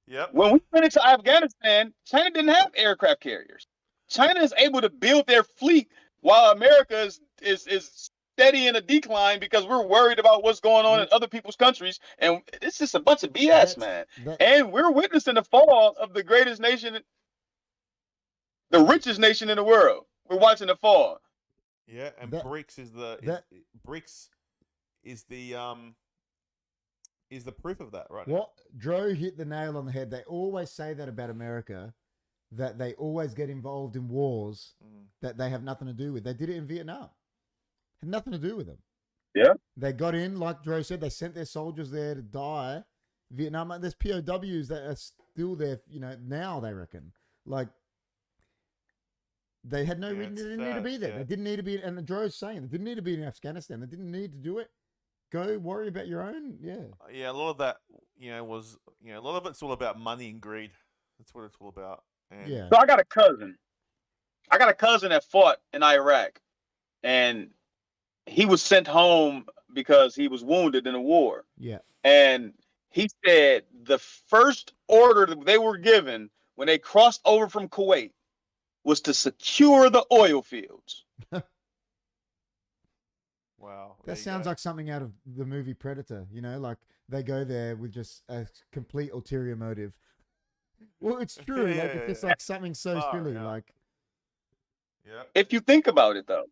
Yep. When we went into Afghanistan, China didn't have aircraft carriers. China is able to build their fleet while America is steady in a decline because we're worried about what's going on in other people's countries. And it's just a bunch of BS, man. And we're witnessing the fall of the greatest nation, the richest nation in the world. We're watching the fall. Yeah, and That- BRICS is the that- BRICS is the proof of that right now. What Dro hit the nail on the head. They always say that about America, that they always get involved in wars that they have nothing to do with. They did it in Vietnam. Had nothing to do with them. Yeah. They got in, like Dro said, they sent their soldiers there to die. Vietnam, there's POWs that are still there, you know, now they reckon. Like, they had no Yeah, reason, they it's didn't need to sad, be there. yeah. They didn't need to be, and Dro's saying, they didn't need to be in Afghanistan. They didn't need to do it. Go worry about your own, yeah. Yeah, a lot of that, you know, was, you know, a lot of it's all about money and greed. That's what it's all about. And Yeah. So I got a cousin. That fought in Iraq, and he was sent home because he was wounded in a war. Yeah. And he said the first order that they were given when they crossed over from Kuwait was to secure the oil fields. wow. there That you sounds go. like something out of the movie Predator, you know, like they go there with just a complete ulterior motive. Well, it's true. Yeah, like yeah, it's just yeah. like something so Far silly. out. Like, Yeah. If you think about it, though,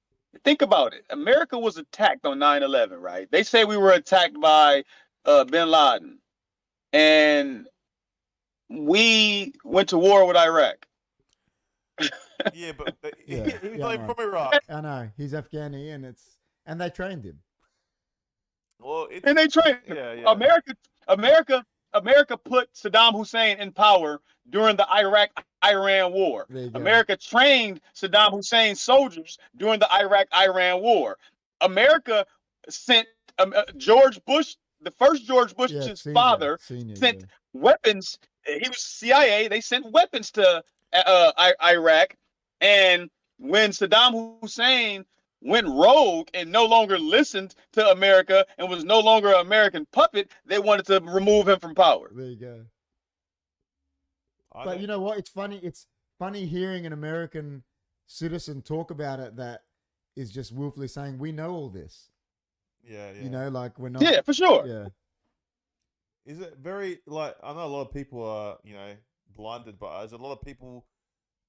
think about it. America was attacked on 9/11, right? They say we were attacked by bin Laden, and we went to war with Iraq. Yeah, but Yeah, he's yeah, not even no. from Iraq. I know he's Afghani, and they trained him. Well, it's, And they trained him. yeah, yeah. America put Saddam Hussein in power during the Iraq-Iran war. There you go. America trained Saddam Hussein's soldiers during the Iraq-Iran war. America sent George Bush, the first George Bush's senior, father, senior, sent yeah. weapons. He was CIA. They sent weapons to Iraq. And when Saddam Hussein went rogue and no longer listened to America and was no longer an American puppet, they wanted to remove him from power. There you go. I But don't- you know what? It's funny. It's funny hearing an American citizen talk about it that is just willfully saying, "We know all this." yeah, yeah. You know, like we're not. Yeah, for sure. Yeah. Is it very, like, I know a lot of people are, you know, blinded, but is a lot of people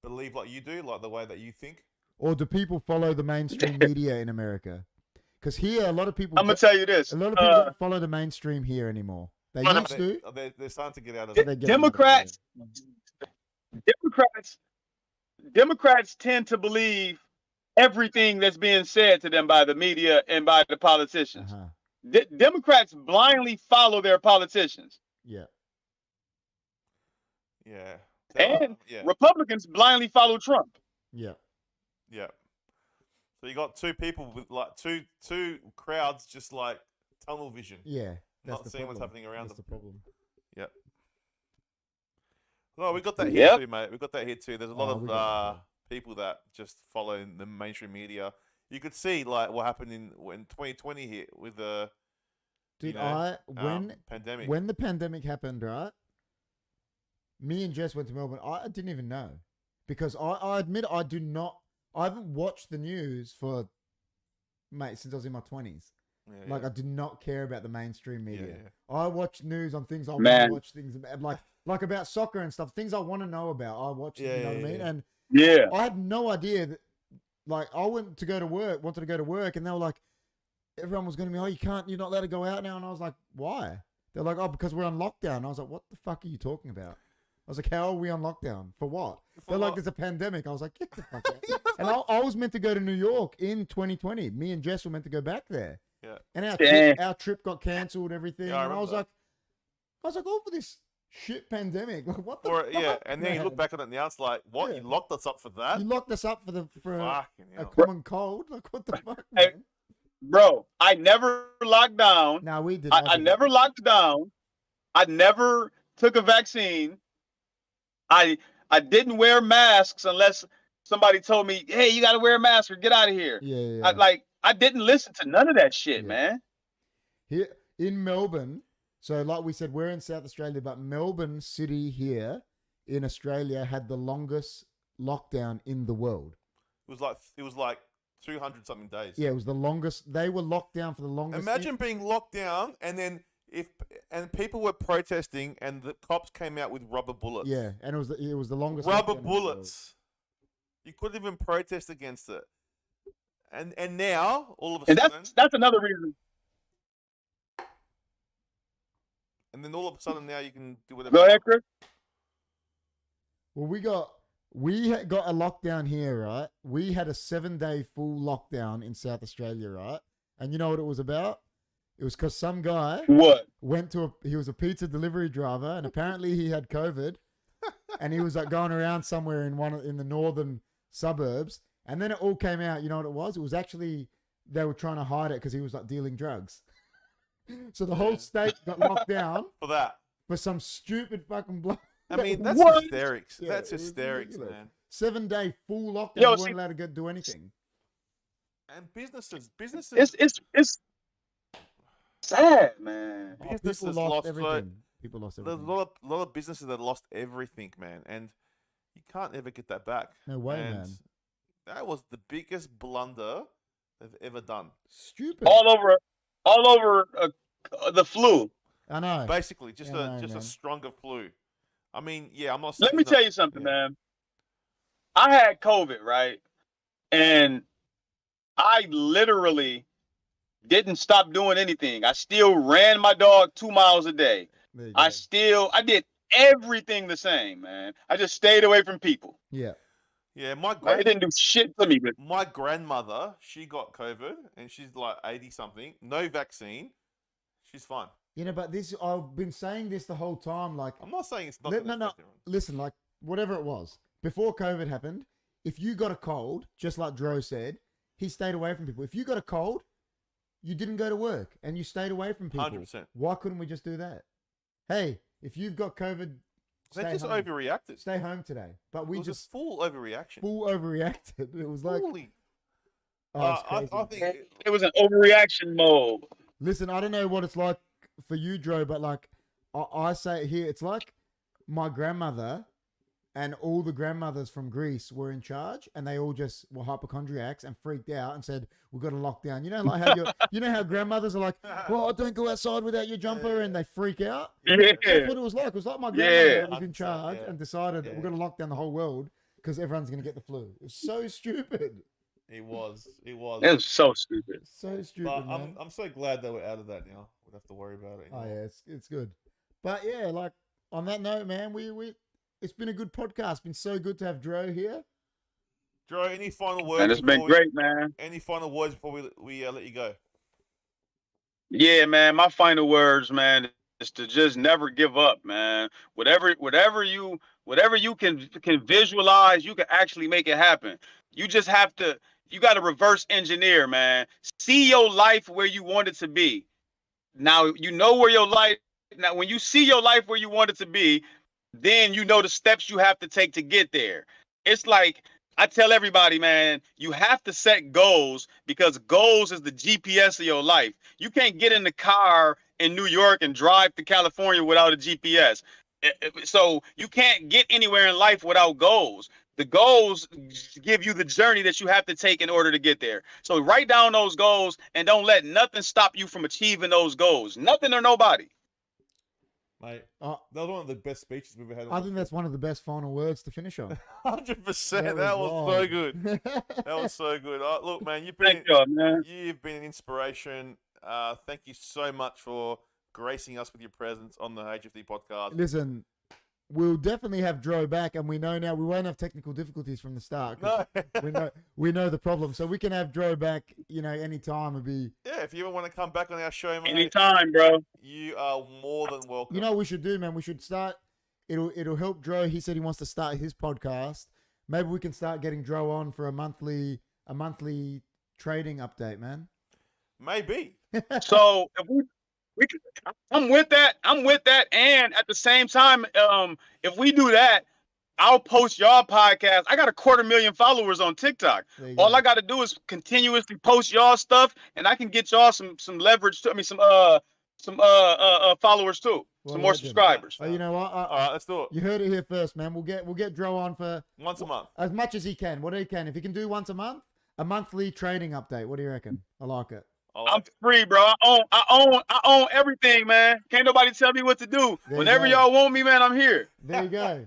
believe like you do, like the way that you think? Or do people follow the mainstream media in America? Because here, a lot of people, I'm gonna tell you this. a lot of people don't follow the mainstream here anymore. They used to. They're starting to get out of but it. they're getting out of it, Democrats, Democrats tend to believe everything that's being said to them by the media and by the politicians. Democrats blindly follow their politicians. Yeah. Yeah. And yeah. Republicans blindly follow Trump. Yeah. Yeah. So you got two people with like two crowds just like tunnel vision. Yeah. That's Not the seeing problem. what's happening around That's them. the problem. Yep. No, we got that here too, mate. We got that here too. There's a lot of people that just follow the mainstream media. You could see like what happened in 2020 here with the pandemic. When the pandemic happened, right? Me and Jess went to Melbourne. I didn't even know because I admit I haven't watched the news since I was in my 20s. Yeah, like I do not care about the mainstream media. Yeah. I watch news on things I want to watch, things about, like about soccer and stuff, things I want to know about. I watch, you know what I mean? And I had no idea that, like, I wanted to go to work, and they were like, everyone was going to be, you're not allowed to go out now. And I was like, why? They're like, oh, because we're on lockdown. And I was like, what the fuck are you talking about? I was like, how are we on lockdown? For what? They're like, there's a pandemic. I was like, get the fuck out. And I was meant to go to New York in 2020. Me and Jess were meant to go back there. Yeah. And our trip got cancelled, everything. Yeah, and I was like, all for this shit pandemic. Like, what the fuck? Yeah, and then you look back on it now, it's like, what? You locked us up for that? You locked us up for a hell. common cold? Like, what the fuck, Hey, man? bro, I never locked down. No, we did. I never locked down. I never took a vaccine. I didn't wear masks unless somebody told me, hey, you got to wear a mask or get out of here. Yeah. I didn't listen to none of that shit, man. Here in Melbourne, so like we said, we're in South Australia, but Melbourne City here in Australia had the longest lockdown in the world. It was like 200 something days. Yeah, it was the longest. They were locked down for the longest. Imagine being locked down and then people were protesting and the cops came out with rubber bullets. Yeah, and it was the longest. Rubber bullets. You couldn't even protest against it. And now all of a sudden, that's another reason. And then all of a sudden now you can do whatever. Go ahead, Chris. Well, we got a lockdown here, right? We had a 7-day full lockdown in South Australia, right? And you know what it was about? It was because some guy he was a pizza delivery driver, and apparently he had COVID, and he was like going around somewhere in the northern suburbs, and then it all came out. You know what it was? It was actually they were trying to hide it because he was like dealing drugs. So the whole state got locked down for that, for some stupid fucking bloke. I mean, that's hysterics. Yeah, that's hysterics, man. 7-day full lockdown. You weren't allowed to do anything. And businesses. It's sad, man. Businesses people lost everything. People lost everything. There's a lot of businesses that lost everything, man, and you can't ever get that back. No way, and man. That was the biggest blunder they've ever done. Stupid. All over the flu. I know. Basically, just a stronger flu. I mean, yeah, I'm not. Let me tell you something, man. I had COVID, right? And I literally didn't stop doing anything. I still ran my dog 2 miles a day. I did everything the same, man. I just stayed away from people. Yeah. Yeah, it didn't do shit to me. But my grandmother, she got COVID, and she's like 80 something, no vaccine. She's fine. You know, but I've been saying this the whole time. Like, I'm not saying it's not. No. Listen, like, whatever it was before COVID happened, if you got a cold, just like Dro said, he stayed away from people. If you got a cold, you didn't go to work and you stayed away from people. 100%. Why couldn't we just do that? Hey, if you've got COVID, they just overreacted. Stay home today. But we just full overreaction. Full overreacted. It was like, I think it was an overreaction mode. Listen, I don't know what it's like for you, Dro, but like I say it here, it's like my grandmother and all the grandmothers from Greece were in charge, and they all just were hypochondriacs and freaked out and said, "We've got to lock down." You know, like how how grandmothers are like, "Well, don't go outside without your jumper," and they freak out. Yeah, that's what it was like. It was like my grandmother was in charge and decided we're going to lock down the whole world because everyone's going to get the flu. It was so stupid. It was. It was. It was so stupid. So stupid, But man. I'm so glad that we're out of that now. We don't have to worry about it Oh anymore. yeah, it's good. But yeah, like on that note, man, we it's been a good podcast. Been so good to have Dro here. Dro, any final words? And it's been before great, man. Any final words before we let you go? Yeah, man. My final words, man, is to just never give up, man. Whatever you can visualize, you can actually make it happen. You just have to. You got to reverse engineer, man. See your life where you want it to be. Now you know where your life. Now, when you see your life where you want it to be, then you know the steps you have to take to get there. It's like I tell everybody, man, you have to set goals because goals is the GPS of your life. You can't get in the car in New York and drive to California without a GPS. So you can't get anywhere in life without goals. The goals give you the journey that you have to take in order to get there. So write down those goals and don't let nothing stop you from achieving those goals. Nothing or nobody. Mate, that was one of the best speeches we've ever had. I think that's one of the best final words to finish on. 100%. That was so good. That was so good. Look, man, you've been an inspiration. Thank you so much for gracing us with your presence on the HFD podcast. Listen, we'll definitely have Dro back, and we know now we won't have technical difficulties from the start. No. we know the problem, so we can have Dro back. Anytime. It'd be if you ever want to come back on our show, man, anytime, bro. You are more than welcome. You know what we should do, man? We should start. It'll help Dro. He said he wants to start his podcast. Maybe we can start getting Dro on for a monthly trading update, man. Maybe. So if we can, I'm with that. And at the same time, if we do that, I'll post y'all podcast. I got 250,000 followers on TikTok. All I got to do is continuously post y'all stuff, and I can get y'all some leverage. Some followers too. Some more subscribers. Oh, you know what? All right, let's do it. You heard it here first, man. We'll get Dro on for once a month, as much as he can. What he can, if he can do once a month, a monthly trading update. What do you reckon? I like it. I'm free, bro. I own everything, man. Can't nobody tell me what to do. Whenever y'all want me, man, I'm here. There you go,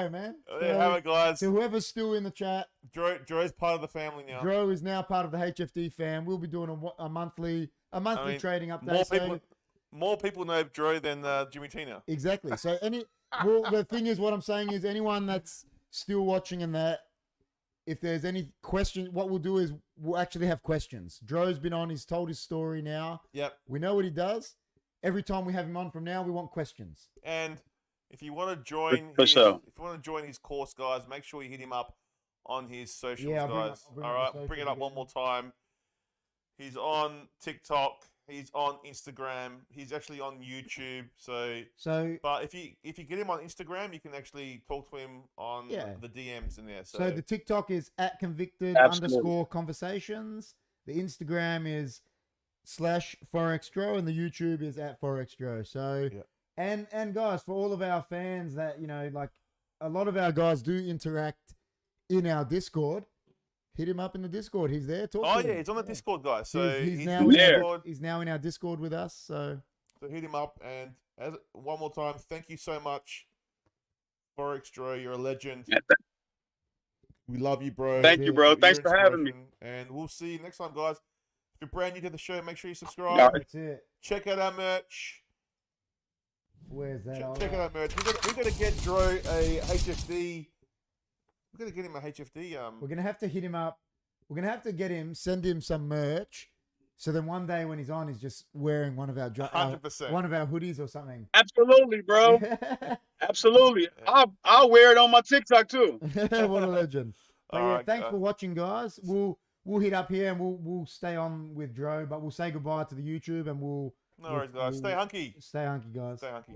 man. There you have it, guys. So whoever's still in the chat, Dro's part of the family now. Dro is now part of the HFD fam. We'll be doing a monthly trading update. More people know Dro than Jimmy T now. Exactly. So the thing is, what I'm saying is, anyone that's still watching and that, if there's any question, what we'll do is we'll actually have questions. Dro's been on, he's told his story now. Yep. We know what he does. Every time we have him on from now, we want questions. And if you want to join his course, guys, make sure you hit him up on his socials, guys. All right, bring it up one more time. He's on TikTok. He's on Instagram. He's actually on YouTube. But if you get him on Instagram, you can actually talk to him on the DMs in there. So the TikTok is @convicted_conversations. The Instagram is /Forex Dro, and the YouTube is @Forex Dro. So and guys, for all of our fans that like a lot of our guys do interact in our Discord. Hit him up in the Discord. He's there. Talk to him. He's on the Discord, guys. So he's now in our Discord with us. So hit him up. And one more time, thank you so much, Forex Dro. You're a legend. We love you, bro. Thank you, bro. Thanks for having me. And we'll see you next time, guys. If you're brand new to the show, make sure you subscribe. That's it. Check out our merch. Where's that? Check out our merch. We're gonna get Dro a HFD. We're going to get him a HFD. We're going to have to hit him up. We're going to have to send him some merch. So then one day when he's on, he's just wearing one of our 100%. One of our hoodies or something. Absolutely, bro. Absolutely. I'll wear it on my TikTok too. What a legend. But thanks for watching, guys. We'll hit up here and we'll stay on with Dro, but we'll say goodbye to the YouTube and No worries, guys. Stay hunky. Stay hunky, guys. Stay hunky.